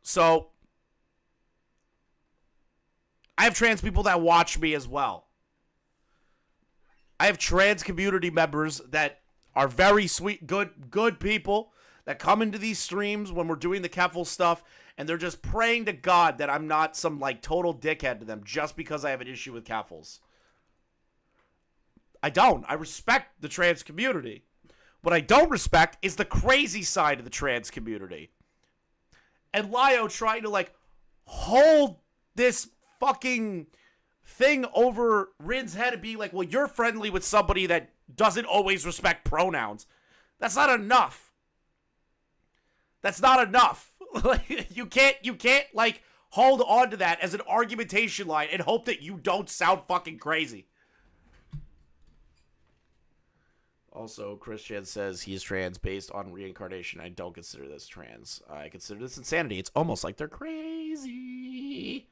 Speaker 1: So, I have trans people that watch me as well. I have trans community members that are very sweet, good people that come into these streams when we're doing the Keffel stuff, and they're just praying to God that I'm not some like total dickhead to them just because I have an issue with Keffels. I don't. I respect the trans community. What I don't respect is the crazy side of the trans community. And Lio trying to like hold this fucking thing over Rin's head and be like, well, you're friendly with somebody that doesn't always respect pronouns. That's not enough. That's not enough. You can't like hold on to that as an argumentation line and hope that you don't sound fucking crazy. Also, Christian says he is trans based on reincarnation. I don't consider this trans. I consider this insanity. It's almost like they're crazy.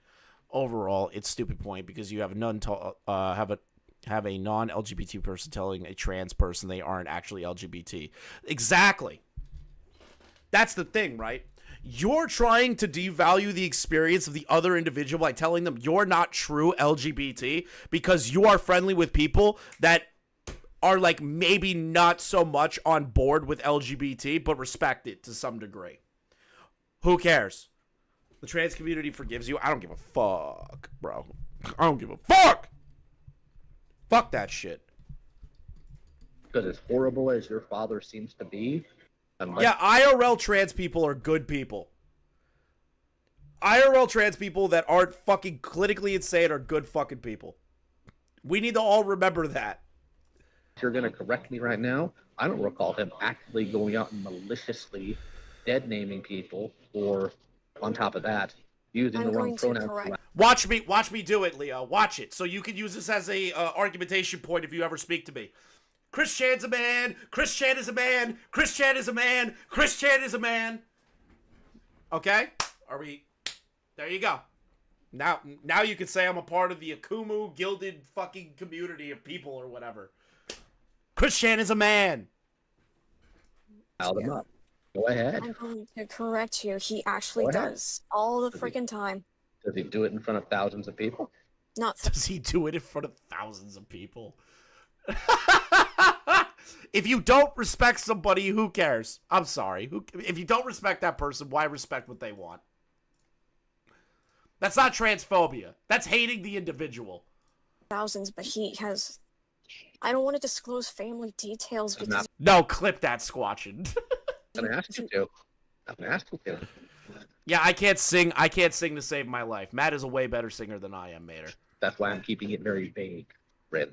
Speaker 1: Overall, it's stupid point because you have a non-LGBT person telling a trans person they aren't actually LGBT. Exactly. That's the thing, right? You're trying to devalue the experience of the other individual by telling them you're not true LGBT because you are friendly with people that are like maybe not so much on board with LGBT but respect it to some degree. Who cares? The trans community forgives you. I don't give a fuck, bro. I don't give a fuck. Fuck that shit.
Speaker 3: Because as horrible as your father seems to be,
Speaker 1: yeah, IRL trans people are good people. IRL trans people that aren't fucking clinically insane are good fucking people. We need to all remember that.
Speaker 3: If you're going to correct me right now, I don't recall him actively going out and maliciously dead-naming people, or, on top of that, using the wrong pronouns.
Speaker 1: Watch me do it, Leo. Watch it. So you can use this as a argumentation point if you ever speak to me. Chris Chan's a man. Chris Chan is a man. Chris Chan is a man. Chris Chan is a man. Okay? Are we... There you go. Now you can say I'm a part of the Akumu gilded fucking community of people or whatever. Chris Chan is a man.
Speaker 3: Dial them up. Go ahead.
Speaker 4: I'm going to correct you. He actually does. All the freaking time.
Speaker 3: Does he do it in front of thousands of people?
Speaker 4: Not...
Speaker 1: Does he do it in front of thousands of people? If you don't respect somebody, who cares? I'm sorry. If you don't respect that person, why respect what they want? That's not transphobia. That's hating the individual.
Speaker 4: Thousands, but he has... I don't want to disclose family details because...
Speaker 1: No, clip that, Squatchin.
Speaker 3: I'm going to ask you to. I'm going to ask you to.
Speaker 1: Yeah, I can't sing to save my life. Matt is a way better singer than I am, Mater.
Speaker 3: That's why I'm keeping it very vague, Ren.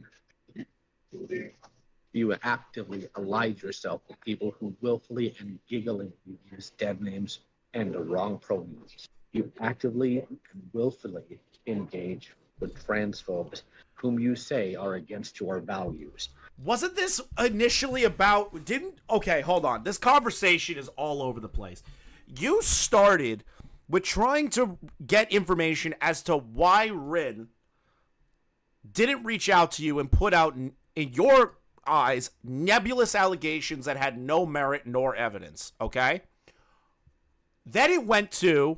Speaker 3: You actively allied yourself with people who willfully and giggling use dead names and the wrong pronouns. You actively and willfully engage with transphobes whom you say are against your values.
Speaker 1: Wasn't this initially about... Okay, hold on. This conversation is all over the place. You started with trying to get information as to why Rin didn't reach out to you and put out, in your eyes, nebulous allegations that had no merit nor evidence, okay? Then it went to,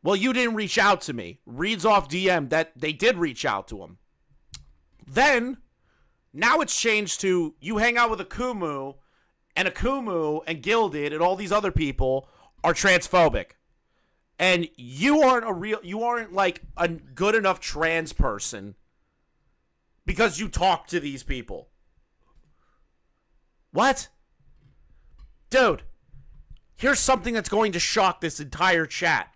Speaker 1: well, you didn't reach out to me. Reads off DM that they did reach out to him. Then, now it's changed to, you hang out with Akumu and Gilded and all these other people are transphobic. And you aren't like a good enough trans person because you talk to these people. What? Dude, here's something that's going to shock this entire chat.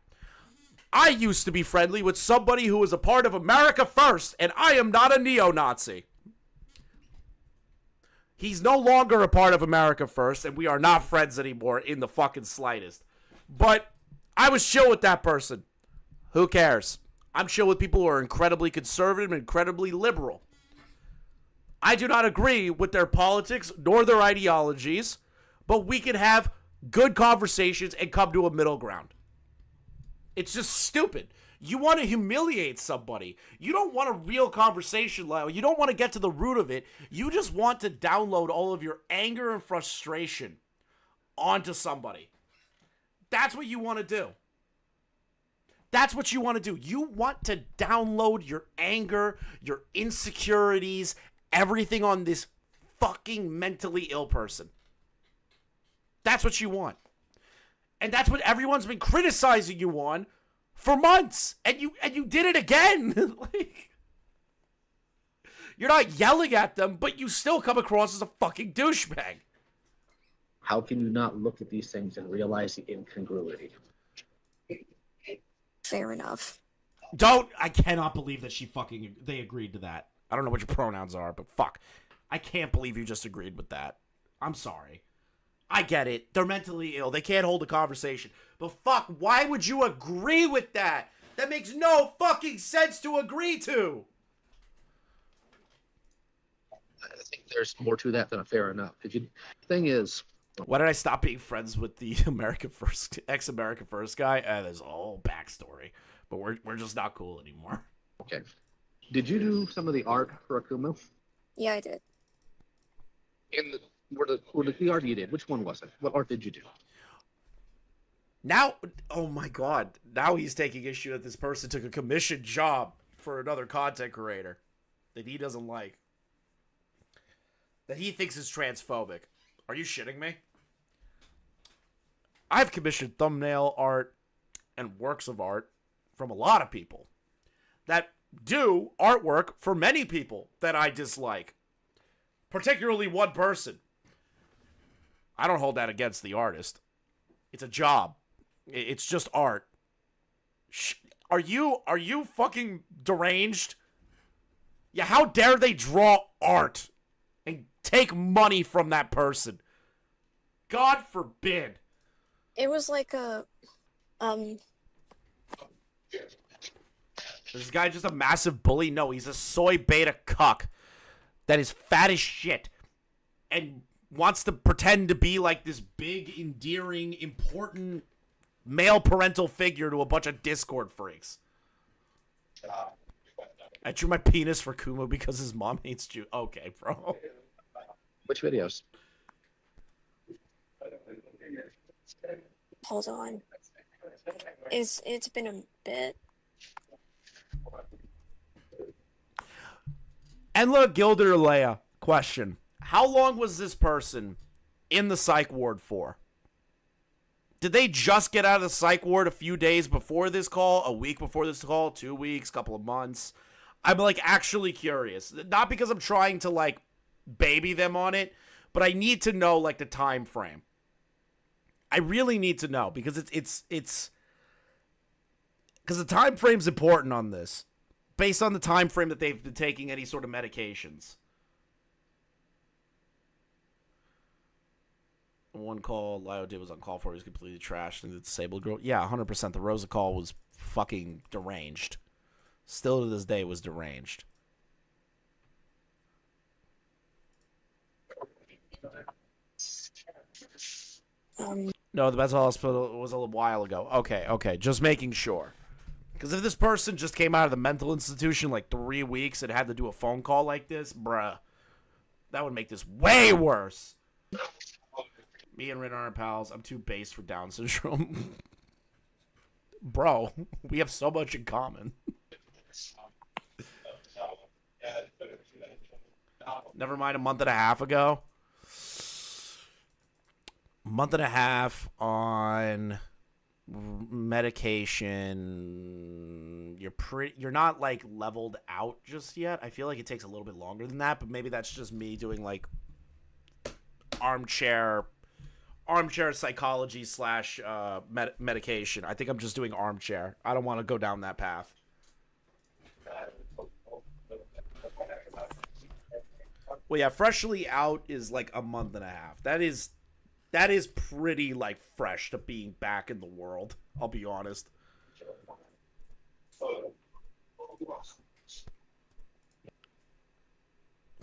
Speaker 1: I used to be friendly with somebody who was a part of America First, and I am not a neo-Nazi. He's no longer a part of America First, and we are not friends anymore in the fucking slightest. But I was chill with that person. Who cares? I'm chill with people who are incredibly conservative and incredibly liberal. I do not agree with their politics nor their ideologies, but we can have good conversations and come to a middle ground. It's just stupid. You want to humiliate somebody. You don't want a real conversation, Lyle. You don't want to get to the root of it. You just want to download all of your anger and frustration onto somebody. That's what you want to do. That's what you want to do. You want to download your anger, your insecurities, everything on this fucking mentally ill person. That's what you want. And that's what everyone's been criticizing you on for months. And you did it again. Like, you're not yelling at them, but you still come across as a fucking douchebag.
Speaker 3: How can you not look at these things and realize the incongruity?
Speaker 4: Fair enough.
Speaker 1: I cannot believe that they agreed to that. I don't know what your pronouns are, but fuck. I can't believe you just agreed with that. I'm sorry. I get it. They're mentally ill. They can't hold a conversation. But fuck, why would you agree with that? That makes no fucking sense to agree to.
Speaker 3: I think there's more to that than a fair enough. The thing is...
Speaker 1: Why did I stop being friends with the ex-America First guy? There's a whole backstory. But we're just not cool anymore.
Speaker 3: Okay. Did you do some of the art for Akumu?
Speaker 4: Yeah, I did.
Speaker 3: The art you did, which one was it? What art did you do?
Speaker 1: Now, oh my god, now he's taking issue that this person took a commissioned job for another content creator that he doesn't like. That he thinks is transphobic. Are you shitting me? I've commissioned thumbnail art and works of art from a lot of people that do artwork for many people that I dislike. Particularly one person. I don't hold that against the artist. It's a job. It's just art. Are you fucking deranged? Yeah, how dare they draw art and take money from that person? God forbid.
Speaker 4: It was like a,
Speaker 1: Is this guy just a massive bully? No, he's a soy beta cuck that is fat as shit and wants to pretend to be like this big, endearing, important male parental figure to a bunch of Discord freaks. I drew my penis for Kumo because his mom hates Jew. Okay, bro.
Speaker 3: Which videos?
Speaker 4: hold on. It's been a bit.
Speaker 1: Enla Gilderlea, question. How long was this person in the psych ward for? Did they just get out of the psych ward a few days before this call, a week before this call, 2 weeks, couple of months? I'm like actually curious. Not because I'm trying to like baby them on it, but I need to know like the time frame. I really need to know because it's because the time frame's important on this, based on the time frame that they've been taking any sort of medications. One call Lio did was on call for. He was completely trashed and the disabled girl. Yeah, 100%. The Rosa call was fucking deranged. Still to this day was deranged. No, the mental hospital was a little while ago. Okay. Just making sure. Because if this person just came out of the mental institution like 3 weeks and had to do a phone call like this, bruh, that would make this way worse. Me and Rin aren't pals. I'm too base for Down syndrome. Bro, we have so much in common. Never mind a month and a half ago. Month and a half on medication. You're not like leveled out just yet. I feel like it takes a little bit longer than that, but maybe that's just me doing like armchair psychology / medication. I think I'm just doing armchair. I don't want to go down that path. Well, yeah, freshly out is like a month and a half. That is pretty like fresh to being back in the world. I'll be honest.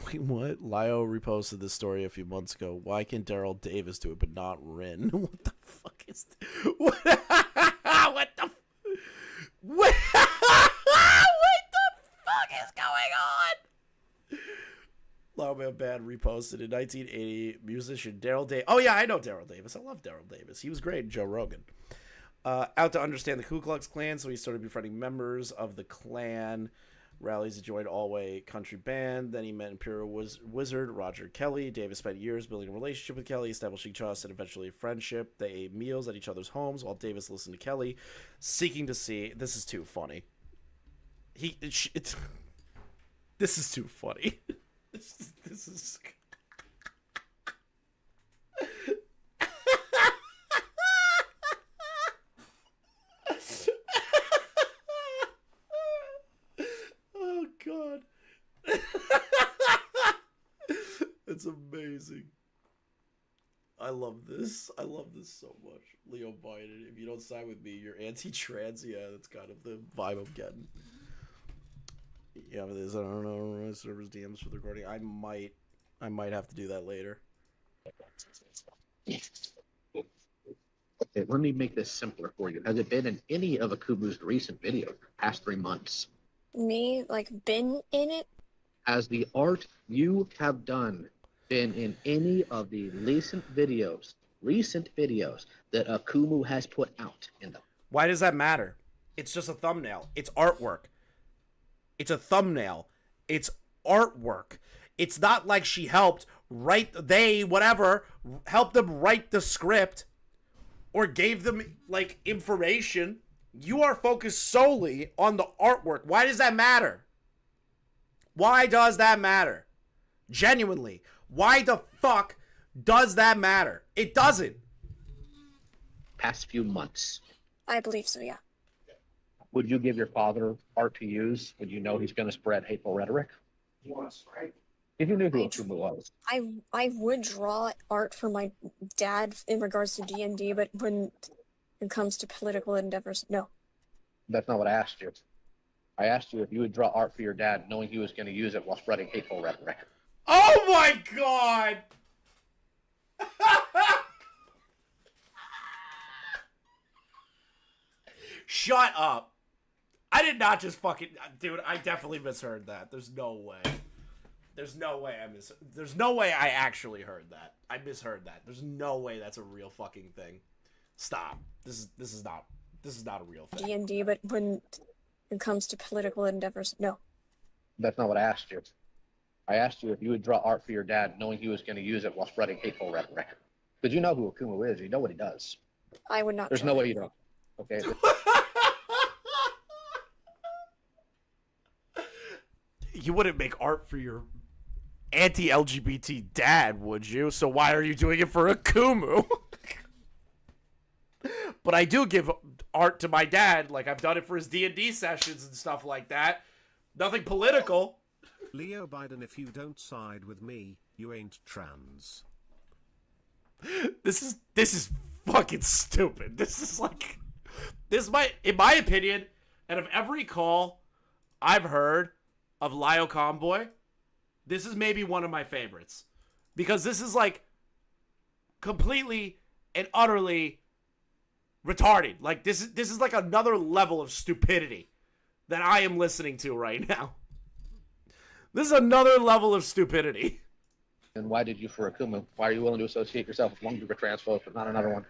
Speaker 1: Wait, what? Lio reposted this story a few months ago. Why can Daryl Davis do it but not Rin? What the fuck is this? What the what the fuck is going on? Lio Man Band reposted in 1980 musician Daryl Davis. Oh yeah, I know Daryl Davis. I love Daryl Davis. He was great in Joe Rogan. Out to understand the Ku Klux Klan, so he started befriending members of the Klan. Rallies, he joined All-Way Country Band. Then he met Imperial Wizard Roger Kelly. Davis spent years building a relationship with Kelly, establishing trust and eventually a friendship. They ate meals at each other's homes while Davis listened to Kelly, seeking to see. This is too funny. This is too funny. This is. Oh God. It's amazing. I love this. I love this so much. Leo Biden, if you don't side with me, you're anti-trans. Yeah, that's kind of the vibe I'm getting. Yeah, but there's, I don't know, servers DMs for the recording. I might have to do that later.
Speaker 3: Okay, let me make this simpler for you. Has it been in any of Akubu's recent videos past 3 months?
Speaker 4: Me, like, been in it?
Speaker 3: Has the art you have done been in any of the recent videos recent videos that Akumu has put out in them.
Speaker 1: Why does that matter? It's just a thumbnail. It's artwork. It's a thumbnail. It's artwork. It's not like she helped write, helped them write the script or gave them, like, information. You are focused solely on the artwork. Why does that matter? Why does that matter? Genuinely. Why the fuck does that matter? It doesn't.
Speaker 3: Past few months.
Speaker 4: I believe so, yeah.
Speaker 3: Would you give your father art to use when you know he's going to spread hateful rhetoric? If you knew who Akumu was.
Speaker 4: I would draw art for my dad in regards to D&D, but when it comes to political endeavors, no.
Speaker 3: That's not what I asked you. I asked you if you would draw art for your dad knowing he was going to use it while spreading hateful rhetoric.
Speaker 1: Oh my god! Shut up. I did not just fucking... Dude, I definitely misheard that. There's no way. There's no way There's no way I actually heard that. I misheard that. There's no way that's a real fucking thing. Stop. This is not a real thing.
Speaker 4: D&D, but when it comes to political endeavors, no.
Speaker 3: That's not what I asked you. I asked you if you would draw art for your dad knowing he was going to use it while spreading hateful rhetoric. Because you know who Akumu is. You know what he does.
Speaker 4: I would not.
Speaker 3: There's no way you don't. Okay?
Speaker 1: You wouldn't make art for your anti-LGBT dad, would you? So why are you doing it for Akumu? But I do give art to my dad, like I've done it for his D&D sessions and stuff like that. Nothing political.
Speaker 2: Leo Biden, if you don't side with me, you ain't trans.
Speaker 1: This is fucking stupid. This is like, in my opinion, and of every call I've heard of Lio Convoy, this is maybe one of my favorites. Because this is like completely and utterly retarded. Like this is like another level of stupidity that I am listening to right now. This is another level of stupidity.
Speaker 3: And why did you for Akumu? Why are you willing to associate yourself with one group of transphobes but not another one?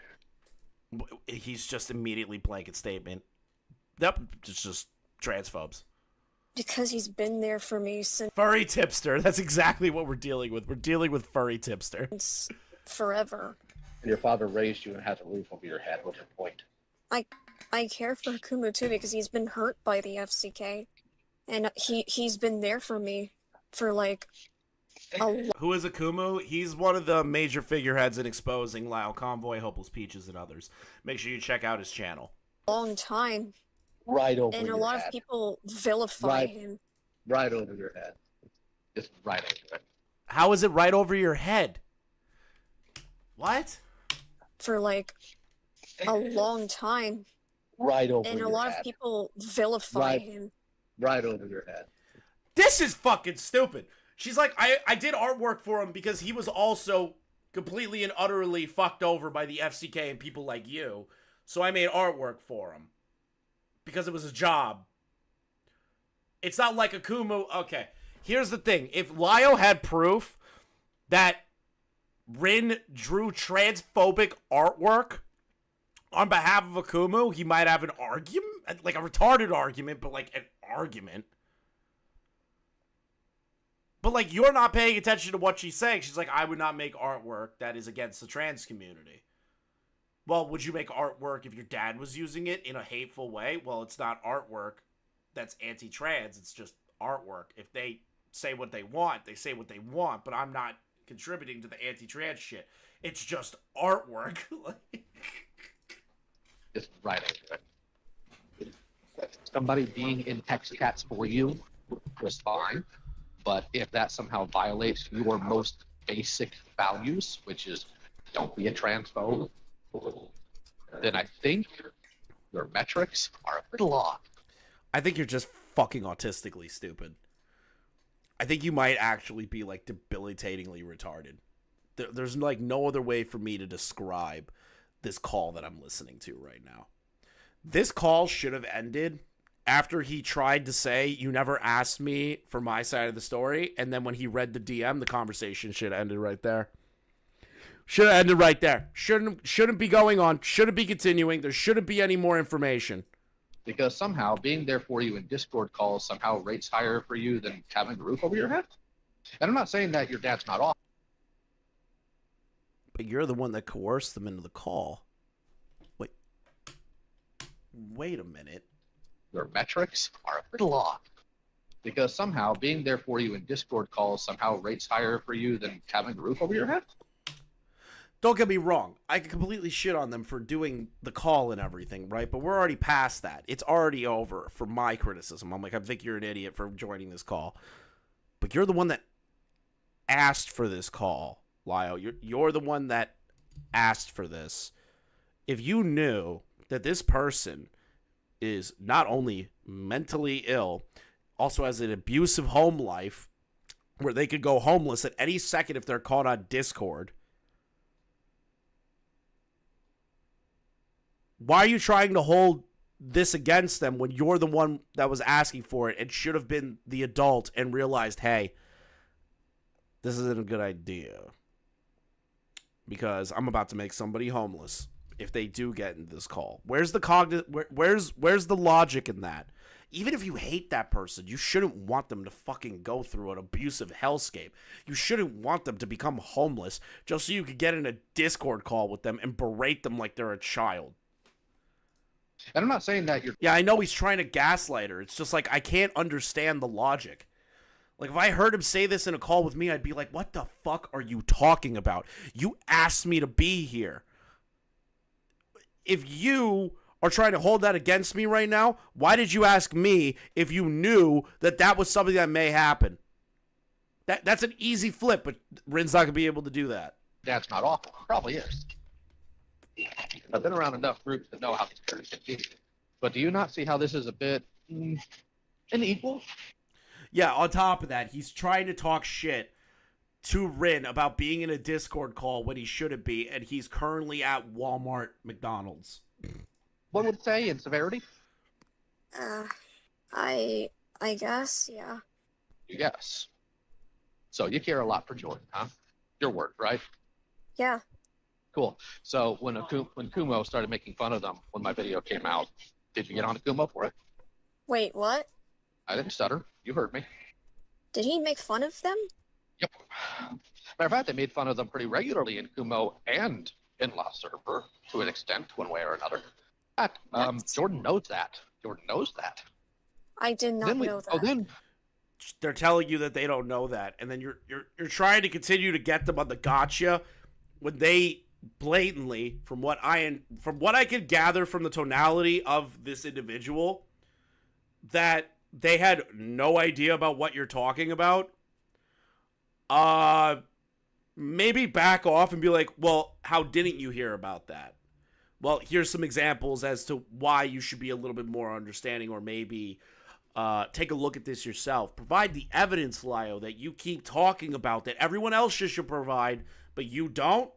Speaker 1: He's just immediately blanket statement. Yep, it's just transphobes.
Speaker 4: Because he's been there for me
Speaker 1: Furry tipster. That's exactly what we're dealing with. We're dealing with furry tipster.
Speaker 4: since forever.
Speaker 3: And your father raised you and has a roof over your head. What's your point?
Speaker 4: I care for Akumu too because he's been hurt by the FCK, and he's been there for me for like a
Speaker 1: Who is Akumu? He's one of the major figureheads in exposing Lio Convoy, Hopeless Peaches, and others. Make sure you check out his channel.
Speaker 4: long time,
Speaker 3: Right over
Speaker 4: and
Speaker 3: your
Speaker 4: a lot
Speaker 3: head.
Speaker 4: of people vilify
Speaker 3: Right.
Speaker 4: him.
Speaker 3: Right over your head. Just right over it.
Speaker 1: How is it right over your head? What?
Speaker 4: For like a long time,
Speaker 3: Right over
Speaker 4: and a
Speaker 3: your
Speaker 4: lot
Speaker 3: head.
Speaker 4: of people vilify
Speaker 3: Right.
Speaker 4: him.
Speaker 3: Right over your head.
Speaker 1: This is fucking stupid. She's like, I did artwork for him because he was also completely and utterly fucked over by the FCK and people like you. So I made artwork for him. Because it was a job. It's not like Akumu. Okay, here's the thing. If Lio had proof that Rin drew transphobic artwork on behalf of Akumu, he might have an argument. Like a retarded argument, but like an argument. But like, you're not paying attention to what she's saying. She's like, I would not make artwork that is against the trans community. Well, would you make artwork if your dad was using it in a hateful way? Well, it's not artwork that's anti-trans. It's just artwork. If they say what they want, they say what they want. But I'm not contributing to the anti-trans shit. It's just artwork.
Speaker 3: Just right over it. Somebody being in text chats for you was fine. But if that somehow violates your most basic values, which is don't be a transphobe, then I think your metrics are a little off.
Speaker 1: I think you're just fucking autistically stupid. I think you might actually be like debilitatingly retarded. There's like no other way for me to describe this call that I'm listening to right now. This call should have ended after he tried to say, you never asked me for my side of the story. And then when he read the DM, the conversation should have ended right there. Should have ended right there. Shouldn't be going on. Shouldn't be continuing. There shouldn't be any more information.
Speaker 3: Because somehow being there for you in Discord calls somehow rates higher for you than having a roof over your head. And I'm not saying that your dad's not awful.
Speaker 1: But you're the one that coerced them into the call. Wait a minute.
Speaker 3: Your metrics are a little off. Because somehow being there for you in Discord calls somehow rates higher for you than having a roof over your head.
Speaker 1: Don't get me wrong. I could completely shit on them for doing the call and everything, right? But we're already past that. It's already over for my criticism. I'm like, I think you're an idiot for joining this call. But you're the one that asked for this call, Lio. You're the one that asked for this. If you knew that this person is not only mentally ill, also has an abusive home life where they could go homeless at any second if they're caught on Discord, why are you trying to hold this against them when you're the one that was asking for it and should have been the adult and realized, hey, this isn't a good idea because I'm about to make somebody homeless if they do get into this call? Where's the where's the logic in that? Even if you hate that person, you shouldn't want them to fucking go through an abusive hellscape. You shouldn't want them to become homeless just so you could get in a Discord call with them and berate them like they're a child.
Speaker 3: And I'm not saying that you're...
Speaker 1: Yeah, I know he's trying to gaslight her. It's just like, I can't understand the logic. Like, if I heard him say this in a call with me, I'd be like, what the fuck are you talking about? You asked me to be here. If you are trying to hold that against me right now, why did you ask me if you knew that that was something that may happen? That's an easy flip, but Rin's not going to be able to do that.
Speaker 3: Dad's not awful. Probably is. I've been around enough groups to know how these characters can be. But do you not see how this is a bit unequal?
Speaker 1: Yeah, on top of that, he's trying to talk shit to Rin about being in a Discord call when he shouldn't be, and he's currently at Walmart McDonald's.
Speaker 3: One would say in severity?
Speaker 4: I guess, yeah.
Speaker 3: Yes. So you care a lot for Jordan, huh? Your word, right?
Speaker 4: Yeah.
Speaker 3: Cool. So when Kumo started making fun of them when my video came out, did you get on to Kumo for it?
Speaker 4: Wait, what?
Speaker 3: I didn't stutter. You heard me.
Speaker 4: Did he make fun of them?
Speaker 3: Yep. Matter of fact, they made fun of them pretty regularly in Kumo and in La Server to an extent, one way or another. Jordan knows that. Jordan knows that.
Speaker 4: I did not know that.
Speaker 3: Oh, then
Speaker 1: they're telling you that they don't know that, and then you're trying to continue to get them on the gotcha when they blatantly, from what I could gather from the tonality of this individual, that they had no idea about what you're talking about. Maybe back off and be like, well, how didn't you hear about that? Well, here's some examples as to why you should be a little bit more understanding, or maybe take a look at this yourself. Provide the evidence, Lio, that you keep talking about that everyone else should provide, but you don't.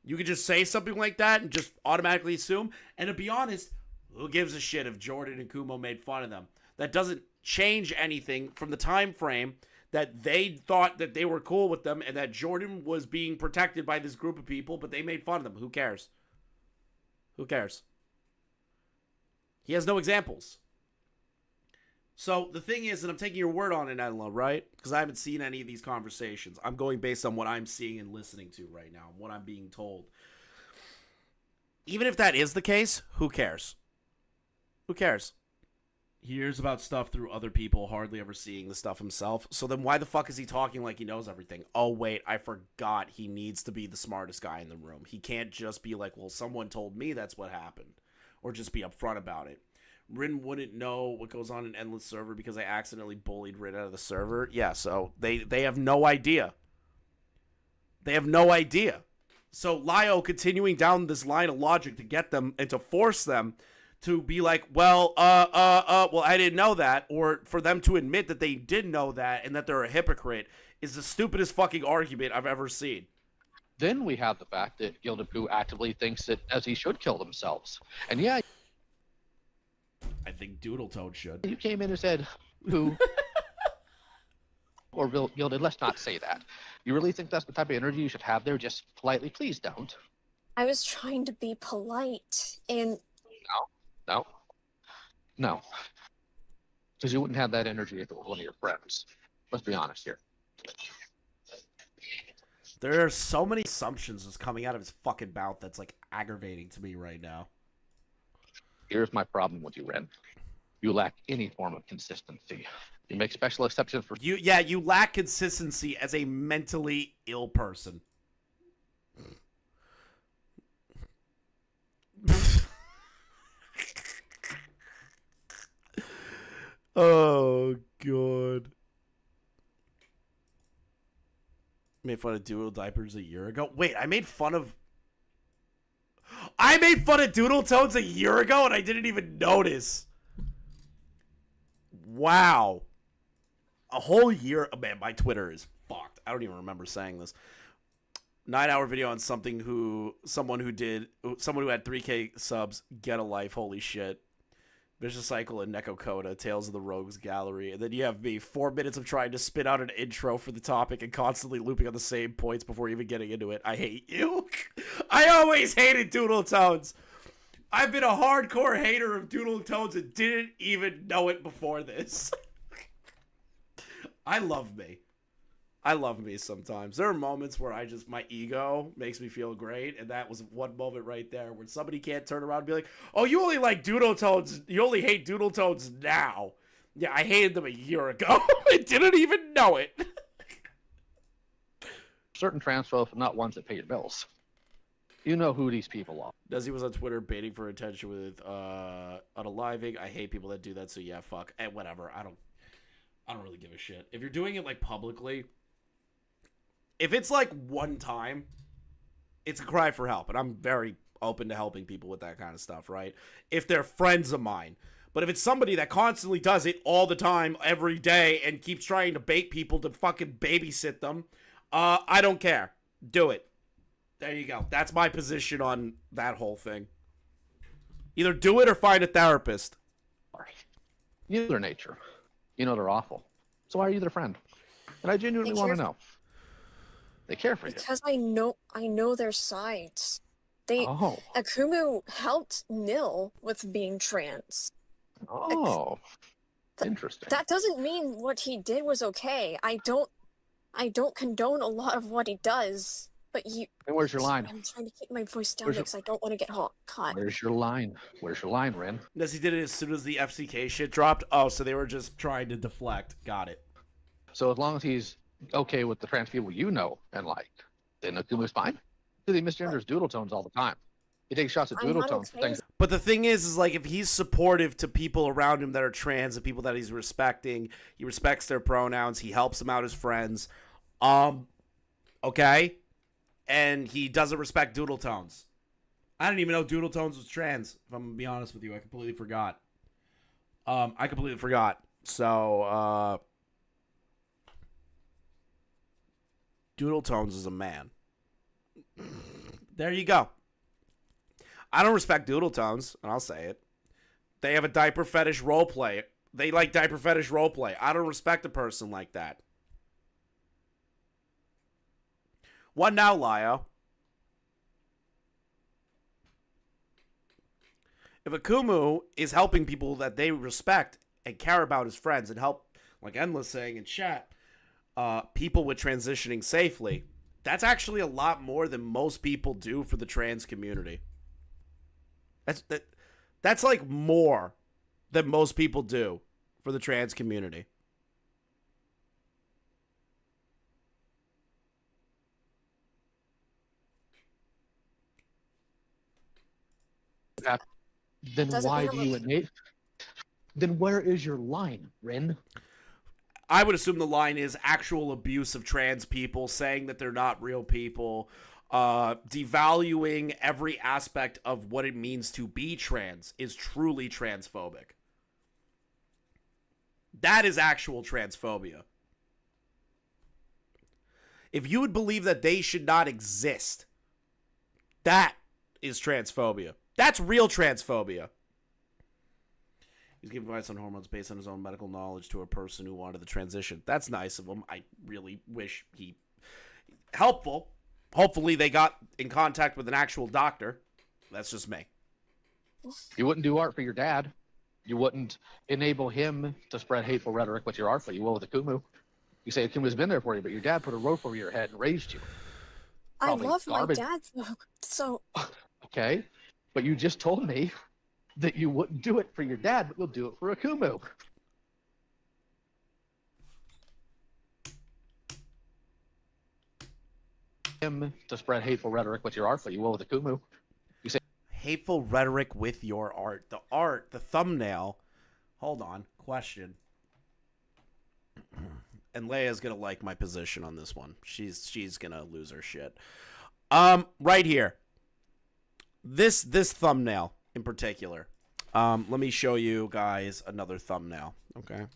Speaker 1: You could just say something like that and just automatically assume. And to be honest, who gives a shit if Jordan and Kumo made fun of them? That doesn't change anything from the time frame that they thought that they were cool with them and that Jordan was being protected by this group of people, but they made fun of them. Who cares? Who cares? He has no examples. So the thing is, and I'm taking your word on it, Edela, right? Because I haven't seen any of these conversations. I'm going based on what I'm seeing and listening to right now, what I'm being told. Even if that is the case, who cares? Who cares? He hears about stuff through other people, hardly ever seeing the stuff himself. So then why the fuck is he talking like he knows everything? Oh, wait, I forgot he needs to be the smartest guy in the room. He can't just be like, well, someone told me that's what happened. Or just be upfront about it. Rin wouldn't know what goes on in Endless Server because I accidentally bullied Rin out of the server. Yeah, so they have no idea. They have no idea. So Lio continuing down this line of logic to get them and to force them to be like, well, I didn't know that, or for them to admit that they did know that and that they're a hypocrite is the stupidest fucking argument I've ever seen.
Speaker 3: Then we have the fact that Gilded Pooh actively thinks that as he should kill themselves. And yeah,
Speaker 1: I think Doodle Toad should.
Speaker 3: you came in and said, Pooh, or gilded. Let's not say that. You really think that's the type of energy you should have there? Just politely, please don't.
Speaker 4: I was trying to be polite, and
Speaker 3: No, no. Because you wouldn't have that energy if it was one of your friends. Let's be honest here.
Speaker 1: There are so many assumptions just coming out of his fucking mouth that's like aggravating to me right now.
Speaker 3: Here's my problem with you, Ren. You lack any form of consistency. You make special exceptions for
Speaker 1: You lack consistency as a mentally ill person. Oh god. Made fun of doodle diapers a year ago. Wait, I made fun of Doodle Tones a year ago and I didn't even notice. Wow. A whole year. Oh, man, my Twitter is fucked. I don't even remember saying this. 9-hour video on someone who had 3K subs, get a life, holy shit. Vicious Cycle and Neko Coda, Tales of the Rogues Gallery. And then you have me, 4 minutes of trying to spit out an intro for the topic and constantly looping on the same points before even getting into it. I hate you. I always hated Doodle Tones. I've been a hardcore hater of Doodle Tones and didn't even know it before this. I love me. I love me sometimes. There are moments where my ego makes me feel great, and that was one moment right there where somebody can't turn around and be like, oh, you only like Doodle Tones, you only hate Doodle Tones now. Yeah, I hated them a year ago. I didn't even know it.
Speaker 3: certain trans folks, not ones that pay your bills. You know who these people are.
Speaker 1: Desi was on Twitter baiting for attention with unaliving. I hate people that do that, so yeah, fuck. And whatever. I don't really give a shit. If you're doing it like publicly, if it's like one time, it's a cry for help, and I'm very open to helping people with that kind of stuff, right? If they're friends of mine. But if it's somebody that constantly does it all the time, every day, and keeps trying to bait people to fucking babysit them, I don't care. Do it. There you go. That's my position on that whole thing. Either do it or find a therapist.
Speaker 3: You know their nature. You know they're awful. So why are you their friend? And I genuinely want to know. They care for you.
Speaker 4: Because I know their sides. Akumu helped Nil with being trans.
Speaker 3: Oh, interesting.
Speaker 4: That doesn't mean what he did was okay. I don't condone a lot of what he does. But you.
Speaker 3: And where's your line?
Speaker 4: I'm trying to keep my voice down because I don't want to get caught.
Speaker 3: Where's your line? Where's your line, Ren?
Speaker 1: Yes, he did it as soon as the FCK shit dropped. Oh, so they were just trying to deflect. Got it.
Speaker 3: So as long as he's okay with the trans people you know and like, then Akumu's fine. Because he misgenders doodle tones all the time. He takes shots at doodle tones.
Speaker 4: Okay.
Speaker 1: But the thing is like if he's supportive to people around him that are trans, and people that he's respecting, he respects their pronouns, he helps them out as friends. Okay. And he doesn't respect Doodle Tones. I didn't even know Doodle Tones was trans, if I'm going to be honest with you. I completely forgot. So, Doodle Tones is a man. There you go. I don't respect Doodle Tones, and I'll say it. They have a diaper fetish roleplay. They like diaper fetish roleplay. I don't respect a person like that. What now, Lio? If Akumu is helping people that they respect and care about as friends and help, like Endless saying in chat, people with transitioning safely, that's actually a lot more than most people do for the trans community. That's like more than most people do for the trans community.
Speaker 3: Then why do you innate? Then where is your line, Ren?
Speaker 1: I would assume the line is actual abuse of trans people, saying that they're not real people, devaluing every aspect of what it means to be trans is truly transphobic. That is actual transphobia. If you would believe that they should not exist, that is transphobia. That's real transphobia. He's giving advice on hormones based on his own medical knowledge to a person who wanted the transition. That's nice of him. I really wish he... Helpful. Hopefully they got in contact with an actual doctor. That's just me.
Speaker 3: You wouldn't do art for your dad. You wouldn't enable him to spread hateful rhetoric with your art, but you will with Akumu. You say Akumu's been there for you, but your dad put a roof over your head and raised you.
Speaker 4: I
Speaker 3: Probably
Speaker 4: love
Speaker 3: garbage.
Speaker 4: my dad, so
Speaker 3: Okay, but you just told me that you wouldn't do it for your dad, but you'll do it for Akumu. Him to spread hateful rhetoric with your art, but you will with Akumu. You say
Speaker 1: Hateful rhetoric with your art. The art, the thumbnail. Hold on. Question. And Leia's gonna like my position on this one. She's gonna lose her shit. Right here. This thumbnail in particular. Let me show you guys another thumbnail. Okay.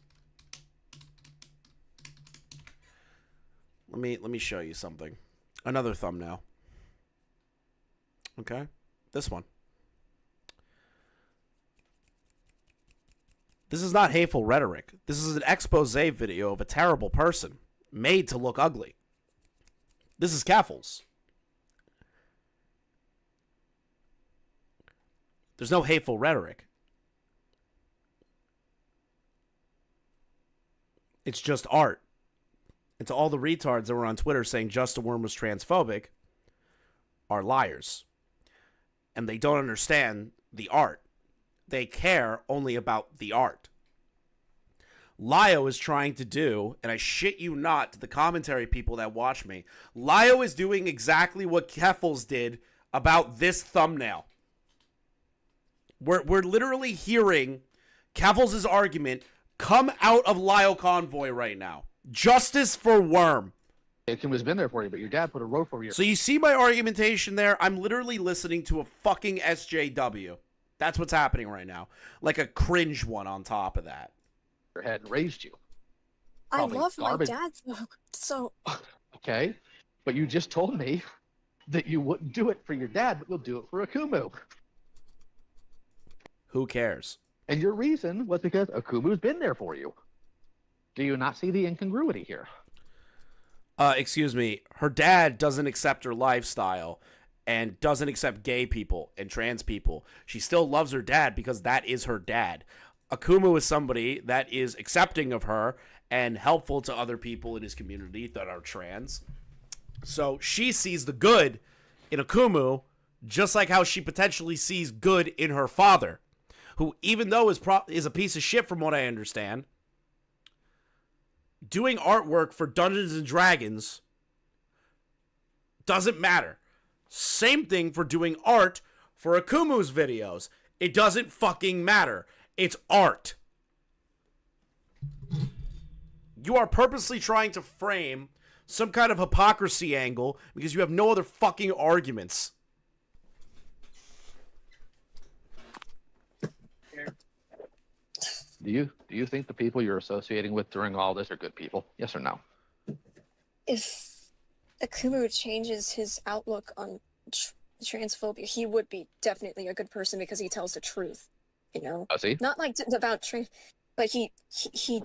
Speaker 1: Let me show you something. Another thumbnail. Okay. This one. This is not hateful rhetoric. This is an expose video of a terrible person made to look ugly. This is Caffles. There's no hateful rhetoric. It's just art. And to all the retards that were on Twitter saying Just a Worm was transphobic are liars. And they don't understand the art. They care only about the art. Lio is trying to do, and I shit you not to the commentary people that watch me, Lio is doing exactly what Keffels did about this thumbnail. We're literally hearing Keffels' argument come out of Lio Convoy right now. Justice for Worm.
Speaker 3: Akuma's been there for you, but your dad put a roof over your
Speaker 1: So you see my argumentation there? I'm literally listening to a fucking SJW. That's what's happening right now. Like a cringe one on top of that.
Speaker 3: head and raised you.
Speaker 4: I
Speaker 3: Probably
Speaker 4: love
Speaker 3: garbage.
Speaker 4: my dad, so
Speaker 3: Okay, but you just told me that you wouldn't do it for your dad, but you'll do it for Akumu.
Speaker 1: Who cares?
Speaker 3: And your reason was because Akumu's been there for you. Do you not see the incongruity here?
Speaker 1: Excuse me. Her dad doesn't accept her lifestyle and doesn't accept gay people and trans people. She still loves her dad because that is her dad. Akumu is somebody that is accepting of her and helpful to other people in his community that are trans. So she sees the good in Akumu, just like how she potentially sees good in her father, who, even though is a piece of shit from what I understand, doing artwork for Dungeons and Dragons doesn't matter. Same thing for doing art for Akumu's videos. It doesn't fucking matter. It's art. You are purposely trying to frame some kind of hypocrisy angle because you have no other fucking arguments.
Speaker 3: Do you think the people you're associating with during all this are good people? Yes or no?
Speaker 4: if Akumu changes his outlook on transphobia, he would be definitely a good person because he tells the truth, you know?
Speaker 3: Does he?
Speaker 4: Not like about trans, but he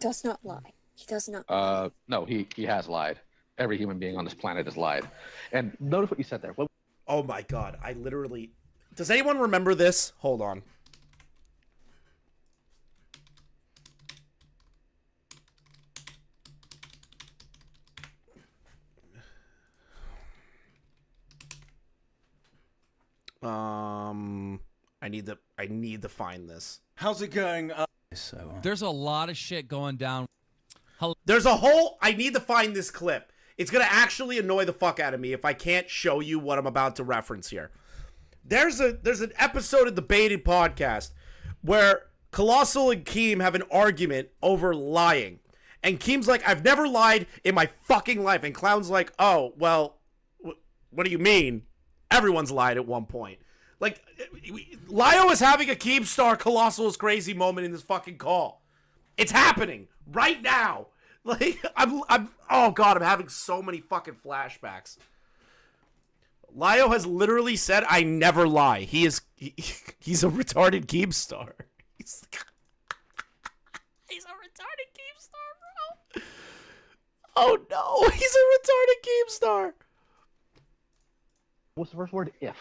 Speaker 4: does not lie. He does not lie.
Speaker 3: No, he has lied. Every human being on this planet has lied. And notice what you said there. What
Speaker 1: Oh my god, I literally... Does anyone remember this? Hold on. I need to find this.
Speaker 8: How's it going?
Speaker 9: There's a lot of shit going down.
Speaker 1: There's a whole... I need to find this clip. It's going to actually annoy the fuck out of me if I can't show you what I'm about to reference here. There's an episode of the Baited podcast where Colossal and Keem have an argument over lying. And Keem's like, I've never lied in my fucking life. And Clown's like, oh, well, what do you mean? Everyone's lied at one point. Like, Lio is having a Keemstar Colossal is crazy moment in this fucking call. It's happening right now. Like, I'm oh god, I'm having so many fucking flashbacks. Lio has literally said, I never lie. He's a retarded Keemstar. Keemstar, bro. Oh no, he's a retarded Keemstar.
Speaker 3: What's the first word? If.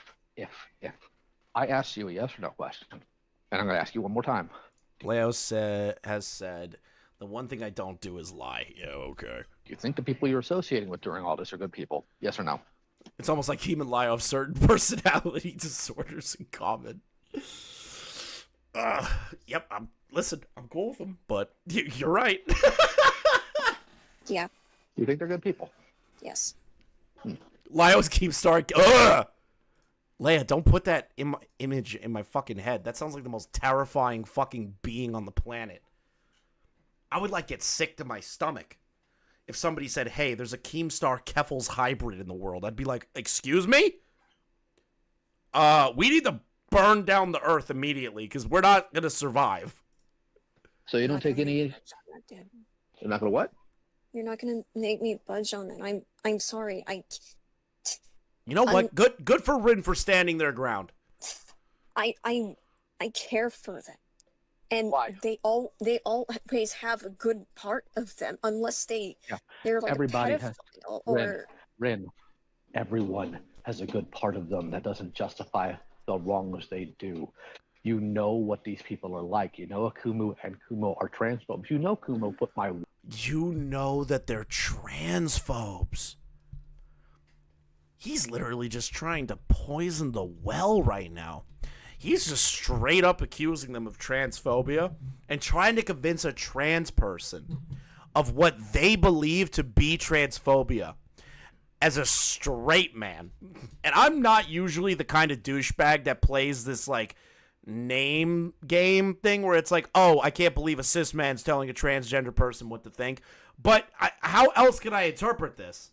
Speaker 3: I asked you a yes or no question, and I'm going to ask you one more time.
Speaker 1: Leo has said, the one thing I don't do is lie. Yeah, okay.
Speaker 3: Do you think the people you're associating with during all this are good people? Yes or no?
Speaker 1: It's almost like Keem and Lio have certain personality disorders in common. Yep, listen, I'm cool with them, but you're right.
Speaker 4: Yeah.
Speaker 3: You think they're good people?
Speaker 4: Yes.
Speaker 1: Lio's Keemstar. Ugh! Leia, don't put that image in my fucking head. That sounds like the most terrifying fucking being on the planet. I would like get sick to my stomach if somebody said, hey, there's a Keemstar Keffels hybrid in the world. I'd be like, excuse me? We need to burn down the earth immediately because we're not going to survive.
Speaker 3: So you don't take any...
Speaker 4: You're
Speaker 3: You're not going to what?
Speaker 4: You're not gonna make me budge on that. I'm sorry.
Speaker 1: You know what? Good for Rin for standing their ground.
Speaker 4: I care for them, and
Speaker 3: Why?
Speaker 4: they always have a good part of them, unless they're like
Speaker 3: Everybody
Speaker 4: a
Speaker 3: has
Speaker 4: pedophile or
Speaker 3: Rin. Everyone has a good part of them. That doesn't justify the wrongs they do. You know what these people are like. You know Akumu and Kumo are transphobes. You know Kumo put my...
Speaker 1: You know that they're transphobes. He's literally just trying to poison the well right now. He's just straight up accusing them of transphobia and trying to convince a trans person of what they believe to be transphobia as a straight man. And I'm not usually the kind of douchebag that plays this, like, name game thing where it's like, oh, I can't believe a cis man's telling a transgender person what to think. But how else can I interpret this?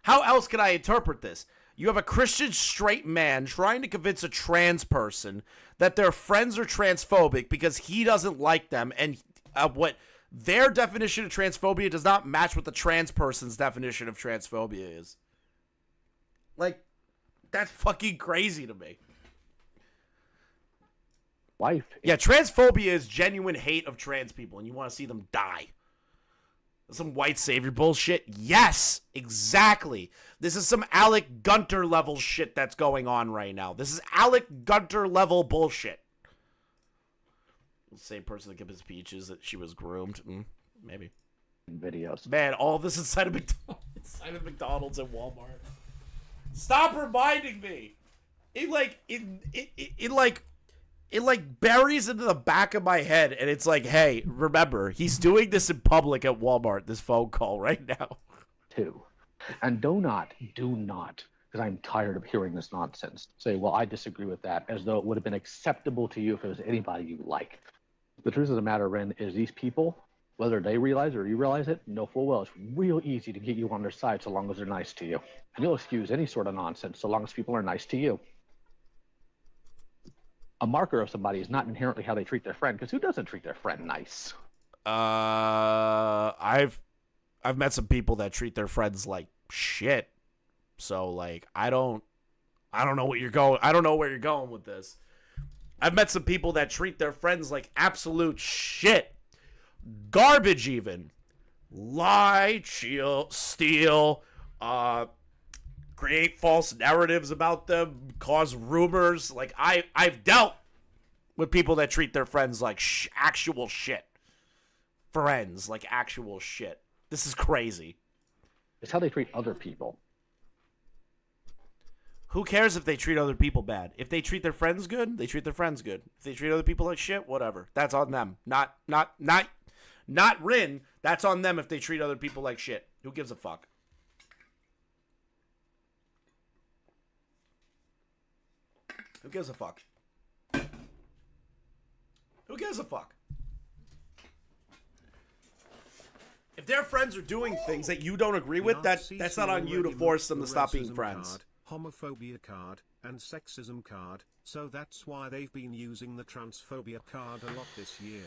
Speaker 1: How else can I interpret this? You have a Christian straight man trying to convince a trans person that their friends are transphobic because he doesn't like them, and what their definition of transphobia does not match what the trans person's definition of transphobia is. Like, that's fucking crazy to me.
Speaker 3: Wife.
Speaker 1: Yeah, transphobia is genuine hate of trans people, and you want to see them die. Some white savior bullshit? Yes, exactly. This is some Alec Gunter level shit that's going on right now. This is Alec Gunter level bullshit. The same person that gives speeches that she was groomed. Maybe.
Speaker 3: Videos.
Speaker 1: Man, all of this inside of McDonald's and Walmart. Stop reminding me. It buries into the back of my head, and it's like, hey, remember, he's doing this in public at Walmart, this phone call right now.
Speaker 3: Too. And do not, because I'm tired of hearing this nonsense, say, well, I disagree with that, as though it would have been acceptable to you if it was anybody you like. The truth of the matter, Ren, is these people, whether they realize or you realize it, know full well it's real easy to get you on their side so long as they're nice to you. And you'll excuse any sort of nonsense so long as people are nice to you. A marker of somebody is not inherently how they treat their friend, because who doesn't treat their friend nice?
Speaker 1: I've met some people that treat their friends like shit. So like I don't know where you're going with this. I've met some people that treat their friends like absolute shit. Garbage even. Lie, steal, create false narratives about them, cause rumors. Like I've dealt with people that treat their friends like actual shit. Friends like actual shit. This is crazy.
Speaker 3: It's how they treat other people.
Speaker 1: Who cares if they treat other people bad? If they treat their friends good, they treat their friends good. If they treat other people like shit, whatever. That's on them. Not Rin. That's on them if they treat other people like shit. Who gives a fuck? Who gives a fuck? Who gives a fuck? If their friends are doing things that you don't agree with, that's not on you to force them to stop being friends.
Speaker 2: Homophobia card, and sexism card, so that's why they've been using the transphobia card a lot this year.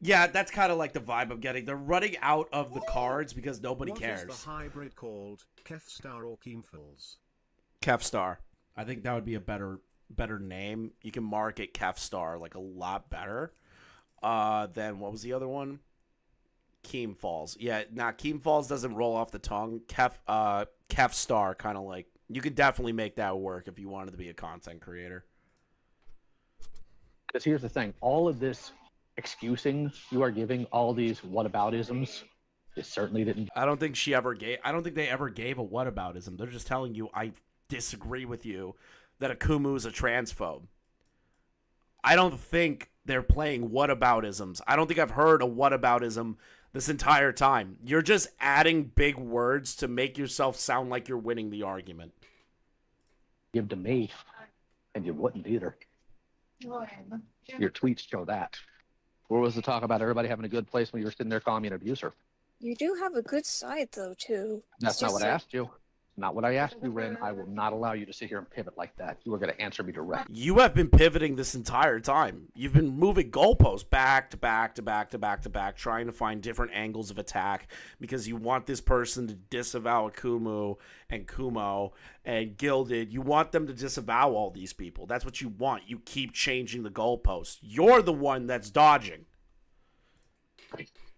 Speaker 1: Yeah, that's kind of like the vibe I'm getting. They're running out of the cards because nobody cares.
Speaker 2: What is the hybrid called? Kefstar or Keemfels?
Speaker 1: Kefstar. I think that would be a better name. You can market Kefstar like a lot better than what was the other one? Keem Falls. Yeah, Keem Falls doesn't roll off the tongue. Kef Star, kind of like, you could definitely make that work if you wanted to be a content creator.
Speaker 3: Because here's the thing, all of this excusing you are giving, all these whataboutisms, it certainly didn't.
Speaker 1: I don't think they ever gave a whataboutism. They're just telling you, I disagree with you that Akumu is a transphobe. I don't think they're playing whataboutisms. I don't think I've heard a whataboutism this entire time. You're just adding big words to make yourself sound like you're winning the argument.
Speaker 3: Give to me, and you wouldn't either. Your tweets show that. Where was the talk about everybody having a good place when you were sitting there calling me an abuser?
Speaker 4: You do have a good side, though, too.
Speaker 3: That's not what I asked you. Not what I asked you, Ren. I will not allow you to sit here and pivot like that. You are going to answer me directly.
Speaker 1: You have been pivoting this entire time. You've been moving goalposts back to back to back to back to back, trying to find different angles of attack because you want this person to disavow Akumu and Kumo and Gilded. You want them to disavow all these people. That's what you want. You keep changing the goalposts. You're the one that's dodging.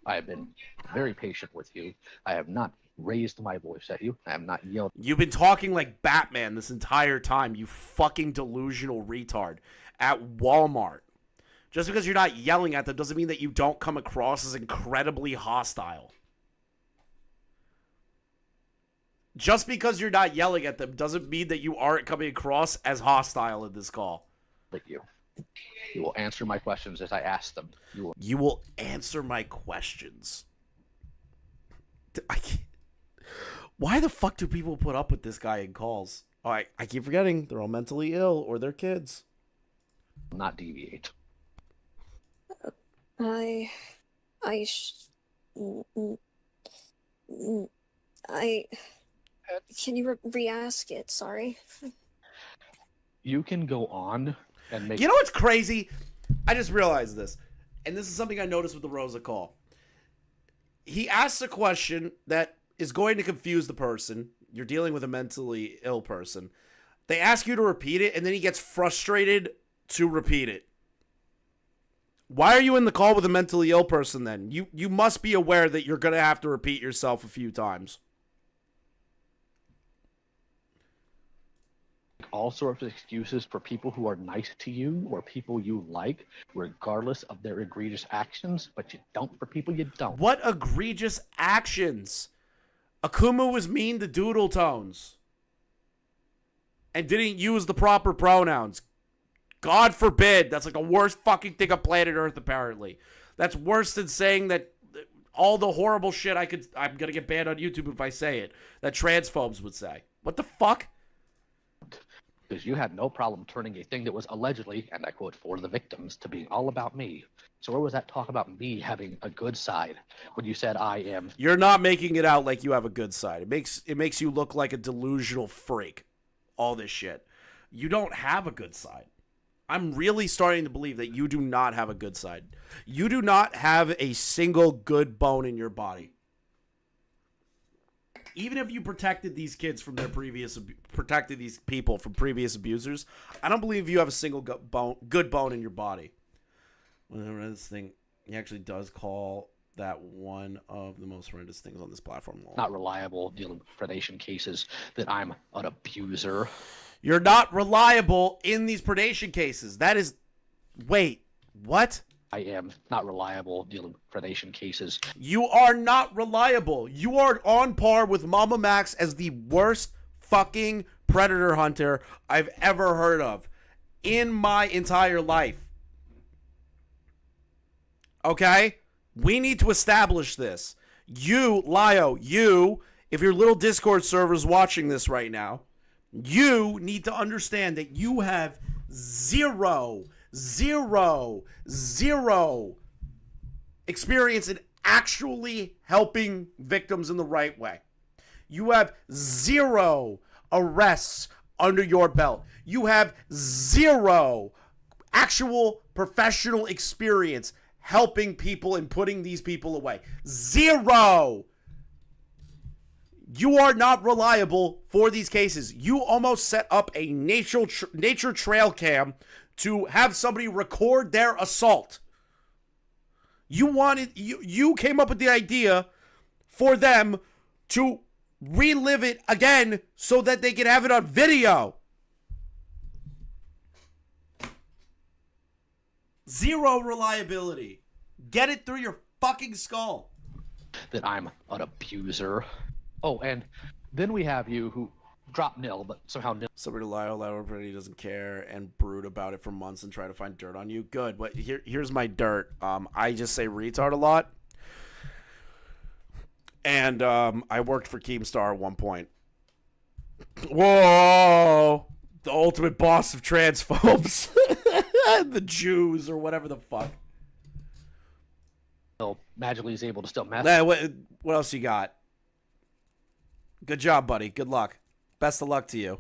Speaker 3: I have been very patient with you. I have not raised my voice at you. I have not yelled.
Speaker 1: You've been talking like Batman this entire time, you fucking delusional retard. At Walmart. Just because you're not yelling at them doesn't mean that you don't come across as incredibly hostile. Just because you're not yelling at them doesn't mean that you aren't coming across as hostile in this call.
Speaker 3: At you. You will answer my questions as I ask them.
Speaker 1: You will answer my questions. I can't. Why the fuck do people put up with this guy in calls? Oh, I keep forgetting. They're all mentally ill or they're kids.
Speaker 3: Not deviate.
Speaker 4: Can you re-ask it? Sorry.
Speaker 3: You can go on and make...
Speaker 1: You know what's crazy? I just realized this. And this is something I noticed with the Rosa call. He asks a question that is going to confuse the person. You're dealing with a mentally ill person. They ask you to repeat it, and then he gets frustrated to repeat it. Why are you in the call with a mentally ill person then? You must be aware that you're going to have to repeat yourself a few times.
Speaker 3: All sorts of excuses for people who are nice to you or people you like, regardless of their egregious actions, but you don't for people you don't.
Speaker 1: What egregious actions? Akumu was mean to Doodle Tones and didn't use the proper pronouns. God forbid. That's like the worst fucking thing on planet Earth, apparently. That's worse than saying that all the horrible shit I'm gonna get banned on YouTube if I say it, that transphobes would say. What the fuck?
Speaker 3: Because you had no problem turning a thing that was allegedly, and I quote, for the victims, to being all about me. So where was that talk about me having a good side when you said I am?
Speaker 1: You're not making it out like you have a good side. It makes you look like a delusional freak. All this shit. You don't have a good side. I'm really starting to believe that you do not have a good side. You do not have a single good bone in your body. Even if you protected these kids from protected these people from previous abusers, I don't believe you have a single good bone in your body. Whenever this thing, he actually does call that one of the most horrendous things on this platform.
Speaker 3: Not reliable dealing with predation cases, that I'm an abuser.
Speaker 1: You're not reliable in these predation cases. That is, wait, what?
Speaker 3: I am not reliable dealing with predation cases.
Speaker 1: You are not reliable. You are on par with Mama Max as the worst fucking predator hunter I've ever heard of in my entire life. Okay? We need to establish this. You, Lio, if your little Discord server's watching this right now, you need to understand that you have zero experience in actually helping victims in the right way. You have zero arrests under your belt. You have zero actual professional experience helping people and putting these people away. Zero. You are not reliable for these cases. You almost set up a nature trail cam to have somebody record their assault. You came up with the idea for them to relive it again so that they can have it on video. Zero reliability. Get it through your fucking skull.
Speaker 3: That I'm an abuser. Oh, and then we have you who dropped nil, but somehow nil.
Speaker 1: Somebody lie out loud, but he doesn't care and brood about it for months and try to find dirt on you. Good. But here's my dirt. I just say retard a lot. And I worked for Keemstar at one point. Whoa! The ultimate boss of transphobes. The Jews or whatever the fuck.
Speaker 3: Magically is able to still mess.
Speaker 1: What else you got? Good job, buddy. Good luck. Best of luck to you.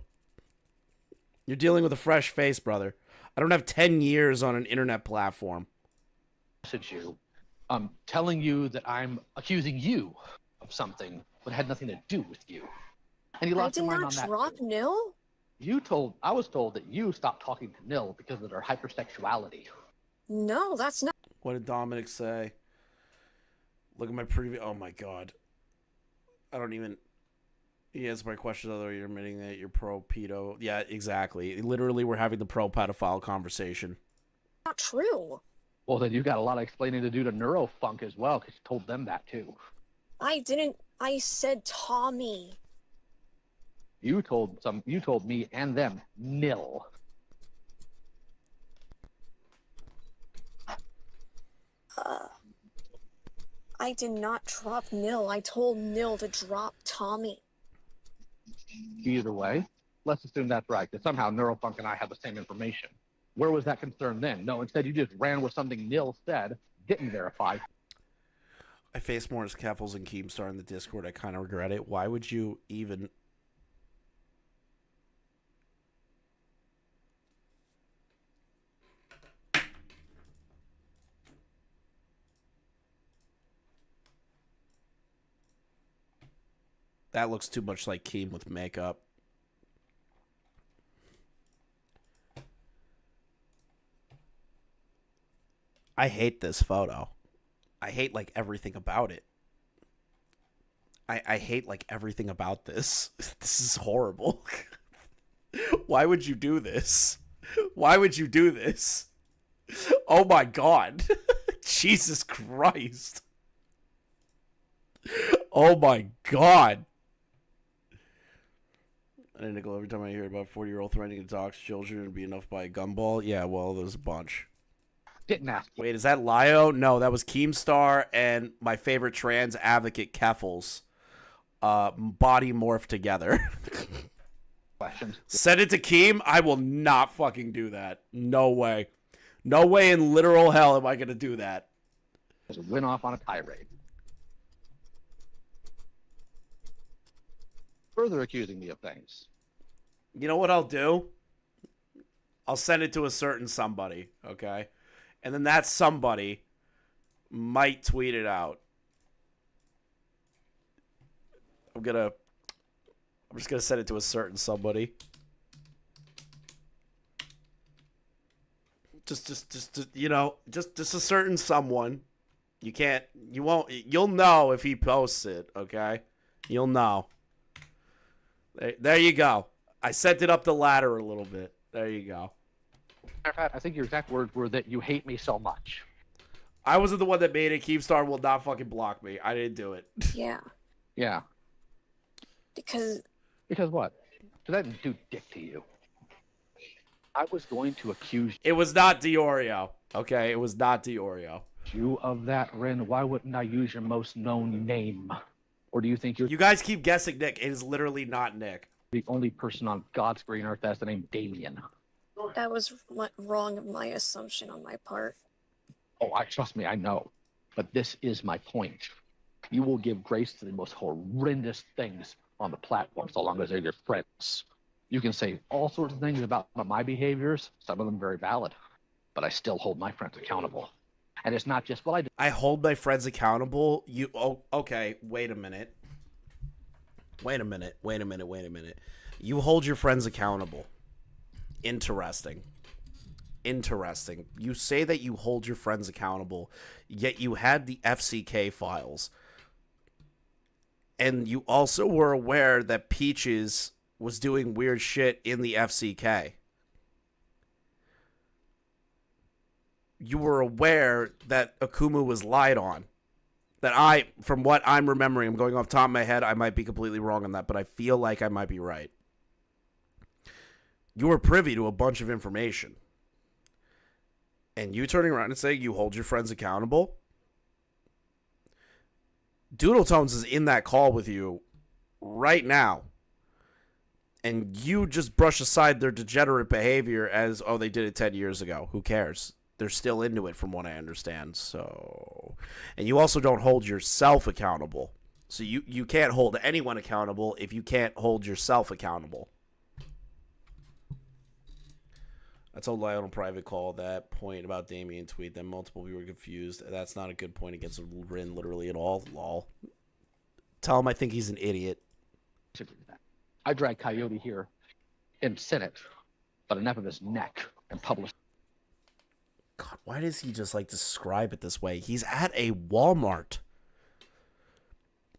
Speaker 1: You're dealing with a fresh face, brother. I don't have 10 years on an internet platform.
Speaker 3: Message you, telling you that I'm accusing you of something, but it had nothing to do with you. And you
Speaker 4: I
Speaker 3: lost
Speaker 4: did
Speaker 3: your mind
Speaker 4: not
Speaker 3: on that.
Speaker 4: drop
Speaker 3: too.
Speaker 4: nil.
Speaker 3: I was told that you stopped talking to Nil because of their hypersexuality.
Speaker 4: No, that's not.
Speaker 1: What did Dominic say? Look at my previous. Oh my god. I don't even. He answered my question, although you're admitting that you're pro pedo. Yeah, exactly. Literally, we're having the pro pedophile conversation.
Speaker 4: Not true.
Speaker 3: Well, then you got a lot of explaining to do to Neurofunk as well, because you told them that too.
Speaker 4: I didn't. I said Tommy.
Speaker 3: You told me and them nil.
Speaker 4: I did not drop nil. I told nil to drop Tommy.
Speaker 3: Either way, let's assume that's right, that somehow Neurofunk and I have the same information. Where was that concern then? No, instead you just ran with something Nil said, didn't verify.
Speaker 1: I face more as Keffels and Keemstar in the Discord. I kind of regret it. Why would you even... That looks too much like Keem with makeup. I hate this photo. I hate, like, everything about it. I hate, like, everything about this. This is horrible. Why would you do this? Why would you do this? Oh, my God. Jesus Christ. Oh, my God. I nickel every time I hear about 40-year-old threatening to dox children and be enough by a gumball. Yeah, well, there's a bunch.
Speaker 3: Didn't ask.
Speaker 1: Wait, is that Lio? No, that was Keemstar and my favorite trans advocate, Keffels. Body morph together.
Speaker 3: Questions.
Speaker 1: Send it to Keem. I will not fucking do that. No way. No way in literal hell am I going to do that.
Speaker 3: Just went off on a tirade. Further accusing me of things.
Speaker 1: You know what I'll do? I'll send it to a certain somebody, okay? And then that somebody might tweet it out. I'm just gonna send it to a certain somebody. Just you know, just a certain someone. You'll know if he posts it, okay? You'll know. There you go. I sent it up the ladder a little bit. There you go.
Speaker 3: Matter of fact, I think your exact words were that you hate me so much.
Speaker 1: I wasn't the one that made it. Keemstar will not fucking block me. I didn't do it.
Speaker 4: Yeah.
Speaker 3: Yeah.
Speaker 4: Because
Speaker 3: what? Because I didn't do dick to you. I was going to accuse
Speaker 1: It was not Diorio. Okay, it was not Diorio.
Speaker 3: you of that, Ren. Why wouldn't I use your most known name? Or do you think you're
Speaker 1: You guys keep guessing Nick. It is literally not Nick.
Speaker 3: the only person on God's green earth that has the name Damien?
Speaker 4: that was wrong, my assumption on my part.
Speaker 3: Oh, trust me, I know. But this is my point. You will give grace to the most horrendous things on the platform so long as they're your friends. You can say all sorts of things about my behaviors, some of them very valid, but I still hold my friends accountable. And it's not just what I do.
Speaker 1: I hold my friends accountable. Okay, wait a minute. Wait a minute. You hold your friends accountable. Interesting. interesting. You say that you hold your friends accountable, yet you had the FCK files. And you also were aware that Peaches was doing weird shit in the FCK. You were aware that Akumu was lied on. That from what I'm remembering, I'm going off the top of my head, I might be completely wrong on that, but I feel like I might be right. You were privy to a bunch of information. And you turning around and saying you hold your friends accountable? Doodle Tones is in that call with you right now. And you just brush aside their degenerate behavior as, oh, they did it 10 years ago. Who cares? They're still into it from what I understand. So, and you also don't hold yourself accountable. So you can't hold anyone accountable if you can't hold yourself accountable. I told Lyle on a private call that point about Damien tweet that multiple people were confused. That's not a good point against Rin literally at all. Lol. Tell him I think he's an idiot.
Speaker 3: I dragged Coyote here in Senate, but enough of his neck and published.
Speaker 1: God, why does he just like describe it this way? He's at a Walmart.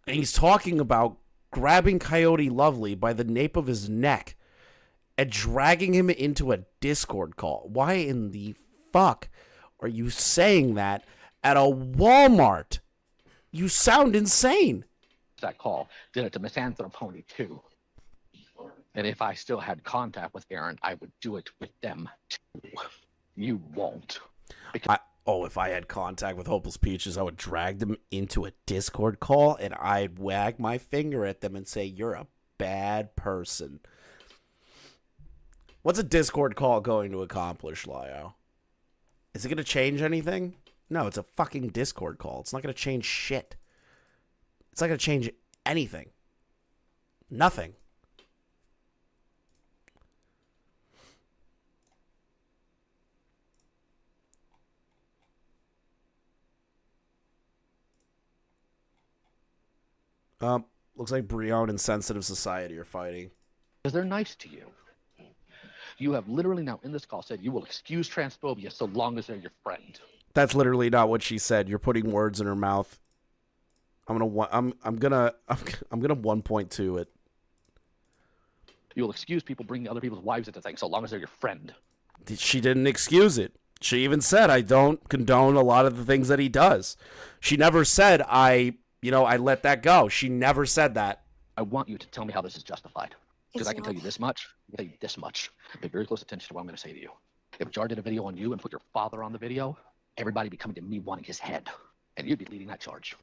Speaker 1: And he's talking about grabbing Coyote Lovely by the nape of his neck and dragging him into a Discord call. Why in the fuck are you saying that at a Walmart? You sound insane.
Speaker 3: That call did it to Misanthrope Pony too. And if I still had contact with Aaron, I would do it with them too. You won't.
Speaker 1: If I had contact with Hopeless Peaches, I would drag them into a Discord call and I'd wag my finger at them and say, you're a bad person. What's a Discord call going to accomplish, Lio? Is it going to change anything? No, it's a fucking Discord call. It's not going to change shit. It's not going to change anything. Nothing. Looks like Brion and Sensitive Society are fighting.
Speaker 3: Because they're nice to you. You have literally now in this call said you will excuse transphobia so long as they're your friend.
Speaker 1: That's literally not what she said. You're putting words in her mouth. I'm gonna 1.2 it.
Speaker 3: You'll excuse people bringing other people's wives into things so long as they're your friend.
Speaker 1: She didn't excuse it. She even said, I don't condone a lot of the things that he does. She never said, I let that go. She never said that.
Speaker 3: I want you to tell me how this is justified. Because I can tell you this much. I can tell you this much. Pay very close attention to what I'm going to say to you. If Jar did a video on you and put your father on the video, everybody would be coming to me wanting his head. And you'd be leading that charge.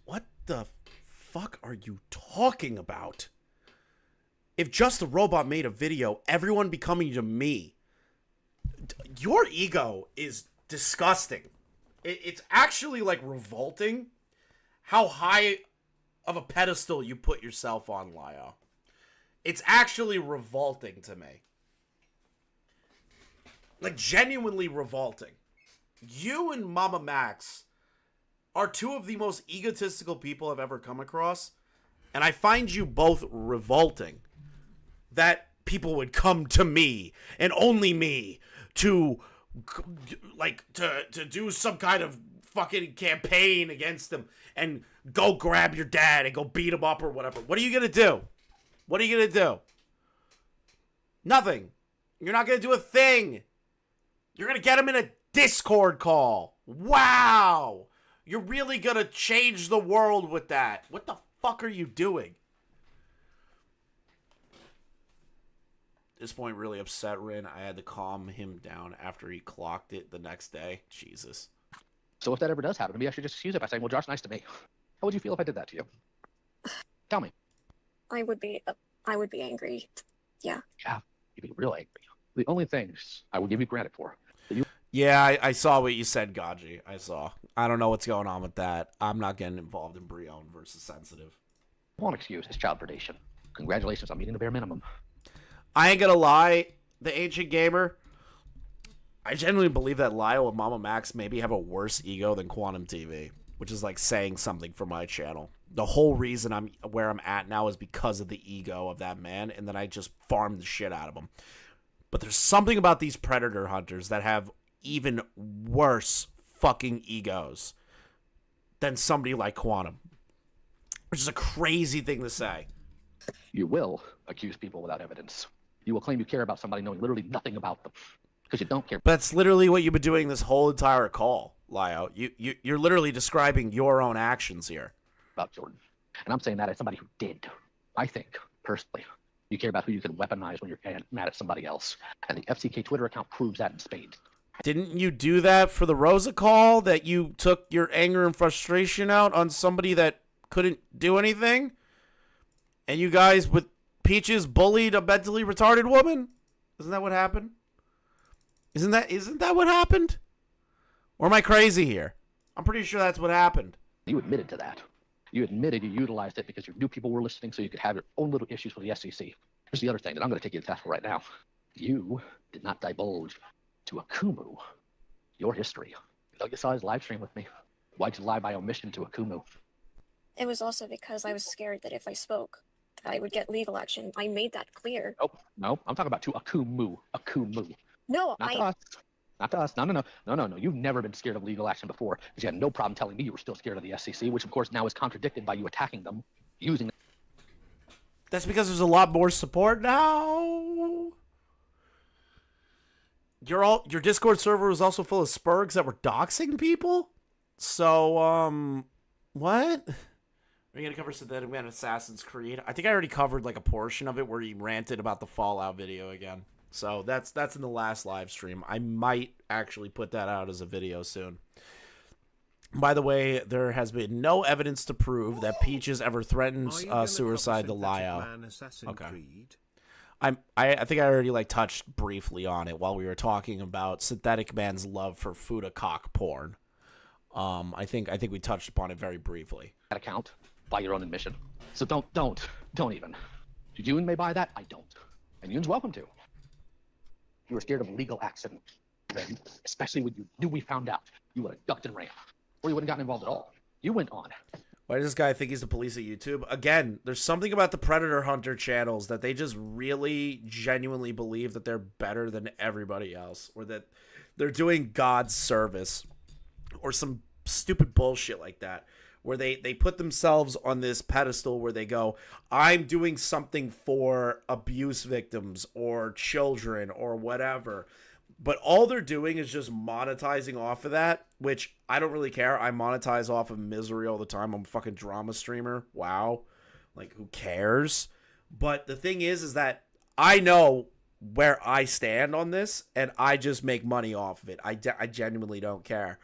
Speaker 1: What the fuck are you talking about? If Just the Robot made a video, everyone be coming to me. Your ego is disgusting. It's actually like revolting how high of a pedestal you put yourself on, Lio. It's actually revolting to me. Like, genuinely revolting. You and Mama Max are two of the most egotistical people I've ever come across, and I find you both revolting. That people would come to me, and only me, to do some kind of fucking campaign against them and go grab your dad and go beat him up or whatever. What are you gonna do? What are you gonna do? Nothing. You're not gonna do a thing. You're gonna get him in a Discord call. Wow. You're really gonna change the world with that. What the fuck are you doing? This point really upset Rin. I had to calm him down after he clocked it the next day. Jesus.
Speaker 3: So if that ever does happen, maybe I should just excuse it by saying, well, Josh's nice to me. How would you feel if I did that to you? Tell me.
Speaker 4: I would be angry. Yeah.
Speaker 3: Yeah, you'd be real angry. The only things I would give you credit for.
Speaker 1: Yeah, I saw what you said, Gaji. I saw. I don't know what's going on with that. I'm not getting involved in Brion versus Sensitive.
Speaker 3: Won't excuse his child predation. Congratulations on meeting the bare minimum.
Speaker 1: I ain't gonna lie, the Ancient Gamer, I genuinely believe that Lio and Mama Max maybe have a worse ego than Quantum TV, which is like saying something for my channel. The whole reason I'm where I'm at now is because of the ego of that man, and then I just farmed the shit out of him. But there's something about these predator hunters that have even worse fucking egos than somebody like Quantum, which is a crazy thing to say.
Speaker 3: You will accuse people without evidence. You will claim you care about somebody knowing literally nothing about them. Because you don't care.
Speaker 1: But that's literally what you've been doing this whole entire call, Lio. You're literally describing your own actions here.
Speaker 3: About Jordan. And I'm saying that as somebody who did. I think, personally, you care about who you can weaponize when you're mad at somebody else. And the FCK Twitter account proves that in spades.
Speaker 1: Didn't you do that for the Rosa call, that you took your anger and frustration out on somebody that couldn't do anything? And you guys with Peaches bullied a mentally retarded woman? Isn't that what happened? Isn't that what happened? Or am I crazy here? I'm pretty sure that's what happened.
Speaker 3: You admitted to that. You admitted you utilized it because you knew people were listening so you could have your own little issues with the SEC. Here's the other thing that I'm going to take you to task for right now. You did not divulge to Akumu your history. You saw his live stream with me. Why'd you lie by omission to Akumu?
Speaker 4: It was also because I was scared that if I spoke, I would get legal action. I made that clear.
Speaker 3: No, I'm talking about to Akumu. Akumu.
Speaker 4: No,
Speaker 3: Not to us. Not to us. No. You've never been scared of legal action before because you had no problem telling me you were still scared of the SEC, which of course now is contradicted by you attacking them using.
Speaker 1: That's because there's a lot more support now. Your Discord server was also full of spurgs that were doxing people. So what? Are you gonna cover Synthetic Man Assassin's Creed? I think I already covered like a portion of it where he ranted about the Fallout video again. So that's in the last live stream. I might actually put that out as a video soon. By the way, there has been no evidence to prove that Peaches ever threatened suicide to Lio. Okay. I think I already like touched briefly on it while we were talking about Synthetic Man's love for Fuda cock porn. I think we touched upon it very briefly.
Speaker 3: That account by your own admission. So don't even. Yoon may buy that. I don't. And Yoon's welcome to. You were scared of legal action, then, especially when you knew we found out. You would have ducked and ran, or you wouldn't gotten involved at all. You went on.
Speaker 1: Why does this guy think he's the police at YouTube? Again, there's something about the Predator Hunter channels that they just really genuinely believe that they're better than everybody else, or that they're doing God's service, or some stupid bullshit like that, where they put themselves on this pedestal where they go, I'm doing something for abuse victims or children or whatever. But all they're doing is just monetizing off of that, which I don't really care. I monetize off of misery all the time. I'm a fucking drama streamer. Wow. Like, who cares? But the thing is that I know where I stand on this, and I just make money off of it. I genuinely don't care.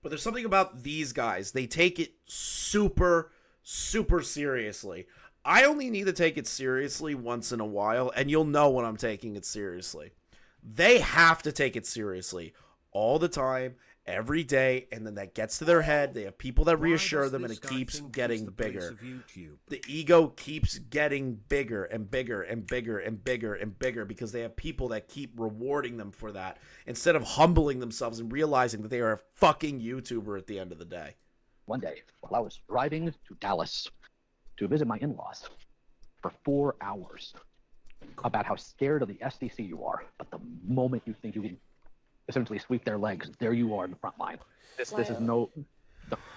Speaker 1: But there's something about these guys. They take it super, super seriously. I only need to take it seriously once in a while, and you'll know when I'm taking it seriously. They have to take it seriously all the time, every day, and then that gets to their head. They have people that reassure them, and it keeps getting bigger. The ego keeps getting bigger and bigger and bigger and bigger and bigger because they have people that keep rewarding them for that instead of humbling themselves and realizing that they are a fucking YouTuber at the end of the day.
Speaker 3: One day, while I was driving to Dallas to visit my in-laws for 4 hours about how scared of the SDC you are, but the moment you think you can essentially sweep their legs, there you are in the front line. This is no,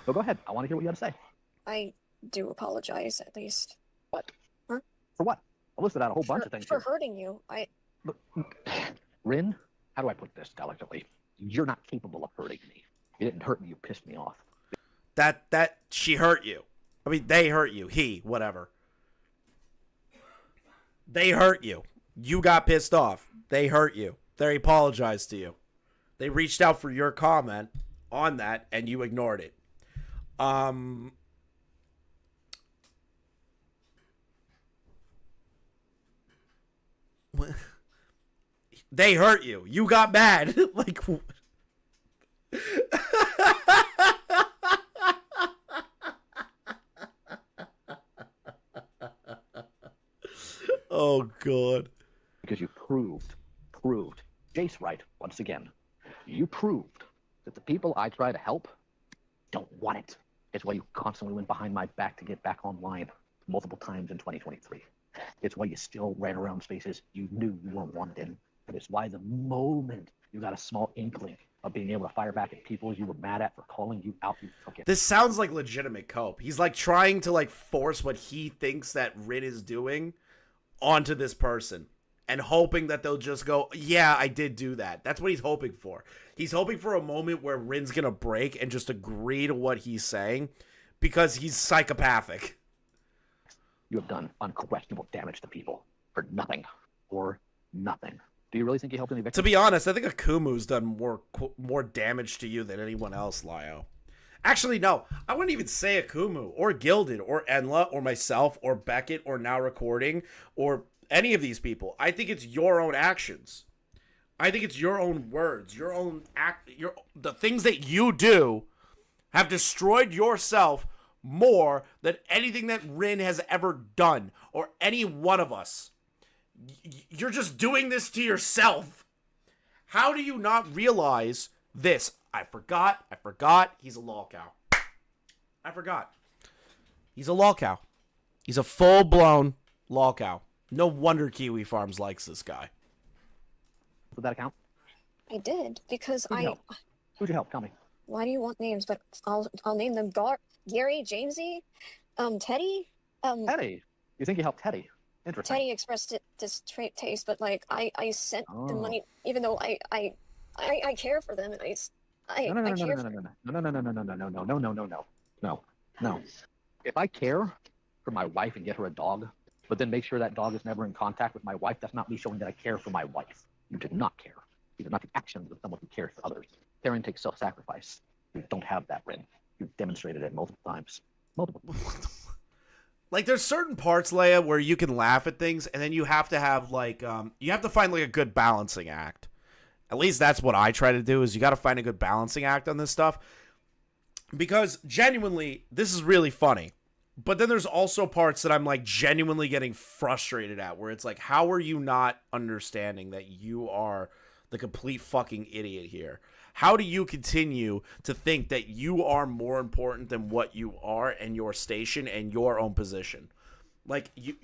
Speaker 3: go ahead. I want to hear what you got to say.
Speaker 4: I do apologize, at least.
Speaker 3: What?
Speaker 4: Huh?
Speaker 3: For what? I listed out a whole bunch of things
Speaker 4: for
Speaker 3: here.
Speaker 4: hurting you.
Speaker 3: Look, Rin, how do I put this delicately? You're not capable of hurting me. You didn't hurt me, you pissed me off.
Speaker 1: That she hurt you. I mean, they hurt you. He, whatever. They hurt you. You got pissed off. They hurt you. They apologized to you. They reached out for your comment on that, and you ignored it. They hurt you. You got mad. Like, oh, God.
Speaker 3: Because you proved, Jace right, once again. You proved that the people I try to help don't want it. It's why you constantly went behind my back to get back online multiple times in 2023. It's why you still ran around spaces you knew you weren't wanted in. And it's why the moment you got a small inkling of being able to fire back at people you were mad at for calling you out, you took it.
Speaker 1: This sounds like legitimate cope. He's like trying to like force what he thinks that Rin is doing onto this person and hoping that they'll just go, yeah, I did do that. That's what he's hoping for. He's hoping for a moment where Rin's gonna break and just agree to what he's saying because he's psychopathic.
Speaker 3: You have done unquestionable damage to people for nothing or nothing. Do you really think you helped any victims?
Speaker 1: To be honest, I think Akumu's done more damage to you than anyone else, Lio. Actually, no. I wouldn't even say Akumu or Gilded or Enla or myself or Beckett or Now Recording or any of these people. I think it's your own actions. I think it's your own words, your own act, the things that you do have destroyed yourself more than anything that Rin has ever done or any one of us. You're just doing this to yourself. How do you not realize this? I forgot. He's a lol cow. I forgot. He's a lol cow. He's a full-blown lol cow. No wonder Kiwi Farms likes this guy.
Speaker 3: With that account?
Speaker 4: I did because
Speaker 3: Who'd you help? Tell me.
Speaker 4: Why do you want names? But I'll name them. Gary, Jamesy, Teddy.
Speaker 3: Teddy. You think you helped Teddy? Interesting.
Speaker 4: Teddy expressed this taste, but like I sent the money, even though I care for them, and I care for them.
Speaker 3: No. If I care for my wife and get her a dog, but then make sure that dog is never in contact with my wife, that's not me showing that I care for my wife. You did not care. These are not the actions of someone who cares for others. Caring takes self-sacrifice. You don't have that, Rin. You've demonstrated it multiple times.
Speaker 1: Like, there's certain parts, Leia, where you can laugh at things, and then you have to have, like, you have to find, like, a good balancing act. At least that's what I try to do, is you got to find a good balancing act on this stuff. Because, genuinely, this is really funny. But then there's also parts that I'm, like, genuinely getting frustrated at, where it's like, how are you not understanding that you are the complete fucking idiot here? How do you continue to think that you are more important than what you are and your station and your own position? Like, you,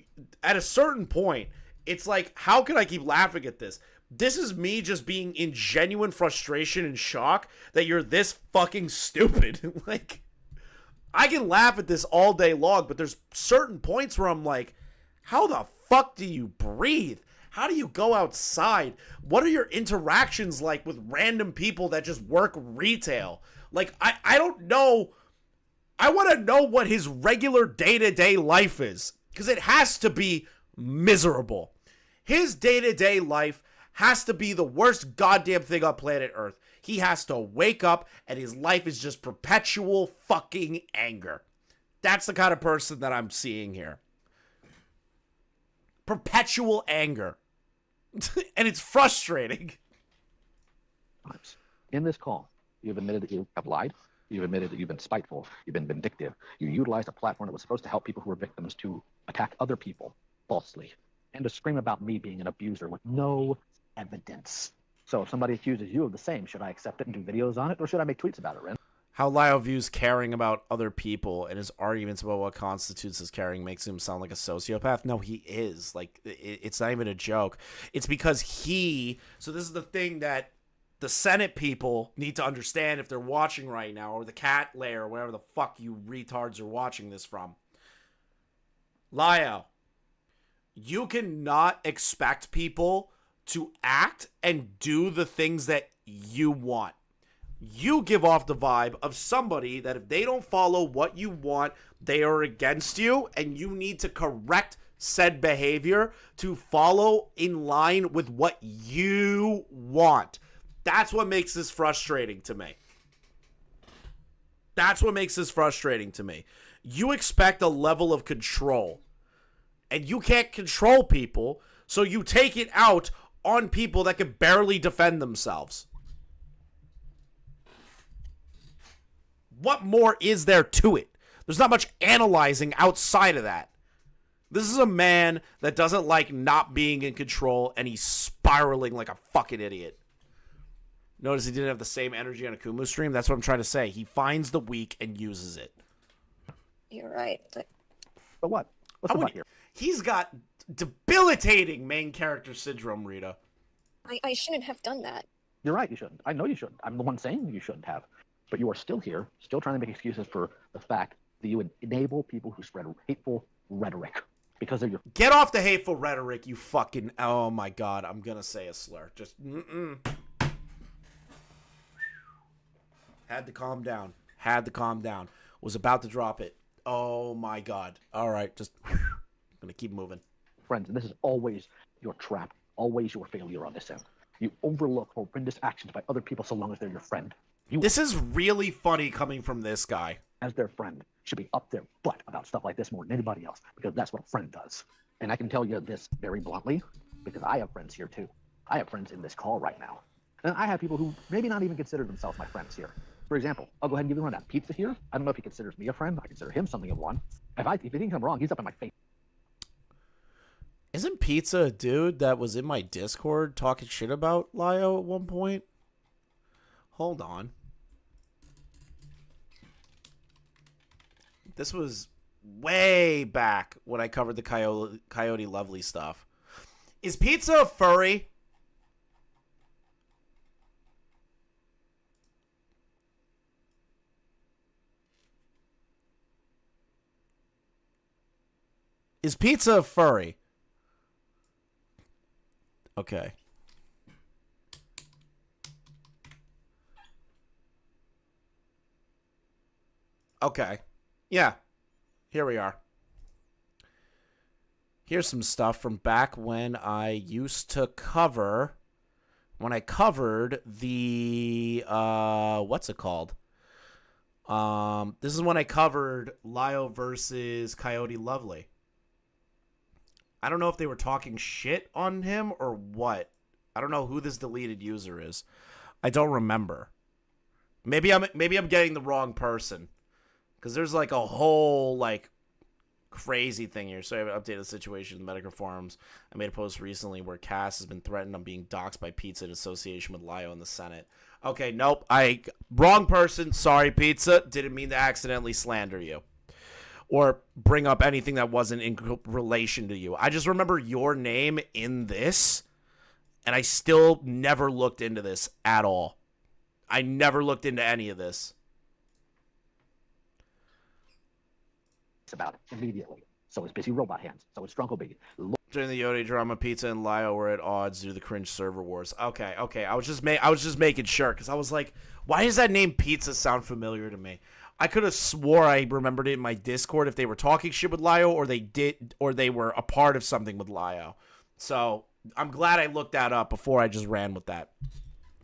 Speaker 1: at a certain point, it's like, how can I keep laughing at this? This is me just being in genuine frustration and shock that you're this fucking stupid. Like, I can laugh at this all day long, but there's certain points where I'm like, how the fuck do you breathe? How do you go outside? What are your interactions like with random people that just work retail? Like, I don't know. I want to know what his regular day-to-day life is, because it has to be miserable. His day-to-day life has to be the worst goddamn thing on planet Earth. He has to wake up and his life is just perpetual fucking anger. That's the kind of person that I'm seeing here. Perpetual anger. And it's frustrating.
Speaker 3: In this call, you've admitted that you have lied. You've admitted that you've been spiteful. You've been vindictive. You utilized a platform that was supposed to help people who were victims to attack other people falsely and to scream about me being an abuser with no evidence. So if somebody accuses you of the same, should I accept it and do videos on it, or should I make tweets about it, Ren?
Speaker 1: How Lio views caring about other people and his arguments about what constitutes as caring makes him sound like a sociopath. No, he is. Like, it's not even a joke. It's because so this is the thing that the Senate people need to understand if they're watching right now, or the cat lair, or wherever the fuck you retards are watching this from. Lio, you cannot expect people to act and do the things that you want. You give off the vibe of somebody that if they don't follow what you want, they are against you, and you need to correct said behavior to follow in line with what you want. That's what makes this frustrating to me. That's what makes this frustrating to me. You expect a level of control, and you can't control people, so you take it out on people that can barely defend themselves. What more is there to it? There's not much analyzing outside of that. This is a man that doesn't like not being in control, and he's spiraling like a fucking idiot. Notice he didn't have the same energy on a Kumu stream? That's what I'm trying to say. He finds the weak and uses it.
Speaker 4: You're right.
Speaker 3: But what? What's the butt here?
Speaker 1: He's got debilitating main character syndrome, Rita.
Speaker 4: I shouldn't have done that.
Speaker 8: You're right, you shouldn't. I know you shouldn't. I'm the one saying you shouldn't have. But you are still here, still trying to make excuses for the fact that you would enable people who spread hateful rhetoric because of your...
Speaker 1: Get off the hateful rhetoric, you fucking... Oh my god, I'm gonna say a slur. Just... Had to calm down. Had to calm down. Was about to drop it. Oh my god. Alright, just... I'm gonna keep moving.
Speaker 8: Friends, this is always your trap, always your failure on this end. You overlook horrendous actions by other people so long as they're your friend.
Speaker 1: This is really funny coming from this guy.
Speaker 8: As their friend, should be up their butt about stuff like this more than anybody else, because that's what a friend does. And I can tell you this very bluntly, because I have friends here too. I have friends in this call right now. And I have people who maybe not even consider themselves my friends here. For example, I'll go ahead and give you a rundown. Pizza here, I don't know if he considers me a friend. I consider him something of one. If he thinks I'm wrong, he's up in my face.
Speaker 1: Isn't Pizza a dude that was in my Discord talking shit about Lio at one point? Hold on. This was way back when I covered the Coyote Lovely stuff. Is Pizza a furry? Is Pizza a furry? Okay. Okay. Yeah. Here we are. Here's some stuff from back when I used to cover... When I covered the... what's it called? This is when I covered Lio versus Coyote Lovely. I don't know if they were talking shit on him or what. I don't know who this deleted user is. I don't remember. Maybe I'm getting the wrong person. Because there's like a whole like crazy thing here. So I have updated the situation in the medical forums. I made a post recently where Cass has been threatened on being doxxed by Pizza in association with Lio in the Senate. Okay, nope. Wrong person. Sorry, Pizza. Didn't mean to accidentally slander you. Or bring up anything that wasn't in relation to you. I just remember your name in this, and I still never looked into this at all. I never looked into any of this.
Speaker 8: It's about it immediately. So it's busy robot hands. So it's Drunko Biggie.
Speaker 1: During the Yodi drama, Pizza and Lio were at odds due to the cringe server wars. Okay. I was just making sure, because I was like, why does that name Pizza sound familiar to me? I could have swore I remembered it in my Discord if they were talking shit with Lio or they were a part of something with Lio. So I'm glad I looked that up before I just ran with that.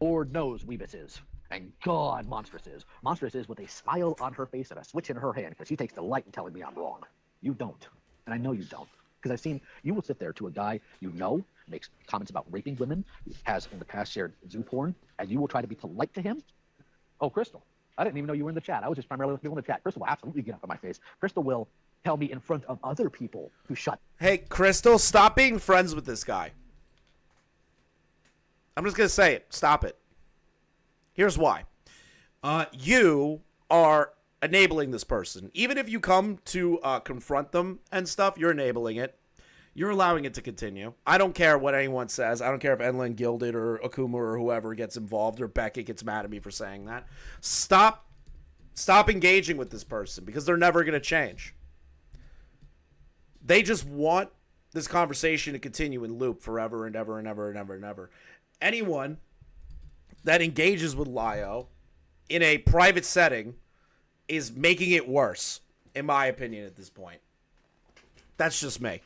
Speaker 8: Lord knows Weebus is. And God, Monstrous is. Monstrous is with a smile on her face and a switch in her hand because she takes delight in telling me I'm wrong. You don't. And I know you don't. Because I've seen you will sit there to a guy you know, makes comments about raping women, has in the past shared zoo porn, and you will try to be polite to him. Oh, Crystal. I didn't even know you were in the chat. I was just primarily with people in the chat. Crystal will absolutely get up in my face. Crystal will tell me in front of other people to shut.
Speaker 1: Hey, Crystal, stop being friends with this guy. I'm just going to say it. Stop it. Here's why. You are enabling this person. Even if you come to confront them and stuff, you're enabling it. You're allowing it to continue. I don't care what anyone says. I don't care if Enlin Gilded or Akuma or whoever gets involved or Beckett gets mad at me for saying that. Stop engaging with this person because they're never going to change. They just want this conversation to continue in loop forever and ever and ever and ever and ever. Anyone that engages with Lio in a private setting is making it worse, in my opinion, at this point. That's just me.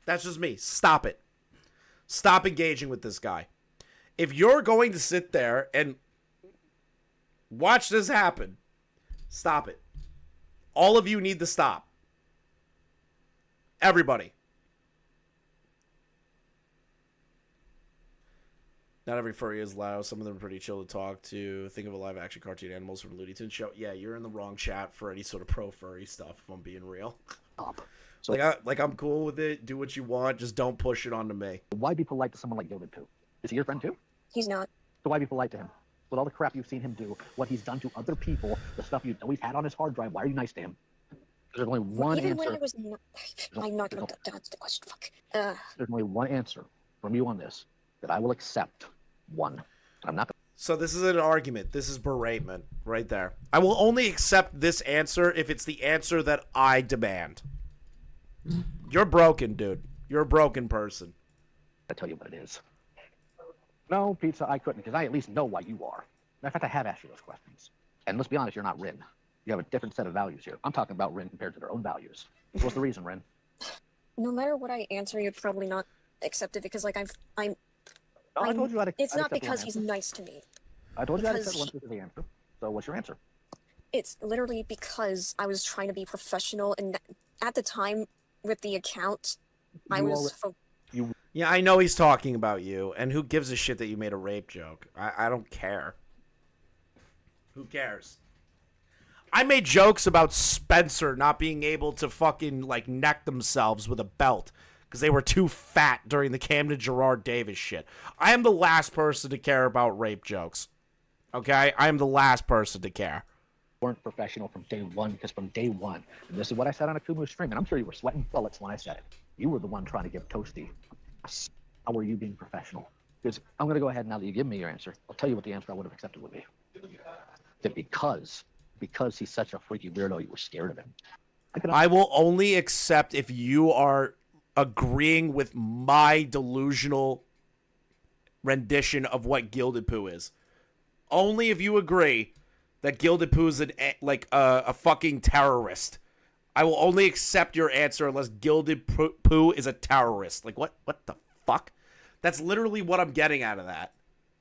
Speaker 1: That's just me. Stop it. Stop engaging with this guy. If you're going to sit there and watch this happen, stop it. All of you need to stop. Everybody. Not every furry is loud. Some of them are pretty chill to talk to. Think of a live-action cartoon animals from Looney Tunes show. Yeah, you're in the wrong chat for any sort of pro-furry stuff, if I'm being real.
Speaker 8: So,
Speaker 1: I'm cool with it. Do what you want. Just don't push it onto me.
Speaker 8: Why be polite to someone like Gilded too? Is he your friend too?
Speaker 4: He's not.
Speaker 8: So why be polite to him? With all the crap you've seen him do, what he's done to other people, the stuff you know he's had on his hard drive, why are you nice to him? There's only one
Speaker 4: Even
Speaker 8: answer.
Speaker 4: when I was not, I'm not going to dodge the question. Fuck.
Speaker 8: There's only one answer from you on this that I will accept. One. I'm not.
Speaker 1: So this is an argument. This is beratement right there. I will only accept this answer if it's the answer that I demand. You're broken, dude. You're a broken person.
Speaker 8: I'll tell you what it is. No, Pizza, I couldn't, because I at least know why you are. Matter of fact, I have asked you those questions. And let's be honest, you're not Rin. You have a different set of values here. I'm talking about Rin compared to their own values. What's the reason, Rin?
Speaker 4: No matter what I answer, you'd probably not accept it because, like, I'm.
Speaker 8: No, I told you I'd
Speaker 4: It's
Speaker 8: I'd
Speaker 4: not
Speaker 8: accept
Speaker 4: because
Speaker 8: one
Speaker 4: he's
Speaker 8: answer.
Speaker 4: nice to me.
Speaker 8: I told you I'd
Speaker 4: because
Speaker 8: accept one specific answer. So what's your answer?
Speaker 4: It's literally because I was trying to be professional, and at the time with the account, I
Speaker 8: You
Speaker 4: was.
Speaker 1: Yeah, I know he's talking about you, and who gives a shit that you made a rape joke? I don't care. Who cares? I made jokes about Spencer not being able to fucking, like, neck themselves with a belt because they were too fat during the Camden Gerard Davis shit. I am the last person to care about rape jokes. Okay? I am the last person to care.
Speaker 8: Weren't professional from day one, because from day one, and this is what I said on a Kumu stream, and I'm sure you were sweating bullets when I said it. You were the one trying to give Toasty. How were you being professional? Because I'm going to go ahead now that you give me your answer. I'll tell you what the answer I would have accepted would be. That because he's such a freaky weirdo, you were scared of him.
Speaker 1: I will only accept if you are agreeing with my delusional rendition of what Gilded Poo is. Only if you agree that Gilded Poo is a fucking terrorist. I will only accept your answer unless Gilded Poo is a terrorist. Like, what the fuck? That's literally what I'm getting out of that.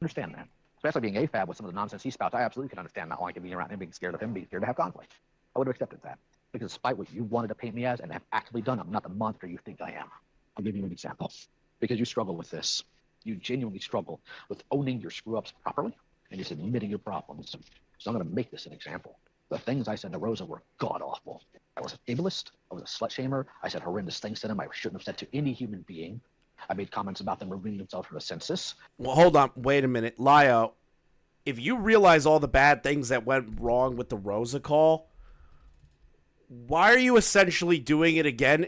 Speaker 8: Understand that. Especially being AFAB with some of the nonsense he spouts, I absolutely can understand not liking being around him, being scared of him, being scared to have conflict. I would have accepted that. Because despite what you wanted to paint me as and have actively done, I'm not the monster you think I am. I'll give you an example. Because you struggle with this. You genuinely struggle with owning your screw-ups properly and just admitting your problems. So I'm going to make this an example. The things I said to Rosa were god-awful. I was an ableist. I was a slut-shamer. I said horrendous things to them I shouldn't have said to any human being. I made comments about them removing themselves from the census.
Speaker 1: Well, hold on. Wait a minute. Lio, if you realize all the bad things that went wrong with the Rosa call, why are you essentially doing it again,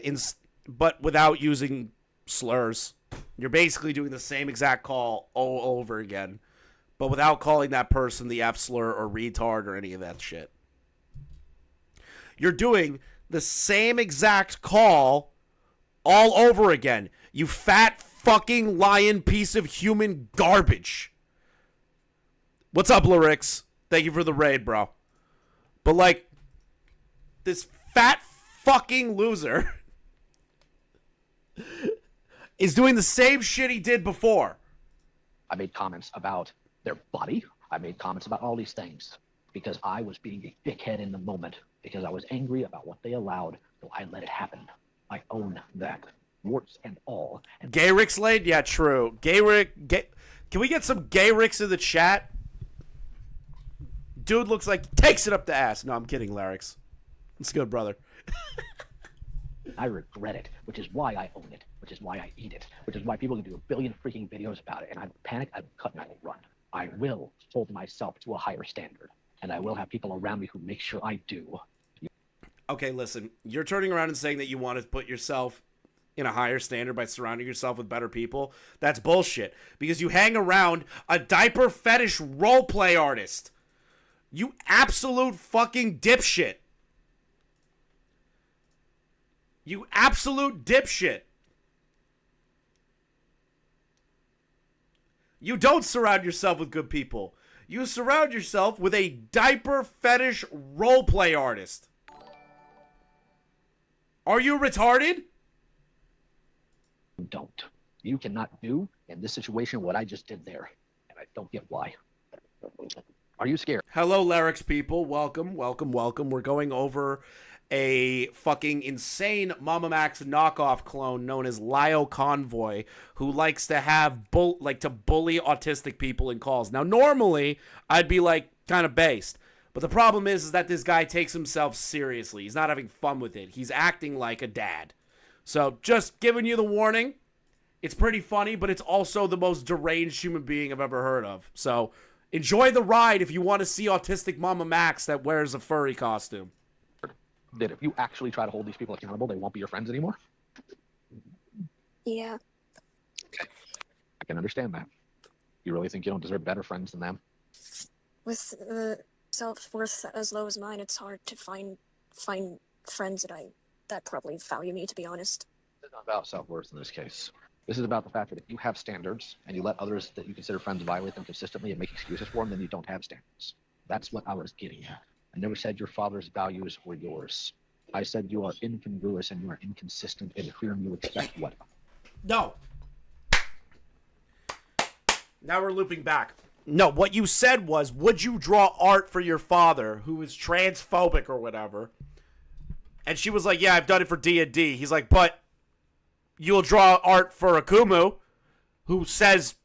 Speaker 1: but without using slurs? You're basically doing the same exact call all over again, but without calling that person the F slur or retard or any of that shit. You're doing the same exact call all over again. You fat fucking lion piece of human garbage. What's up, Lyrics? Thank you for the raid, bro. But, like, this fat fucking loser is doing the same shit he did before.
Speaker 8: I made comments about their body. I made comments about all these things because I was being a dickhead in the moment because I was angry about what they allowed, so I let it happen. I own that. Warts and all. And
Speaker 1: Gay Rick's late? Yeah, true. Can we get some Gay Ricks in the chat? Dude looks like he takes it up the ass. No, I'm kidding, Larix. It's good, brother.
Speaker 8: I regret it, which is why I own it, which is why I eat it, which is why people can do a billion freaking videos about it, and I panic, I cut, and I will run. I will hold myself to a higher standard, and I will have people around me who make sure I do.
Speaker 1: Okay, listen. You're turning around and saying that you want to put yourself in a higher standard by surrounding yourself with better people. That's bullshit. Because you hang around a diaper fetish roleplay artist. You absolute fucking dipshit. You absolute dipshit. You don't surround yourself with good people. You surround yourself with a diaper fetish roleplay artist. Are you retarded?
Speaker 8: Don't. You cannot do in this situation what I just did there, and I don't get why. Are you scared?
Speaker 1: Hello, Larix people. Welcome, welcome, welcome. We're going over a fucking insane Mama Max knockoff clone known as Lio Convoy, who likes to have bully autistic people in calls. Now, normally I'd be like kind of based, but the problem is that this guy takes himself seriously. He's not having fun with it. He's acting like a dad. So just giving you the warning. It's pretty funny, but it's also the most deranged human being I've ever heard of. So enjoy the ride if you want to see autistic Mama Max that wears a furry costume.
Speaker 8: that if you actually try to hold these people accountable, they won't be your friends anymore?
Speaker 4: Yeah.
Speaker 8: I can understand that. You really think you don't deserve better friends than them?
Speaker 4: With self-worth as low as mine, it's hard to find friends that probably value me, to be honest.
Speaker 8: It's not about self-worth in this case. This is about the fact that if you have standards and you let others that you consider friends violate them consistently and make excuses for them, then you don't have standards. That's what I was getting at. I never said your father's values were yours. I said you are incongruous and you are inconsistent in whom you expect what.
Speaker 1: No. Now we're looping back. No, what you said was, would you draw art for your father, who is transphobic or whatever? And she was like, yeah, I've done it for D&D. He's like, but you'll draw art for Akumu, who says,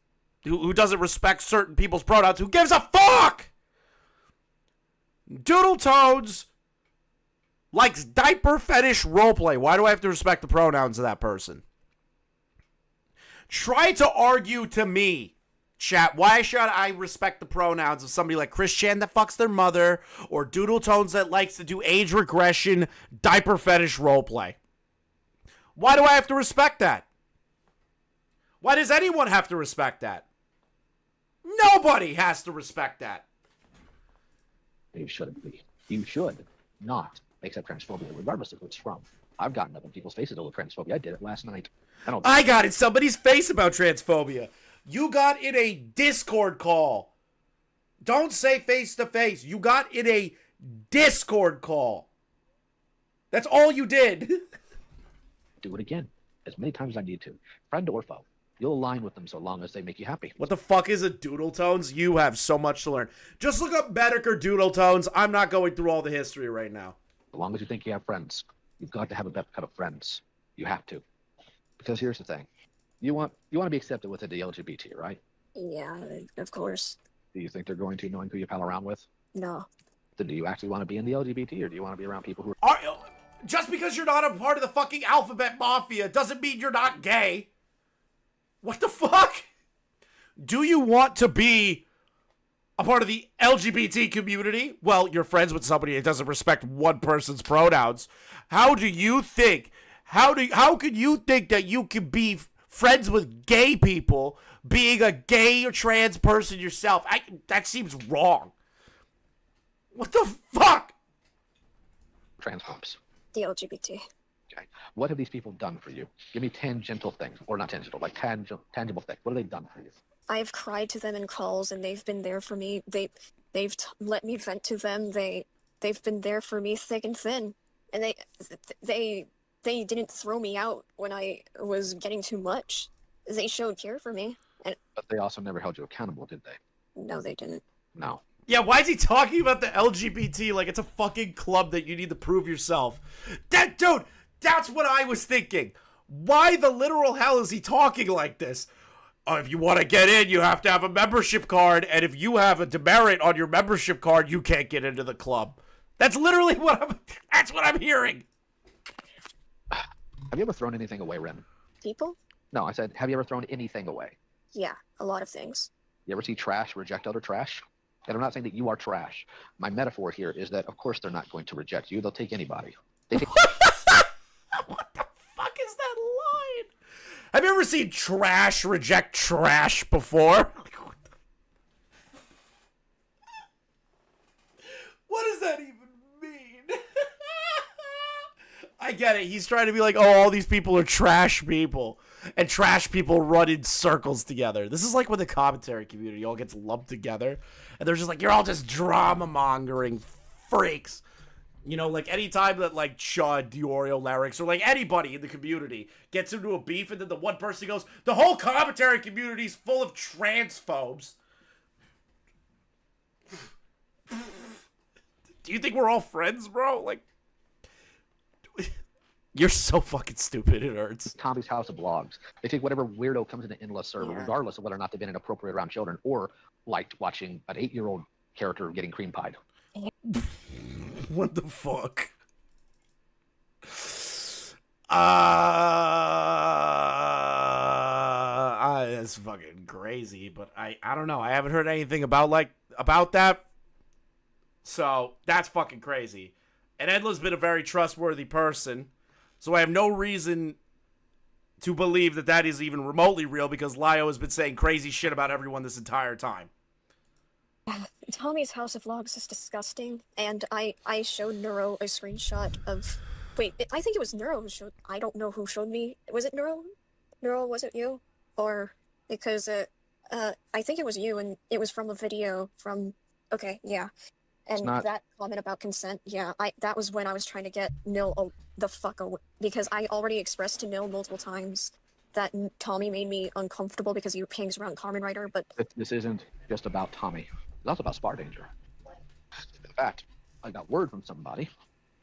Speaker 1: who doesn't respect certain people's pronouns. Who gives a fuck? Doodle Toads likes diaper fetish roleplay. Why do I have to respect the pronouns of that person? Try to argue to me, chat, why should I respect the pronouns of somebody like Chris Chan that fucks their mother, or Doodle Tones that likes to do age regression diaper fetish roleplay? Why do I have to respect that? Why does anyone have to respect that? Nobody has to respect that.
Speaker 8: You shouldn't be. You should not accept transphobia, regardless of who it's from. I've gotten up in people's faces over transphobia. I did it last night.
Speaker 1: I got in somebody's face about transphobia. You got in a Discord call. Don't say face to face. You got in a Discord call. That's all you did.
Speaker 8: Do it again, as many times as I need to. Friend or foe. You'll align with them so long as they make you happy.
Speaker 1: What the fuck is a Doodle Tones? You have so much to learn. Just look up Bedecker Doodle Tones. I'm not going through all the history right now.
Speaker 8: As long as you think you have friends, you've got to have a better cut of friends. You have to. Because here's the thing. You want to be accepted within the LGBT, right?
Speaker 4: Yeah, of course.
Speaker 8: Do you think they're going to, knowing who you pal around with?
Speaker 4: No.
Speaker 8: Then do you actually want to be in the LGBT, or do you want to be around people who
Speaker 1: are... Just because you're not a part of the fucking alphabet mafia doesn't mean you're not gay. What the fuck? Do you want to be a part of the LGBT community? Well, you're friends with somebody that doesn't respect one person's pronouns. How do you think? How could you think that you can be friends with gay people, being a gay or trans person yourself? That seems wrong. What the fuck?
Speaker 8: transphobes?
Speaker 4: The LGBT.
Speaker 8: Okay. What have these people done for you? Give me tangential things, or not tangential, like tangible things. What have they done for you?
Speaker 4: I've cried to them in calls, and they've been there for me. They've let me vent to them. They've been there for me thick and thin, and they didn't throw me out when I was getting too much. They showed care for me.
Speaker 8: But they also never held you accountable, did they?
Speaker 4: No, they didn't.
Speaker 8: No.
Speaker 1: Yeah, why is he talking about the LGBT like it's a fucking club that you need to prove yourself? Dude, that's what I was thinking. Why the literal hell is he talking like this? Oh, if you want to get in, you have to have a membership card, and if you have a demerit on your membership card, you can't get into the club. That's literally that's what I'm hearing.
Speaker 8: Have you ever thrown anything away, Ren?
Speaker 4: People?
Speaker 8: No, I said, have you ever thrown anything away?
Speaker 4: Yeah, a lot of things.
Speaker 8: You ever see trash reject other trash? And I'm not saying that you are trash. My metaphor here is that, of course, they're not going to reject you. They'll take anybody. What the
Speaker 1: fuck is that line? Have you ever seen trash reject trash before? What does that even mean? I get it. He's trying to be like, oh, all these people are trash people. And trash people run in circles together. This is like when the commentary community all gets lumped together. And they're just like, you're all just drama-mongering freaks. You know, like anytime that like Shaw, Diorio, Larix, or like anybody in the community gets into a beef and then the one person goes, the whole commentary community is full of transphobes. Do you think we're all friends, bro? Like, you're so fucking stupid, it hurts.
Speaker 8: Tommy's House of Blogs. They take whatever weirdo comes into endless server, regardless of whether or not they've been inappropriate around children, or liked watching an 8-year-old character getting cream pied.
Speaker 1: What the fuck? That's fucking crazy, but I don't know. I haven't heard anything about that. So that's fucking crazy. And Edla's been a very trustworthy person, so I have no reason to believe that that is even remotely real because Lio has been saying crazy shit about everyone this entire time.
Speaker 4: Tommy's House of Logs is disgusting, and I showed Neuro a screenshot of... Wait, I think it was Neuro who showed... I don't know who showed me. Was it Neuro? Neuro, was it you? Or... Because, I think it was you, and it was from a video from... Okay, yeah. And that comment about consent, yeah, that was when I was trying to get Nil the fuck away, because I already expressed to Nil multiple times that Tommy made me uncomfortable because he hangs around Carmen Writer, but...
Speaker 8: This isn't just about Tommy. It's also about Spar Danger. In fact, I got word from somebody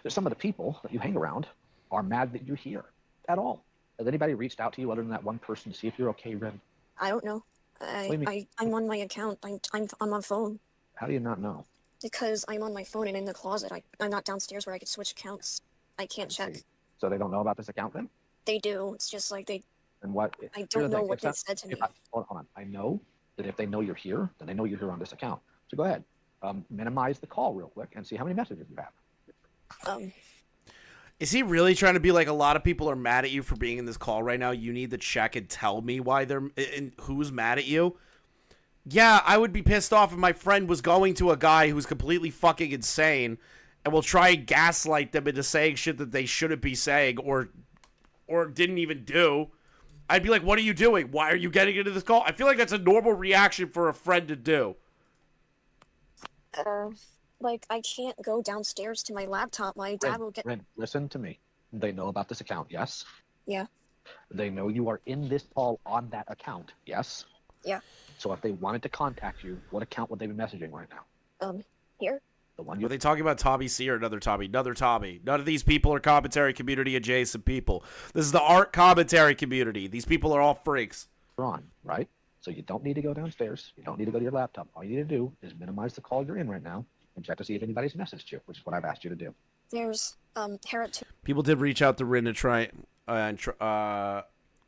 Speaker 8: that some of the people that you hang around are mad that you're here at all. Has anybody reached out to you other than that one person to see if you're okay, Ren?
Speaker 4: I don't know. I'm on my account. I'm on my phone.
Speaker 8: How do you not know?
Speaker 4: Because I'm on my phone and in the closet. I'm not downstairs where I could switch accounts. I can't check.
Speaker 8: So they don't know about this account then?
Speaker 4: They do. It's just like they...
Speaker 8: And what?
Speaker 4: I don't know what they said to me.
Speaker 8: Hold on. I know that if they know you're here, then they know you're here on this account. So go ahead. Minimize the call real quick and see how many messages you have.
Speaker 1: Is he really trying to be like, a lot of people are mad at you for being in this call right now? You need to check and tell me why they're... and who's mad at you? Yeah, I would be pissed off if my friend was going to a guy who's completely fucking insane and will try and gaslight them into saying shit that they shouldn't be saying or didn't even do. I'd be like, what are you doing? Why are you getting into this call? I feel like that's a normal reaction for a friend to do.
Speaker 4: Like, I can't go downstairs to my laptop. My dad will get...
Speaker 8: Ren, listen to me. They know about this account, yes?
Speaker 4: Yeah.
Speaker 8: They know you are in this call on that account, yes?
Speaker 4: Yeah.
Speaker 8: So if they wanted to contact you, what account would they be messaging right now?
Speaker 4: Here?
Speaker 8: The one
Speaker 1: Are they talking about Tommy C or another Tommy? Another Tommy. None of these people are commentary community adjacent people. This is the art commentary community. These people are all freaks.
Speaker 8: You're on, right? So you don't need to go downstairs. You don't need to go to your laptop. All you need to do is minimize the call you're in right now and check to see if anybody's messaged you, which is what I've asked you to do.
Speaker 4: There's, Harriet too.
Speaker 1: People did reach out to Rin to try,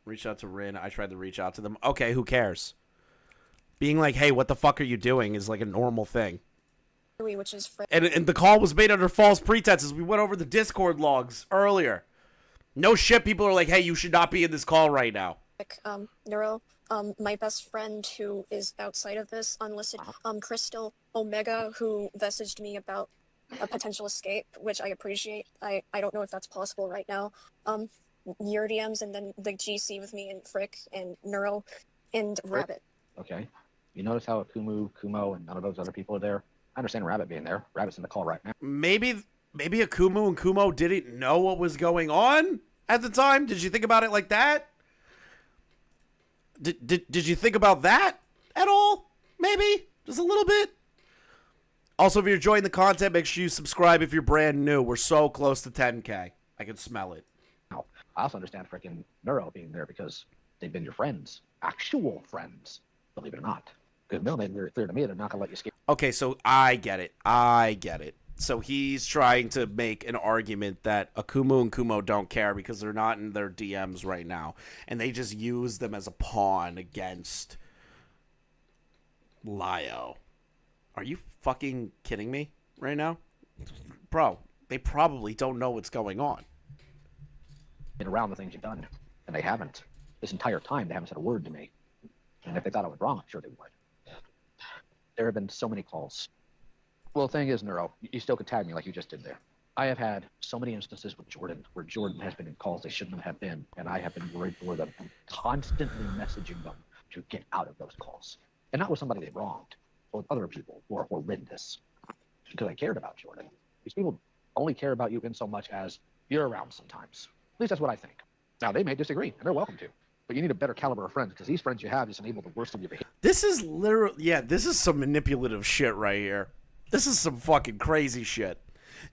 Speaker 1: reach out to Rin. I tried to reach out to them. Okay, who cares? Being like, hey, what the fuck are you doing is like a normal thing.
Speaker 4: Which is
Speaker 1: and the call was made under false pretenses. We went over the Discord logs earlier. No shit, people are like, hey, you should not be in this call right now.
Speaker 4: Neuro, my best friend who is outside of this, unlisted, Crystal Omega, who messaged me about a potential escape, which I appreciate. I don't know if that's possible right now. Your DMs and then the GC with me and Frick and Neuro and Rabbit.
Speaker 8: Okay. You notice how Kumo, and none of those other people are there? I understand Rabbit being there. Rabbit's in the call right now.
Speaker 1: Maybe Akumu and Kumo didn't know what was going on at the time. Did you think about it like that? Did you think about that at all? Maybe just a little bit. Also, if you're enjoying the content, make sure you subscribe if you're brand new. We're so close to 10K. I can smell it.
Speaker 8: Now, I also understand freaking Neuro being there because they've been your friends, actual friends. Believe it or not. Because Mill made it very clear to me they're not going to let you escape.
Speaker 1: Okay, so I get it. So he's trying to make an argument that Akumu and Kumo don't care because they're not in their DMs right now. And they just use them as a pawn against Lio. Are you fucking kidding me right now? Bro, they probably don't know what's going on.
Speaker 8: Been around the things you've done, and they haven't. This entire time, they haven't said a word to me. And if they thought I was wrong, I'm sure they would. There have been so many calls. Well, the thing is, Neuro, you still could tag me like you just did there. I have had so many instances with Jordan where Jordan has been in calls they shouldn't have been, and I have been worried for them and constantly messaging them to get out of those calls. And not with somebody they wronged, but with other people who are horrendous. Because I cared about Jordan. These people only care about you in so much as you're around sometimes. At least that's what I think. Now, they may disagree, and they're welcome to. But you need a better caliber of friends, because these friends you have just enable the worst of your behavior.
Speaker 1: This is literally, this is some manipulative shit right here. This is some fucking crazy shit.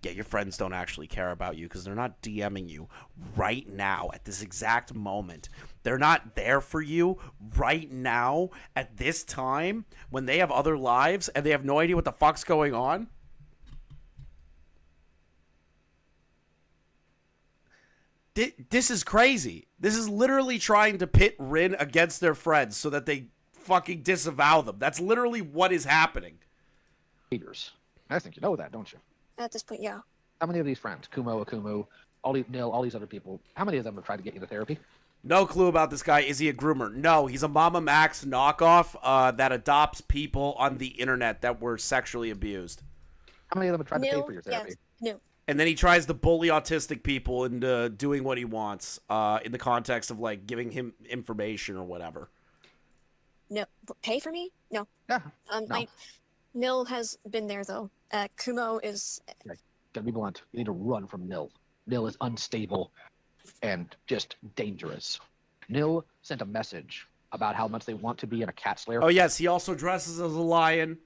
Speaker 1: Yeah, your friends don't actually care about you because they're not DMing you right now at this exact moment. They're not there for you right now at this time when they have other lives and they have no idea what the fuck's going on. This is crazy. This is literally trying to pit Rin against their friends so that they fucking disavow them. That's literally what is happening.
Speaker 8: Haters. I think you know that, don't you?
Speaker 4: At this point, yeah.
Speaker 8: How many of these friends, Akumu, Nil, all these other people, how many of them have tried to get you to therapy?
Speaker 1: No clue about this guy. Is he a groomer? No, he's a Mama Max knockoff that adopts people on the internet that were sexually abused.
Speaker 8: How many of them have tried to pay
Speaker 4: No,
Speaker 8: for your therapy?
Speaker 4: yes, no.
Speaker 1: And then he tries to bully autistic people into doing what he wants in the context of, like, giving him information or whatever.
Speaker 4: No, pay for me? No.
Speaker 8: Yeah.
Speaker 4: No. Nil has been there though. Kumo is.
Speaker 8: Okay. Gotta be blunt. You need to run from Nil. Nil is unstable and just dangerous. Nil sent a message about how much they want to be in a cat slayer.
Speaker 1: Oh, yes, he also dresses as a lion.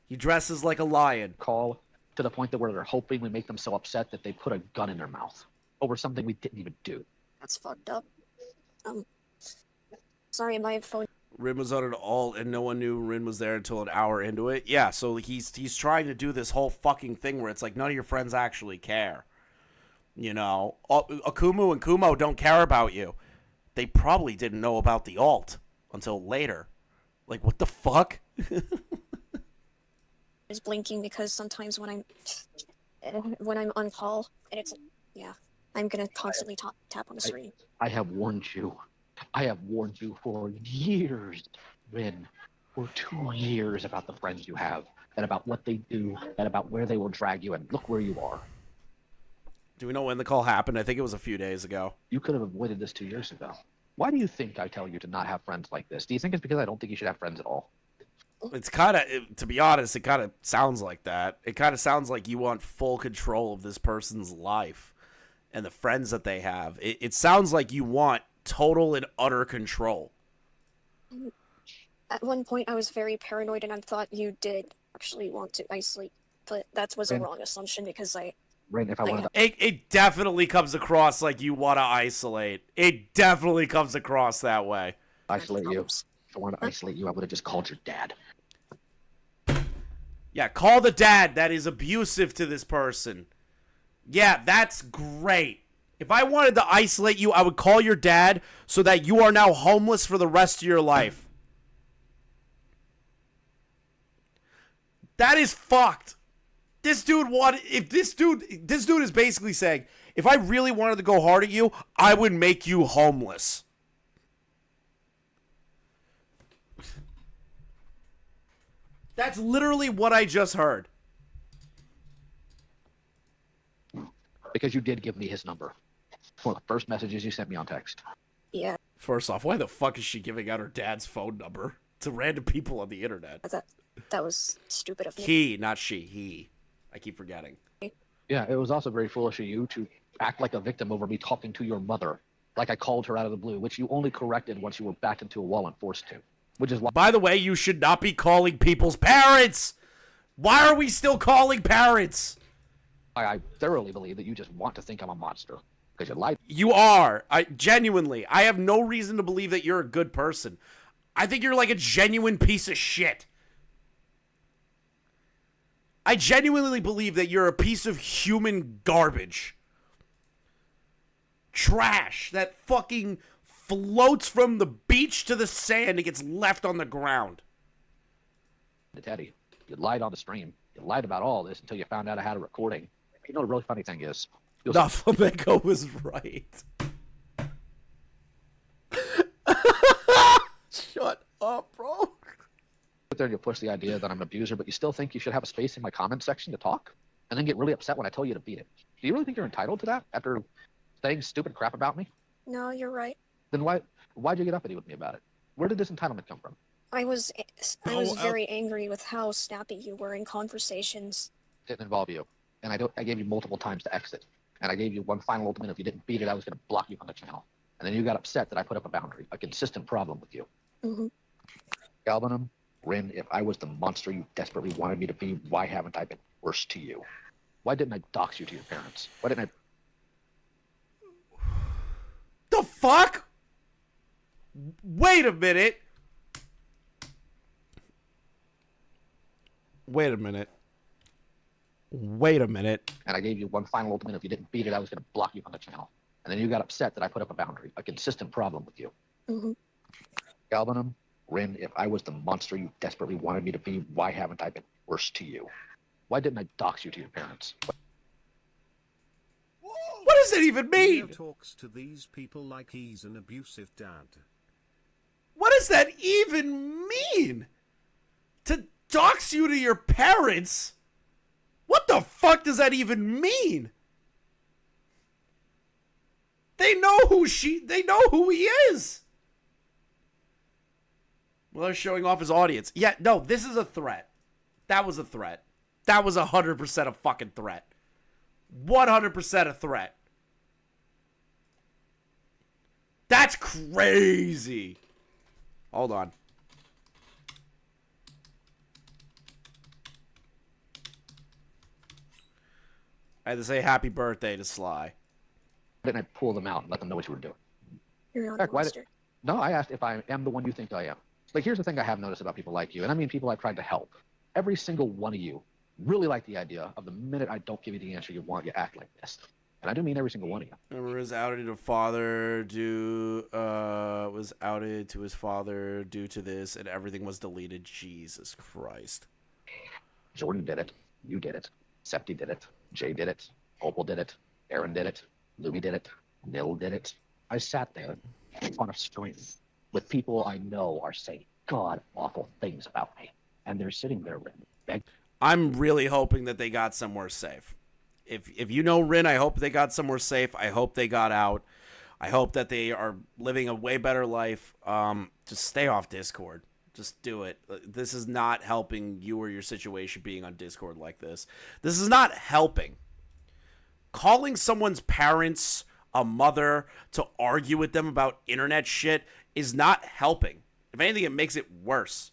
Speaker 1: He dresses like a lion.
Speaker 8: Call to the point that where they're hoping we make them so upset that they put a gun in their mouth over something we didn't even do.
Speaker 4: That's fucked up. Sorry, my phone.
Speaker 1: Rin was on an alt, and no one knew Rin was there until an hour into it. Yeah, so he's trying to do this whole fucking thing where it's like none of your friends actually care. You know, Akumu and Kumo don't care about you. They probably didn't know about the alt until later. Like, what the fuck?
Speaker 4: Is blinking because sometimes when I'm on call and it's I'm gonna constantly tap on the screen.
Speaker 8: I have warned you. I have warned you for years, Rin, for 2 years about the friends you have, and about what they do, and about where they will drag you, and look where you are.
Speaker 1: Do we know when the call happened? I think it was a few days ago.
Speaker 8: You could have avoided this 2 years ago. Why do you think I tell you to not have friends like this? Do you think it's because I don't think you should have friends at all?
Speaker 1: It's kind of, to be honest, it kind of sounds like that. It kind of sounds like you want full control of this person's life and the friends that they have. It sounds like you want total and utter control.
Speaker 4: At one point, I was very paranoid, and I thought you did actually want to isolate, but that was a wrong assumption because
Speaker 8: Rin, if I wanted to...
Speaker 1: It definitely comes across like you want to isolate. It definitely comes across that way.
Speaker 8: Isolate you. If I wanted to isolate you, I would have just called your dad.
Speaker 1: Yeah, call the dad that is abusive to this person. Yeah, that's great. If I wanted to isolate you, I would call your dad so that you are now homeless for the rest of your life. That is fucked. This dude is basically saying, if I really wanted to go hard at you, I would make you homeless. That's literally what I just heard.
Speaker 8: Because you did give me his number. One of the first messages you sent me on text.
Speaker 4: Yeah.
Speaker 1: First off, why the fuck is she giving out her dad's phone number to random people on the internet?
Speaker 4: That was stupid of me.
Speaker 1: He, not she. He. I keep forgetting.
Speaker 8: Yeah, it was also very foolish of you to act like a victim over me talking to your mother. Like I called her out of the blue, which you only corrected once you were backed into a wall and forced to. Which is why...
Speaker 1: By the way, you should not be calling people's parents! Why are we still calling parents?
Speaker 8: I thoroughly believe that you just want to think I'm a monster. Because you lied.
Speaker 1: You are. Genuinely. I have no reason to believe that you're a good person. I think you're like a genuine piece of shit. I genuinely believe that you're a piece of human garbage. Trash that fucking floats from the beach to the sand and gets left on the ground.
Speaker 8: Teddy, you lied on the stream. You lied about all this until you found out I had a recording. You know the really funny thing is...
Speaker 1: No, Flamenco was right. Shut up, bro.
Speaker 8: Sit there and you push the idea that I'm an abuser, but you still think you should have a space in my comment section to talk, and then get really upset when I tell you to beat it. Do you really think you're entitled to that after saying stupid crap about me?
Speaker 4: No, you're right.
Speaker 8: Then why'd you get uppity with me about it? Where did this entitlement come from?
Speaker 4: I was very angry with how snappy you were in conversations.
Speaker 8: It didn't involve you, and I gave you multiple times to exit, and I gave you one final ultimatum. If you didn't beat it, I was going to block you on the channel. And then you got upset that I put up a boundary, a consistent problem with you.
Speaker 4: Mm-hmm.
Speaker 8: Galbanum, Rin, if I was the monster you desperately wanted me to be, why haven't I been worse to you? Why didn't I dox you to your parents? Why didn't I...
Speaker 1: The fuck? Wait a minute. Wait a minute. Wait a minute.
Speaker 8: And I gave you one final ultimatum. If you didn't beat it, I was going to block you on the channel. And then you got upset that I put up a boundary, a consistent problem with you.
Speaker 4: Mm-hmm.
Speaker 8: Galbanum, Rin, if I was the monster you desperately wanted me to be, why haven't I been worse to you? Why didn't I dox you to your parents?
Speaker 1: does that even
Speaker 2: Lio
Speaker 1: mean?
Speaker 2: talks to these people like he's an abusive dad.
Speaker 1: What does that even mean? To dox you to your parents? What the fuck does that even mean? They know who he is. Well, they're showing off his audience. Yeah, no, this is a threat. That was a threat. That was 100% a fucking threat. 100% a threat. That's crazy. Hold on. I had to say happy birthday to Sly.
Speaker 8: Didn't I pull them out and let them know what you were doing?
Speaker 4: You're not a
Speaker 8: Heck, why
Speaker 4: monster.
Speaker 8: No, I asked if I am the one you think I am. Like, here's the thing I have noticed about people like you, and I mean people I've tried to help. Every single one of you really like the idea of the minute I don't give you the answer you want, you act like this. And I do mean every single one of you.
Speaker 1: Remember, was outed to father was outed to his father due to this, and everything was deleted. Jesus Christ.
Speaker 8: Jordan did it. You did it. Septi did it. Jay did it. Opal did it. Aaron did it. Louie did it. Nil did it. I sat there on a stream with people I know are saying god-awful things about me. And they're sitting there begging.
Speaker 1: I'm really hoping that they got somewhere safe. If you know Rin, I hope they got somewhere safe. I hope they got out. I hope that they are living a way better life. Just stay off Discord. Just do it. This is not helping you or your situation being on Discord like this. This is not helping. Calling someone's parents a mother to argue with them about internet shit is not helping. If anything, it makes it worse.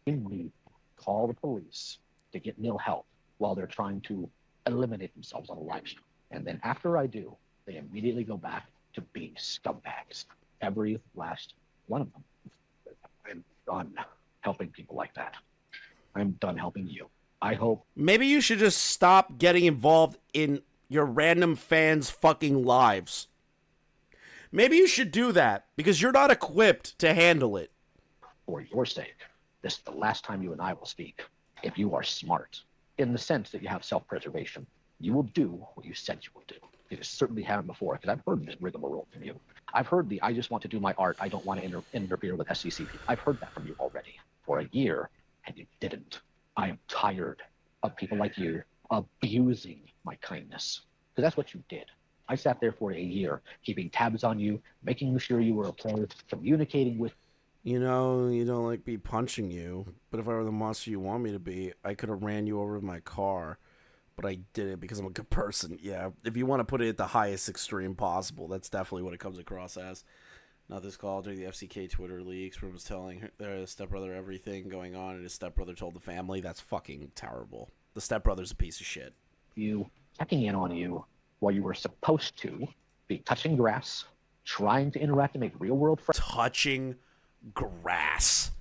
Speaker 8: Me call the police to get Nil help while they're trying to eliminate themselves on a live stream. And then after I do, they immediately go back to being scumbags. Every last one of them. I'm done helping people like that. I'm done helping you. I hope.
Speaker 1: Maybe you should just stop getting involved in your random fans' fucking lives. Maybe you should do that because you're not equipped to handle it.
Speaker 8: For your sake, this is the last time you and I will speak. If you are smart, in the sense that you have self-preservation, you will do what you said you will do. You certainly haven't before, because I've heard this rigmarole from you. I've heard the I just want to do my art, I don't want to interfere with SCCP. I've heard that from you already for a year, and you didn't. I am tired of people like you abusing my kindness, because that's what you did. I sat there for a year, keeping tabs on you, making sure you were okay, communicating with.
Speaker 1: You know, you don't like me punching you, but if I were the monster you want me to be, I could have ran you over with my car, but I didn't because I'm a good person. Yeah, if you want to put it at the highest extreme possible, that's definitely what it comes across as. Not this call during the FCK Twitter leaks. Rim was telling their stepbrother everything going on, and his stepbrother told the family. That's fucking terrible. The stepbrother's a piece of shit.
Speaker 8: You checking in on you while you were supposed to be touching grass, trying to interact and make real world friends.
Speaker 1: Touching grass.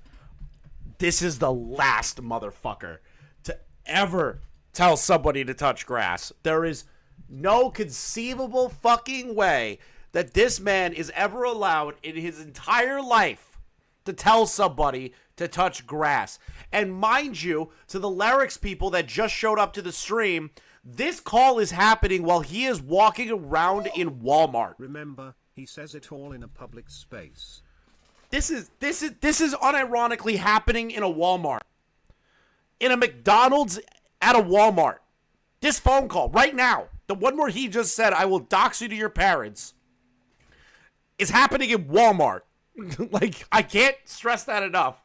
Speaker 1: This is the last motherfucker to ever tell somebody to touch grass. There is no conceivable fucking way that this man is ever allowed in his entire life to tell somebody to touch grass. And mind you, to the Larix people that just showed up to the stream, this call is happening while he is walking around in Walmart.
Speaker 2: Remember, he says it all in a public space.
Speaker 1: This is unironically happening in a Walmart. In a McDonald's at a Walmart. This phone call right now, the one where he just said, I will dox you to your parents, is happening in Walmart. Like, I can't stress that enough.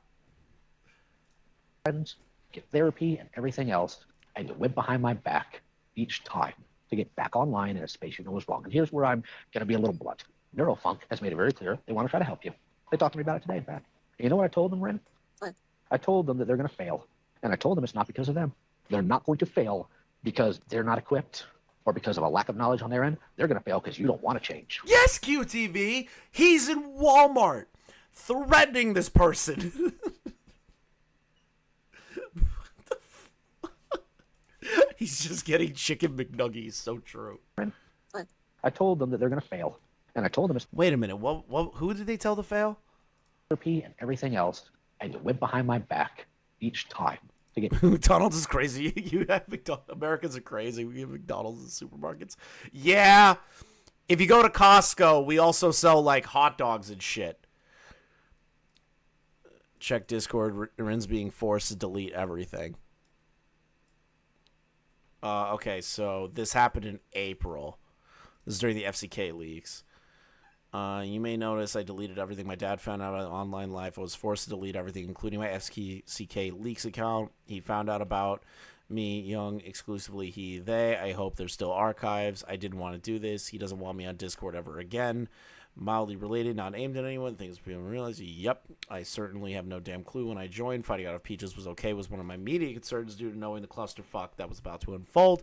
Speaker 8: Friends, get therapy and everything else, and you went behind my back each time to get back online in a space you know is wrong. And here's where I'm going to be a little blunt. Neurofunk has made it very clear they want to try to help you. They talked to me about it today, in fact. And you know what I told them, Ren?
Speaker 4: What?
Speaker 8: I told them that they're going to fail. And I told them it's not because of them. They're not going to fail because they're not equipped or because of a lack of knowledge on their end. They're going to fail because you don't want to change.
Speaker 1: Yes, QTV, he's in Walmart threatening this person. He's just getting chicken McNuggies. So true.
Speaker 8: Ren? What? I told them that they're going to fail. And I told them it's...
Speaker 1: Wait a minute. What? Who did they tell to fail?
Speaker 8: Therapy and everything else. And you went behind my back each time to get...
Speaker 1: McDonald's is crazy. You have McDonald's. Americans are crazy. We have McDonald's in supermarkets. Yeah. If you go to Costco, we also sell like hot dogs and shit. Check Discord. Rin's being forced to delete everything. Okay, so this happened in April. This is during the FCK leaks. You may notice I deleted everything my dad found out about online life. I was forced to delete everything, including my FCK leaks account. He found out about me, young, exclusively he, they. I hope there's still archives. I didn't want to do this. He doesn't want me on Discord ever again. Mildly related, not aimed at anyone. Things people realize. Yep, I certainly have no damn clue when I joined. Finding out if Peaches was okay was one of my immediate concerns due to knowing the clusterfuck that was about to unfold.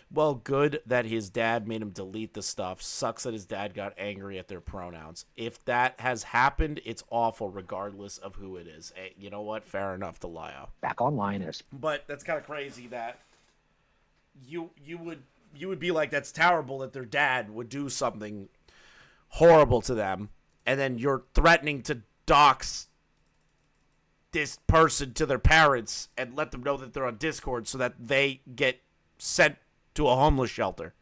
Speaker 1: Well, good that his dad made him delete the stuff. Sucks that his dad got angry at their pronouns. If that has happened, it's awful regardless of who it is. Hey, you know what? Fair enough to Lio.
Speaker 8: Back online is.
Speaker 1: But that's kind of crazy that you would be like, that's terrible that their dad would do something horrible to them, and then you're threatening to dox this person to their parents and let them know that they're on Discord so that they get sent to a homeless shelter.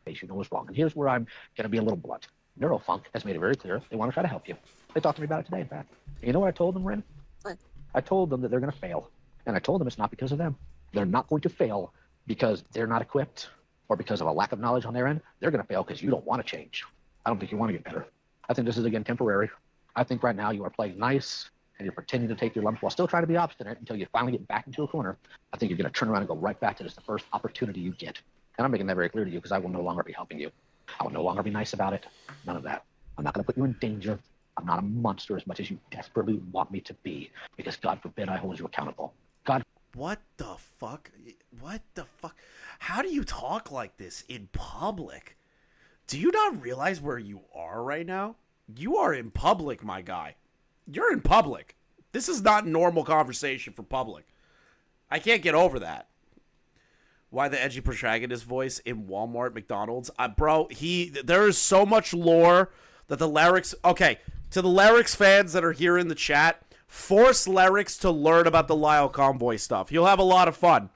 Speaker 8: You know what's wrong. And here's where I'm going to be a little blunt. Neurofunk has made it very clear they want to try to help you. They talked to me about it today, in fact. You know what I told them, Rin?
Speaker 4: What?
Speaker 8: I told them that they're going to fail. And I told them it's not because of them. They're not going to fail because they're not equipped or because of a lack of knowledge on their end. They're going to fail because you don't want to change. I don't think you want to get better. I think this is, again, temporary. I think right now you are playing nice and you're pretending to take your lumps while still trying to be obstinate until you finally get back into a corner. I think you're going to turn around and go right back to this the first opportunity you get. And I'm making that very clear to you because I will no longer be helping you. I will no longer be nice about it. None of that. I'm not going to put you in danger. I'm not a monster as much as you desperately want me to be, because God forbid I hold you accountable. God.
Speaker 1: What the fuck? What the fuck? How do you talk like this in public? Do you not realize where you are right now? You are in public, my guy. You're in public. This is not normal conversation for public. I can't get over that. Why the edgy protagonist voice in Walmart, McDonald's? Bro, there is so much lore that the Lyrics... Okay, to the Lyrics fans that are here in the chat, force Lyrics to learn about the Lio Convoy stuff. You'll have a lot of fun.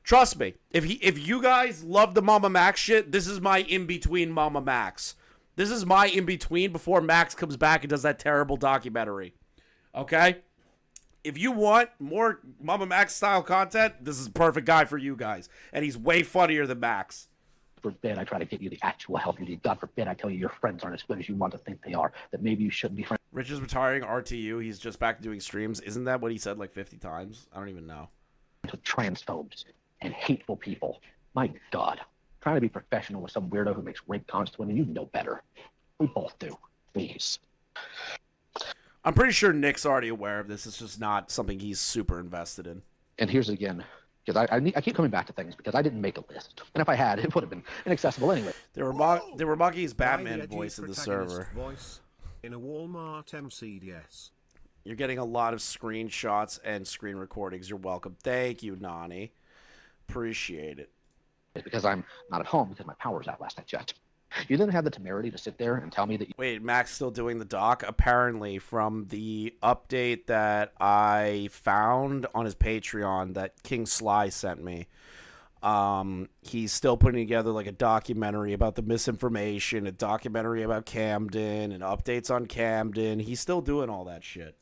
Speaker 1: Trust me, if you guys love the Mama Max shit, this is my in-between Mama Max. This is my in-between before Max comes back and does that terrible documentary. Okay? If you want more Mama Max style content, this is the perfect guy for you guys. And he's way funnier than Max.
Speaker 8: Forbid I try to get you the actual help you need. God forbid I tell you your friends aren't as good as you want to think they are. That maybe you shouldn't be friends.
Speaker 1: Rich is retiring RTU. He's just back doing streams. Isn't that what he said like 50 times? I don't even know.
Speaker 8: With transphobes and hateful people. My God. Trying to be professional with some weirdo who makes rape comments to women, you know better. We both do. Please.
Speaker 1: I'm pretty sure Nick's already aware of this. It's just not something he's super invested in.
Speaker 8: And here's again, because I keep coming back to things because I didn't make a list. And if I had, it would have been inaccessible anyway.
Speaker 1: They were mocking his Batman voice in the server.
Speaker 2: Voice in a Walmart MCDS.
Speaker 1: You're getting a lot of screenshots and screen recordings. You're welcome. Thank you, Nani. Appreciate it.
Speaker 8: It's because I'm not at home because my power's out last I checked. You didn't have the temerity to sit there and tell me that you...
Speaker 1: Wait, Max still doing the doc? Apparently, from the update that I found on his Patreon that King Sly sent me, he's still putting together like a documentary about the misinformation, a documentary about Camden, and updates on Camden. He's still doing all that shit.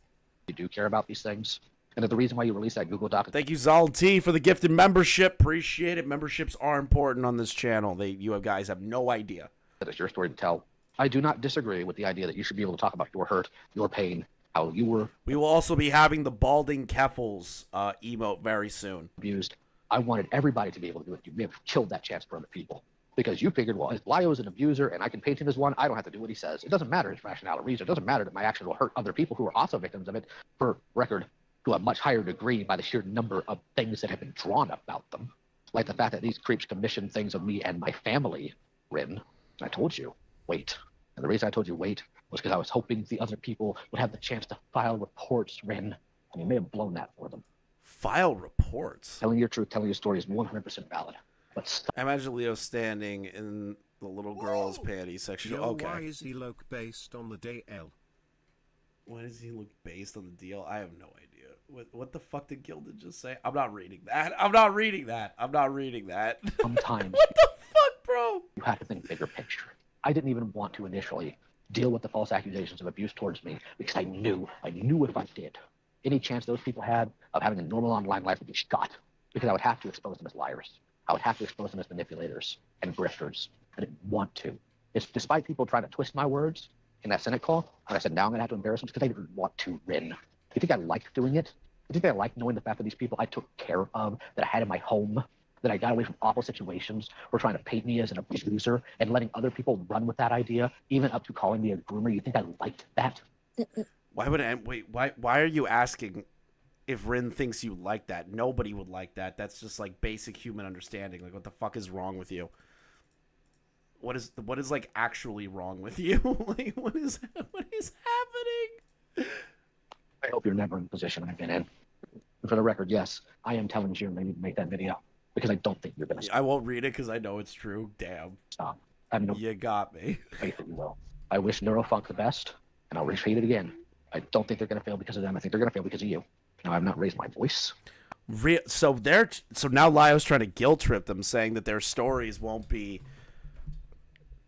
Speaker 8: You do care about these things. And that the reason why you released that Google Doc...
Speaker 1: Thank you, Zal T, for the gifted membership. Appreciate it. Memberships are important on this channel. You guys have no idea.
Speaker 8: That is your story to tell. I do not disagree with the idea that you should be able to talk about your hurt, your pain, how you were...
Speaker 1: We will also be having the Balding Keffels emote very soon.
Speaker 8: ...abused. I wanted everybody to be able to do it. You may have killed that chance for other people. Because you figured, well, if Lio is an abuser and I can paint him as one, I don't have to do what he says. It doesn't matter his rationale or reason. It doesn't matter that my action will hurt other people who are also victims of it, for record, to a much higher degree by the sheer number of things that have been drawn about them. Like the fact that these creeps commission things of me and my family, Rin. I told you, wait. And the reason I told you wait was because I was hoping the other people would have the chance to file reports, Rin. And you may have blown that for them.
Speaker 1: File reports?
Speaker 8: Telling your truth, telling your story is 100% valid. But stop.
Speaker 1: I imagine Leo standing in the little girl's panties section.
Speaker 2: Yo,
Speaker 1: okay.
Speaker 2: why is he look based on the DL?
Speaker 1: Why does he look based on the deal? I have no idea. What the fuck did Gilded just say? I'm not reading that. I'm not reading that. I'm not reading that.
Speaker 8: Sometimes.
Speaker 1: What the fuck, bro?
Speaker 8: You have to think bigger picture. I didn't even want to initially deal with the false accusations of abuse towards me because I knew if I did, any chance those people had of having a normal online life would be shot because I would have to expose them as liars. I would have to expose them as manipulators and grifters. I didn't want to. It's despite people trying to twist my words in that Senate call, and I said, now I'm going to have to embarrass them because I didn't want to, Rin. Do you think I liked doing it? Do you think I liked knowing the fact that these people I took care of, that I had in my home, that I got away from awful situations, were trying to paint me as an abuser and letting other people run with that idea, even up to calling me a groomer? You think I liked that?
Speaker 1: Why would I wait? Why are you asking if Rin thinks you like that? Nobody would like that. That's just like basic human understanding. Like, what the fuck is wrong with you? What is like actually wrong with you? Like, what is happening?
Speaker 8: I hope you're never in the position I've been in. And for the record, yes, I am telling Jim they need to make that video because I don't think you're going to
Speaker 1: I won't read it because I know it's true. Damn.
Speaker 8: stop. I have no
Speaker 1: You got me.
Speaker 8: faith that you will. I wish Neurofunk the best, and I'll repeat it again. I don't think they're going to fail because of them. I think they're going to fail because of you. Now, I've not raised my voice.
Speaker 1: So now Lio's trying to guilt trip them, saying that their stories won't be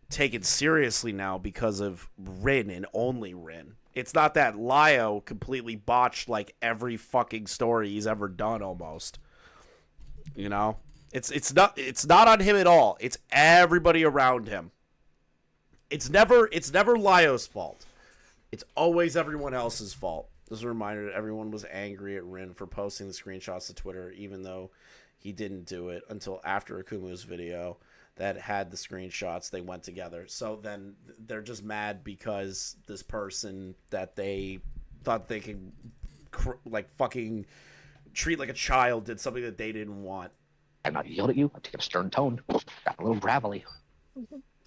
Speaker 1: taken seriously now because of Rin and only Rin. It's not that Lio completely botched like every fucking story he's ever done almost. You know? It's not on him at all. It's everybody around him. It's never Lio's fault. It's always everyone else's fault. Just a reminder that everyone was angry at Rin for posting the screenshots to Twitter, even though he didn't do it until after Akumu's video that had the screenshots. They went together. So then they're just mad because this person that they thought they could like fucking treat like a child did something that they didn't want.
Speaker 8: I've not yelled at you. I've taken a stern tone. Got a little gravelly.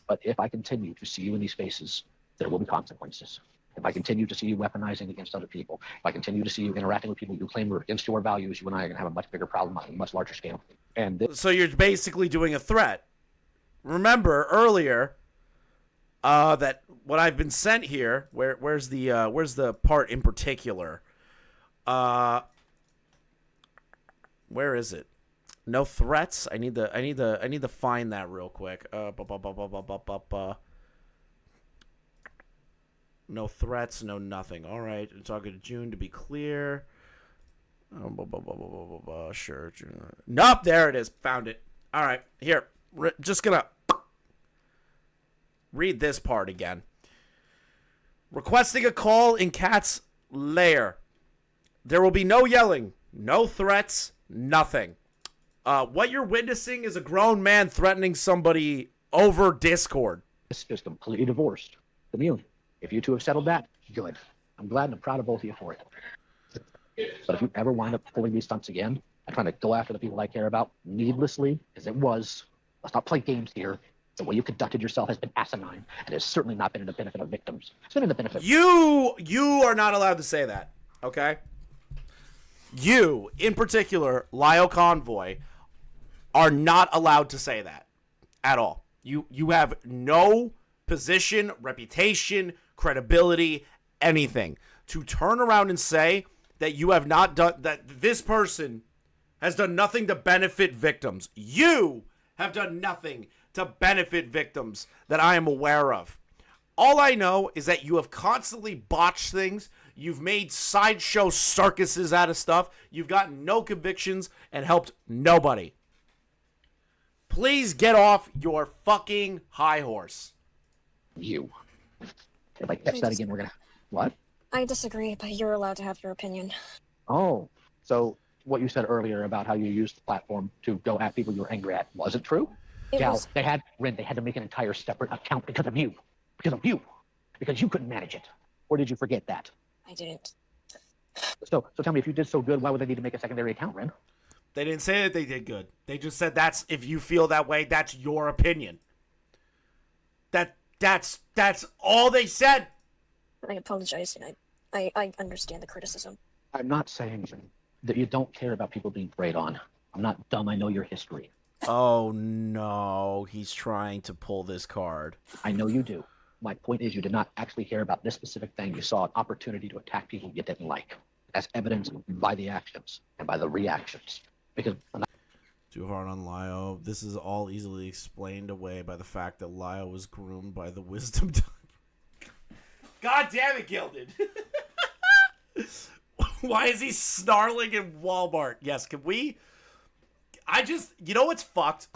Speaker 8: But if I continue to see you in these spaces, there will be consequences. If I continue to see you weaponizing against other people, if I continue to see you interacting with people you claim are against your values, you and I are going to have a much bigger problem on a much larger scale. And
Speaker 1: So you're basically doing a threat. Remember earlier that what I've been sent here. Where's the part in particular? Where is it? No threats. I need to find that real quick. No threats, no nothing. All right, I'm talking to June to be clear. Sure. Nope, there it is. Found it. All right, here. Just gonna read this part again. Requesting a call in Cat's lair. There will be no yelling, no threats, nothing. What you're witnessing is a grown man threatening somebody over Discord.
Speaker 8: this is completely divorced. Chameleon. If you two have settled that, good. I'm glad and I'm proud of both of you for it. But if you ever wind up pulling these stunts again and trying to go after the people I care about needlessly, as it was, let's not play games here. The way you conducted yourself has been asinine and has certainly not been in the benefit of victims. It's been in the benefit.
Speaker 1: You are not allowed to say that, okay? You, in particular, Lio Convoy, are not allowed to say that at all. You have no position, reputation, credibility, anything to turn around and say that you have not done, that this person has done nothing to benefit victims. You have done nothing to benefit victims that I am aware of. All I know is that you have constantly botched things. You've made sideshow circuses out of stuff. You've gotten no convictions and helped nobody. Please get off your fucking high horse.
Speaker 8: You. If I catch that again, we're gonna... What?
Speaker 4: I disagree, but you're allowed to have your opinion.
Speaker 8: Oh, so what you said earlier about how you used the platform to go at people you were angry at wasn't true? They had to make an entire separate account because of you. Because of you. Because you couldn't manage it. Or did you forget that?
Speaker 4: I didn't.
Speaker 8: So tell me, if you did so good, why would they need to make a secondary account, Ren?
Speaker 1: They didn't say that they did good. They just said that's, if you feel that way, that's your opinion. That's all they said.
Speaker 4: I apologize, and I understand the criticism.
Speaker 8: I'm not saying that you don't care about people being preyed on. I'm not dumb. I know your history.
Speaker 1: Oh, no. He's trying to pull this card.
Speaker 8: I know you do. My point is you did not actually care about this specific thing. You saw an opportunity to attack people you didn't like, as evidenced by the actions and by the reactions. Because
Speaker 1: Too hard on Lio. This is all easily explained away by the fact that Lio was groomed by the wisdom. God damn it, Gilded. Why is he snarling in Walmart? Yes, can we... You know what's fucked?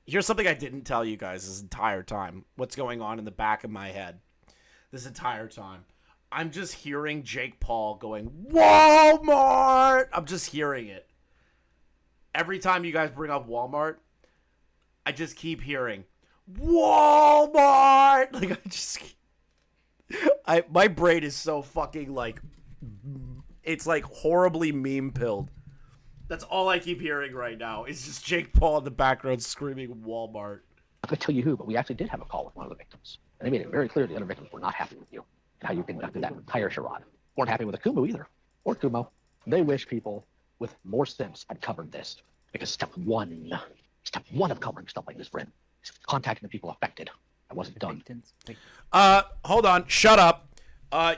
Speaker 1: Here's something I didn't tell you guys this entire time. What's going on in the back of my head this entire time. I'm just hearing Jake Paul going, Walmart! I'm just hearing it. Every time you guys bring up Walmart, I just keep hearing, Walmart! Like, my brain is so fucking, like, it's like horribly meme-pilled. That's all I keep hearing right now. It's just Jake Paul in the background screaming Walmart.
Speaker 8: I'm going to tell you who, but we actually did have a call with one of the victims. And they made it very clear the other victims were not happy with you and how you conducted that entire charade. Weren't happy with Akumu either, or Kumo. They wish people with more sense had covered this. Because step one of covering stuff like this, Brent, is contacting the people affected. I wasn't done.
Speaker 1: Hold on. Shut up.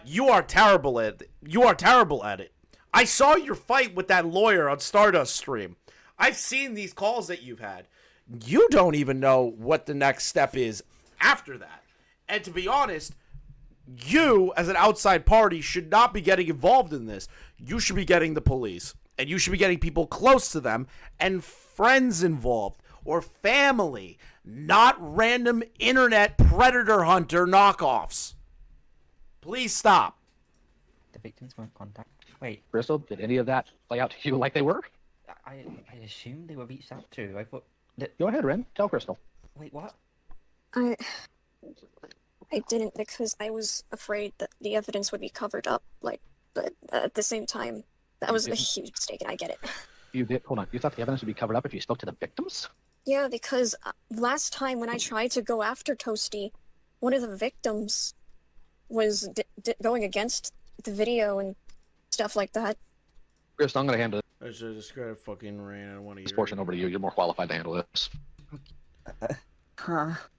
Speaker 1: You are terrible at it. You are terrible at it. I saw your fight with that lawyer on Stardust stream. I've seen these calls that you've had. You don't even know what the next step is after that. And to be honest, you, as an outside party, should not be getting involved in this. You should be getting the police. And you should be getting people close to them and friends involved. Or family. Not random internet predator hunter knockoffs. Please stop.
Speaker 10: The victims weren't contacted. Wait,
Speaker 8: Crystal, did any of that play out to you like they were?
Speaker 10: I assumed they were reached out to. I thought...
Speaker 8: Go ahead, Ren. Tell Crystal.
Speaker 10: Wait, what?
Speaker 4: I didn't because I was afraid that the evidence would be covered up, like, but at the same time, that was a huge mistake, and I get it.
Speaker 8: You did? Hold on. You thought the evidence would be covered up if you spoke to the victims?
Speaker 4: Yeah, because last time when I tried to go after Toasty, one of the victims was going against the video and stuff like that.
Speaker 8: Crystal, I'm going to hand
Speaker 1: I should just go fucking rain. I don't want to
Speaker 8: this portion over to you. You're more qualified to handle this.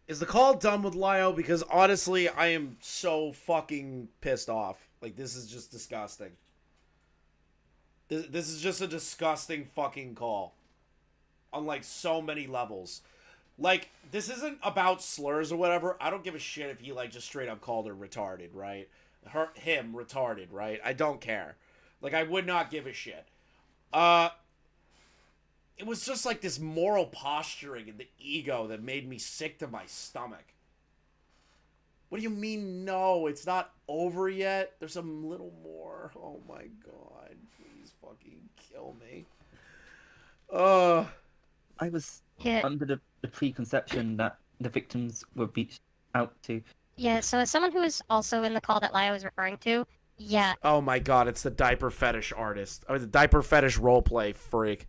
Speaker 1: Is the call done with Lio? Because honestly, I am so fucking pissed off. Like, this is just disgusting. This is just a disgusting fucking call. On, like, so many levels. Like, this isn't about slurs or whatever. I don't give a shit if he, like, just straight up called her retarded, right? Him retarded, right? I don't care. Like, I would not give a shit. It was just, like, this moral posturing and the ego that made me sick to my stomach. What do you mean, no? It's not over yet? There's a little more. Oh, my God. Please fucking kill me.
Speaker 10: I was under the preconception that the victims were reached out to.
Speaker 7: Yeah, so as someone who is also in the call that Lio was referring to, yeah.
Speaker 1: Oh my God, it's the diaper fetish artist. Or the diaper fetish roleplay freak.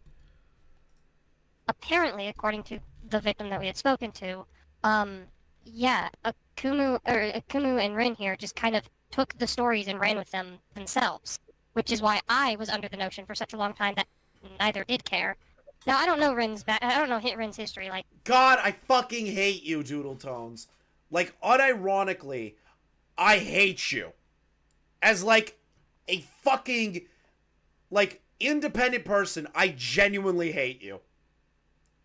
Speaker 7: Apparently, according to the victim that we had spoken to, yeah, Akumu and Rin here just kind of took the stories and ran with them themselves, which is why I was under the notion for such a long time that neither did care. Now, I don't know Rin's history, like...
Speaker 1: God, I fucking hate you, Doodle Tones. Like, unironically, I hate you. As, like, a fucking, like, independent person, I genuinely hate you.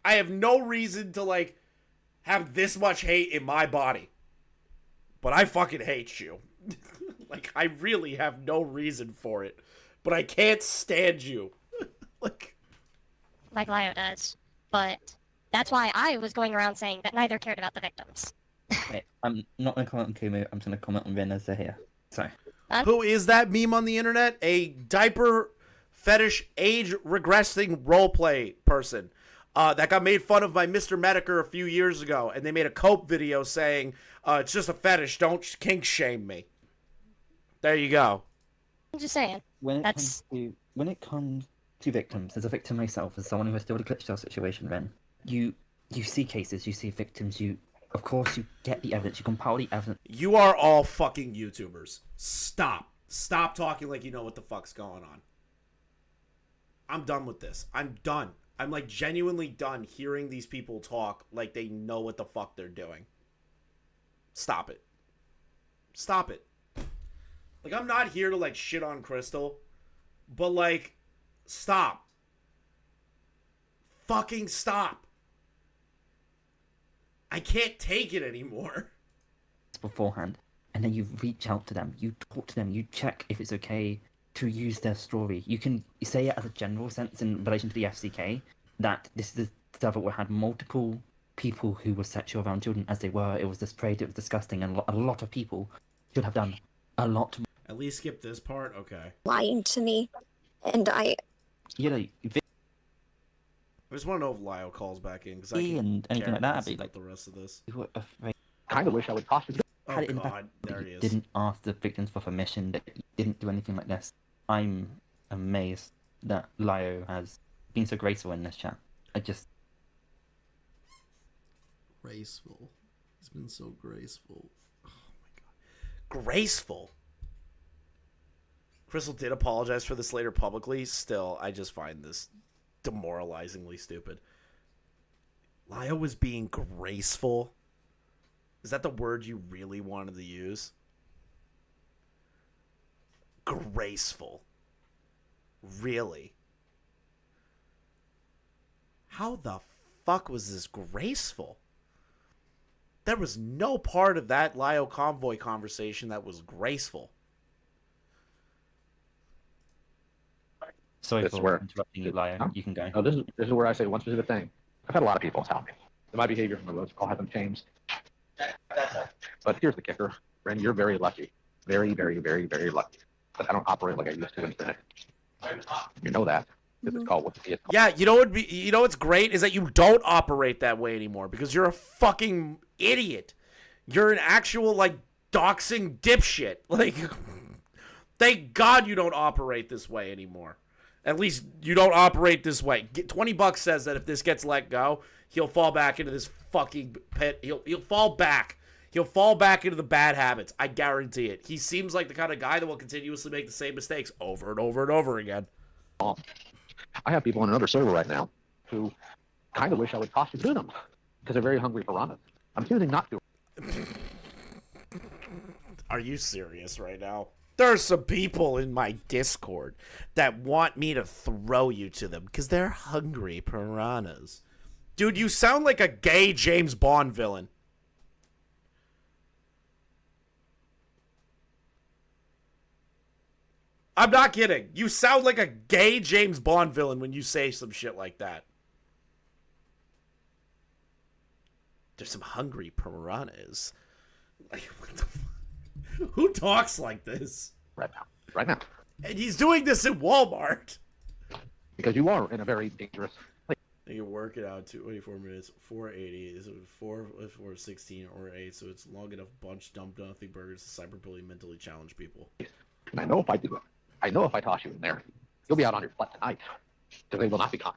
Speaker 1: I have no reason to, like, have this much hate in my body. But I fucking hate you. Like, I really have no reason for it. But I can't stand you.
Speaker 7: Like Lio does. But that's why I was going around saying that neither cared about the victims.
Speaker 10: Wait, I'm not going to comment on Kumu, I'm just going to comment on Rin as they're here. Sorry.
Speaker 1: Who is that meme on the internet? A diaper fetish age regressing roleplay person that got made fun of by Mr. Mediker a few years ago, and they made a cope video saying, it's just a fetish, don't kink shame me. There you go.
Speaker 7: I'm just saying.
Speaker 10: When it comes to victims, as a victim myself, as someone who has still the glitch cell situation, Ren, you see cases, you see victims, of course you get the evidence, you compile the evidence.
Speaker 1: You are all fucking YouTubers. Stop. Stop talking like you know what the fuck's going on. I'm done with this. I'm done. I'm, like, genuinely done hearing these people talk like they know what the fuck they're doing. Stop it. Stop it. Like, I'm not here to, like, shit on Crystal, but, like, stop. fucking stop. I can't take it anymore.
Speaker 10: Beforehand, and then you reach out to them, you talk to them, you check if it's okay to use their story. You can say it as a general sense in relation to the FCK that this is the server where had multiple people who were sexual around children as they were. It was displayed, it was disgusting, and a lot of people should have done a lot more.
Speaker 1: At least skip this part? Okay.
Speaker 4: Lying to me, and I
Speaker 1: just want to know if Lio calls back in, because I
Speaker 10: and anything like that, I'd be
Speaker 1: like
Speaker 10: like,
Speaker 1: the rest of this.
Speaker 10: you were afraid.
Speaker 8: Kind of wish I would toss you.
Speaker 1: Oh
Speaker 10: Had it in
Speaker 1: god,
Speaker 10: the
Speaker 1: there
Speaker 10: back,
Speaker 1: he
Speaker 10: you
Speaker 1: is.
Speaker 10: didn't ask the victims for permission, that you didn't do anything like this. I'm amazed that Lio has been so graceful in this chat. I just...
Speaker 1: Graceful. He's been so graceful. Oh my god. Graceful? Crystal did apologize for this later publicly. Still, I just find this demoralizingly stupid. Lio was being graceful? Is that the word you really wanted to use? Graceful. Really? How the fuck was this graceful? There was no part of that Lio Convoy conversation that was graceful.
Speaker 10: Sorry
Speaker 8: That's
Speaker 10: for
Speaker 8: where-
Speaker 10: interrupting you, Lio.
Speaker 8: Huh?
Speaker 10: You can go.
Speaker 8: No, this is where I say one specific thing. I've had a lot of people tell me that my behavior from the road call hasn't changed. But here's the kicker. Ren, you're very lucky. Very, very, very, very lucky. But I don't operate like I used to in Senate. You know that. Because it's called what it's called.
Speaker 1: Yeah, you know what's great is that you don't operate that way anymore because you're a fucking idiot. You're an actual like doxing dipshit. Like thank God you don't operate this way anymore. At least you don't operate this way. $20 says that if this gets let go, he'll fall back into this fucking pit. He'll fall back. He'll fall back into the bad habits. I guarantee it. He seems like the kind of guy that will continuously make the same mistakes over and over and over again.
Speaker 8: I have people on another server right now who kind of wish I would toss you to them because they're very hungry for ramen. I'm choosing not to.
Speaker 1: Are you serious right now? There are some people in my Discord that want me to throw you to them because they're hungry piranhas. Dude, you sound like a gay James Bond villain. I'm not kidding. You sound like a gay James Bond villain when you say some shit like that. There's some hungry piranhas. Like, what the fuck? Who talks like this?
Speaker 8: Right now. Right now.
Speaker 1: And he's doing this in Walmart.
Speaker 8: Because you are in a very dangerous place.
Speaker 1: You can work it out to 24 minutes, 480 is 416 or 8, so it's long enough bunch dump nothing burgers to cyberbully mentally challenged people.
Speaker 8: And I know if I do it, I know if I toss you in there, you'll be out on your butt tonight. Because they will not be kind.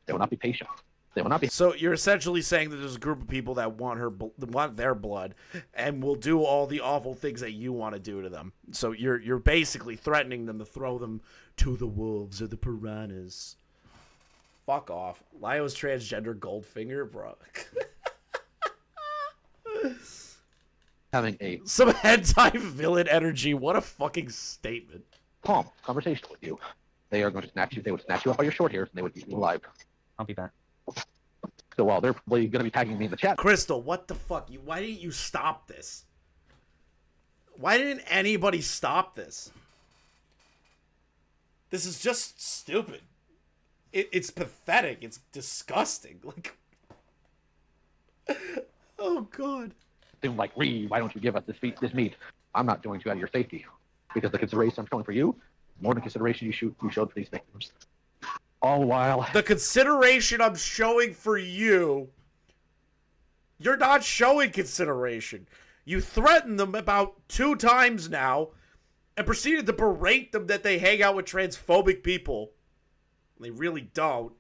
Speaker 8: They will not be patient. They will not be.
Speaker 1: So you're essentially saying that there's a group of people that want their blood and will do all the awful things that you want to do to them. So you're basically threatening them to throw them to the wolves or the piranhas. Fuck off. Lio's transgender Goldfinger, bro.
Speaker 8: Having a
Speaker 1: some hentai villain energy. What a fucking statement.
Speaker 8: calm conversation with you. They are going to snatch you. They would snatch you up by your short hairs and they would eat you alive.
Speaker 10: I'll be back.
Speaker 8: So while they're going to be tagging me in the chat,
Speaker 1: Crystal, what the fuck? Why didn't you stop this? Why didn't anybody stop this? This is just stupid. It's pathetic. It's disgusting. Like, oh god.
Speaker 8: they were like, Ree, why don't you give us this meat? I'm not doing it out of your safety because the consideration I'm showing for you, more than consideration you showed for these victims. All while
Speaker 1: the consideration I'm showing for you, you're not showing consideration. You threatened them about 2 times now and proceeded to berate them that they hang out with transphobic people. They really don't.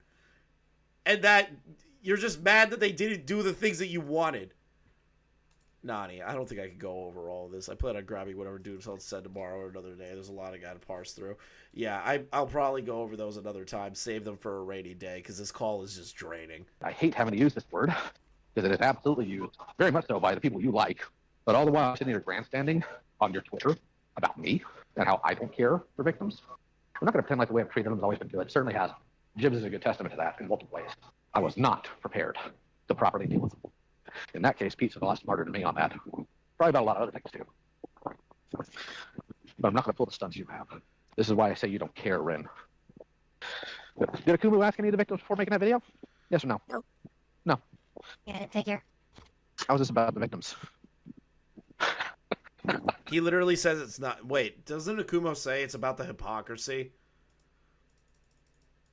Speaker 1: And that you're just mad that they didn't do the things that you wanted. Nani, I don't think I could go over all of this. I plan on grabbing whatever dudes else said tomorrow or another day. There's a lot I got to parse through. Yeah, I'll probably go over those another time. Save them for a rainy day because this call is just draining.
Speaker 8: I hate having to use this word because it is absolutely used very much so by the people you like. But all the while sitting here grandstanding on your Twitter about me and how I don't care for victims. We're not going to pretend like the way I've treated them has always been good. It certainly has. Jibs is a good testament to that in multiple ways. I was not prepared to properly deal with them. In that case, Pete's a lot smarter than me on that. Probably about a lot of other things too. But I'm not going to pull the stunts you have. This is why I say you don't care, Rin. Did Akumu ask any of the victims before making that video? Yes or no?
Speaker 4: No.
Speaker 8: No.
Speaker 7: Yeah, take care.
Speaker 8: How was this about the victims?
Speaker 1: He literally says it's not. Wait, doesn't Akumo say it's about the hypocrisy?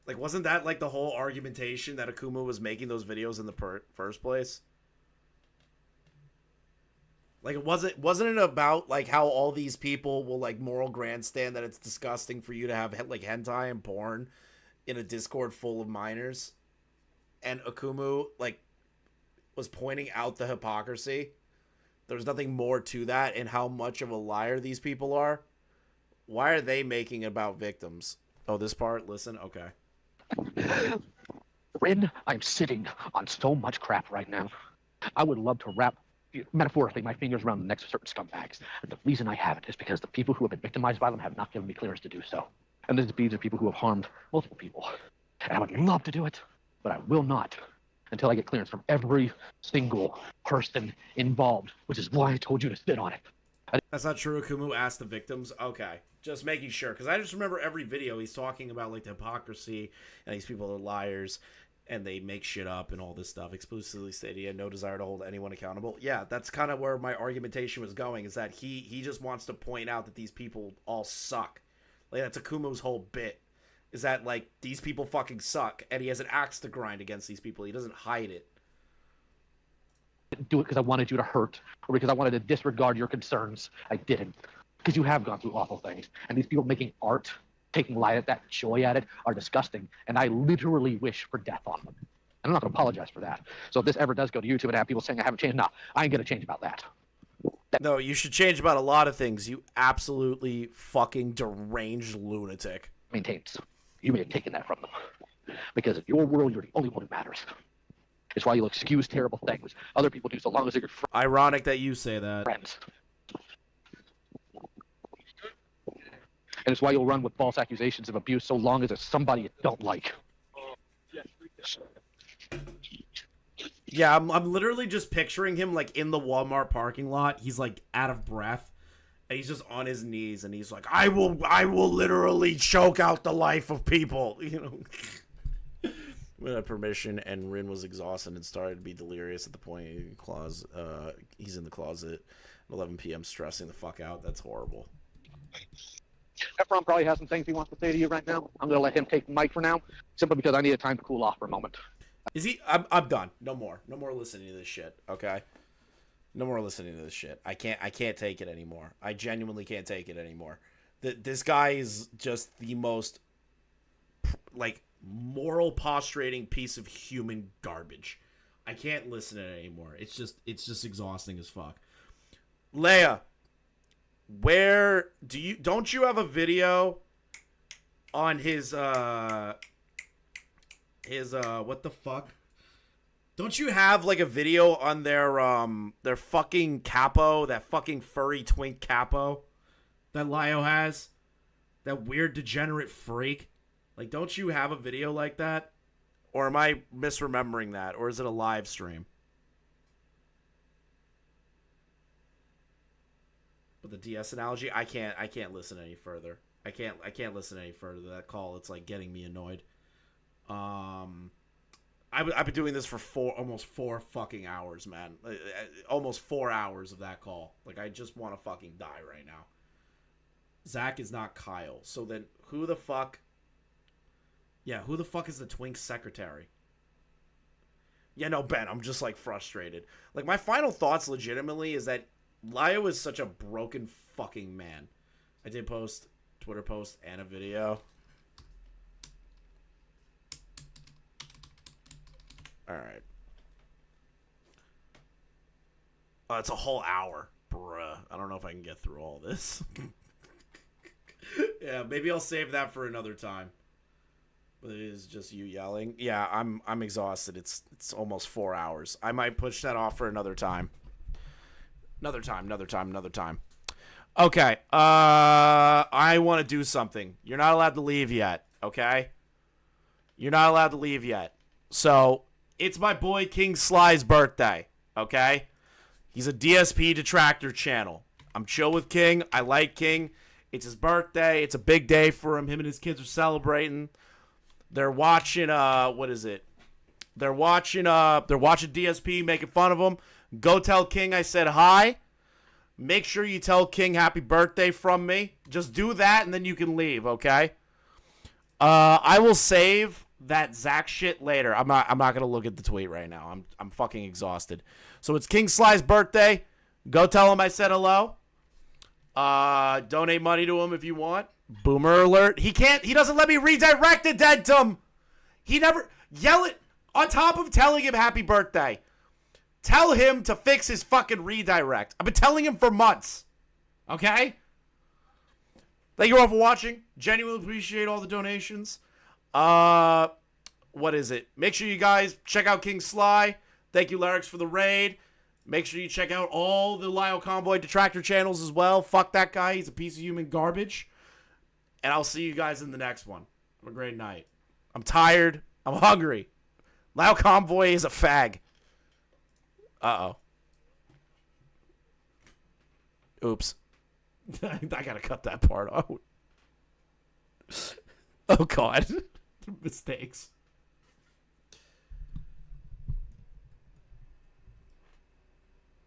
Speaker 1: Like, wasn't that like the whole argumentation that Akumo was making those videos in the first place? Like, wasn't it about like how all these people will like moral grandstand that it's disgusting for you to have like hentai and porn in a Discord full of minors, and Akumu like was pointing out the hypocrisy. There's nothing more to that, and how much of a liar these people are. Why are they making it about victims? Oh, this part. Listen, okay.
Speaker 8: Rin, I'm sitting on so much crap right now. I would love to wrap, metaphorically, my fingers around the necks of certain scumbags. And the reason I haven't is because the people who have been victimized by them have not given me clearance to do so. And these are people who have harmed multiple people. And I would love to do it, but I will not until I get clearance from every single person involved, which is why I told you to sit on it.
Speaker 1: That's not true. Akumu asked the victims. Okay. Just making sure. Because I just remember every video he's talking about, like, the hypocrisy, and these people are liars, and they make shit up and all this stuff. Explicitly stated he had no desire to hold anyone accountable. Yeah, that's kind of where my argumentation was going, is that he just wants to point out that these people all suck. Like, that's Akumu's whole bit. Is that, like, these people fucking suck, and he has an axe to grind against these people. He doesn't hide it.
Speaker 8: Do it because I wanted you to hurt, or because I wanted to disregard your concerns. I didn't. Because you have gone through awful things. And these people making art, taking light at that, joy at it, are disgusting. And I literally wish for death on them. And I'm not going to apologize for that. So if this ever does go to YouTube and have people saying I haven't changed, no, I ain't going to change about that.
Speaker 1: No, you should change about a lot of things, you absolutely fucking deranged lunatic.
Speaker 8: Maintains. You may have taken that from them. Because in your world, you're the only one who matters. It's why you'll excuse terrible things other people do so long as they're your
Speaker 1: Ironic that you say that.
Speaker 8: Friends. And it's why you'll run with false accusations of abuse so long as it's somebody you don't like.
Speaker 1: Yeah, I'm literally just picturing him like in the Walmart parking lot. He's like out of breath, and he's just on his knees, and he's like, I will literally choke out the life of people, you know. We had permission, and Rin was exhausted and started to be delirious at the point he's in the closet at 11 p.m. stressing the fuck out. That's horrible.
Speaker 8: Efron probably has some things he wants to say to you right now. I'm going to let him take the mic for now, simply because I need time to cool off for a moment.
Speaker 1: Is he? I'm done. No more listening to this shit. Okay. No more listening to this shit. I can't take it anymore. I genuinely can't take it anymore. This guy is just the most like moral prostrating piece of human garbage. I can't listen to it anymore. It's just exhausting as fuck. Leia, where don't you have a video on his what the fuck? Don't you have like a video on their fucking capo, that fucking furry twink capo that Lio has? That weird degenerate freak? Like, don't you have a video like that? Or am I misremembering that? Or is it a live stream? But the DS analogy, I can't listen any further. I can't listen any further to that call. It's like getting me annoyed. I've been doing this for almost 4 fucking hours, man. Almost 4 hours of that call. Like, I just want to fucking die right now. Zach is not Kyle. So then who the fuck? Yeah, who the fuck is the twink secretary? Yeah, no, Ben, I'm just, like, frustrated. Like, my final thoughts legitimately is that Lio is such a broken fucking man. I did post Twitter post and a video. Alright. Oh, it's a whole hour. Bruh. I don't know if I can get through all this. Yeah, maybe I'll save that for another time. But it is just you yelling. Yeah, I'm exhausted. It's almost 4 hours. I might push that off for another time. Another time. Okay. I want to do something. You're not allowed to leave yet, okay? You're not allowed to leave yet. So, it's my boy King Sly's birthday, okay? He's a DSP detractor channel. I'm chill with King. I like King. It's his birthday. It's a big day for him. Him and his kids are celebrating. They're watching, what is it? They're watching DSP, making fun of him. Go tell King I said hi. Make sure you tell King happy birthday from me. Just do that, and then you can leave, okay? I will save that Zach shit later. I'm not gonna look at the tweet right now. I'm fucking exhausted. So it's King Sly's birthday. Go tell him I said hello. Donate money to him if you want. Boomer alert. He doesn't let me redirect Addendum. He never yell it on top of telling him happy birthday. Tell him to fix his fucking redirect. I've been telling him for months. Okay? Thank you all for watching. Genuinely appreciate all the donations. What is it? Make sure you guys check out King Sly. Thank you, Larix, for the raid. Make sure you check out all the Lio Convoy detractor channels as well. Fuck that guy. He's a piece of human garbage. And I'll see you guys in the next one. Have a great night. I'm tired. I'm hungry. Lio Convoy is a fag. Uh-oh. Oops. I gotta cut that part out. Oh, God. Mistakes.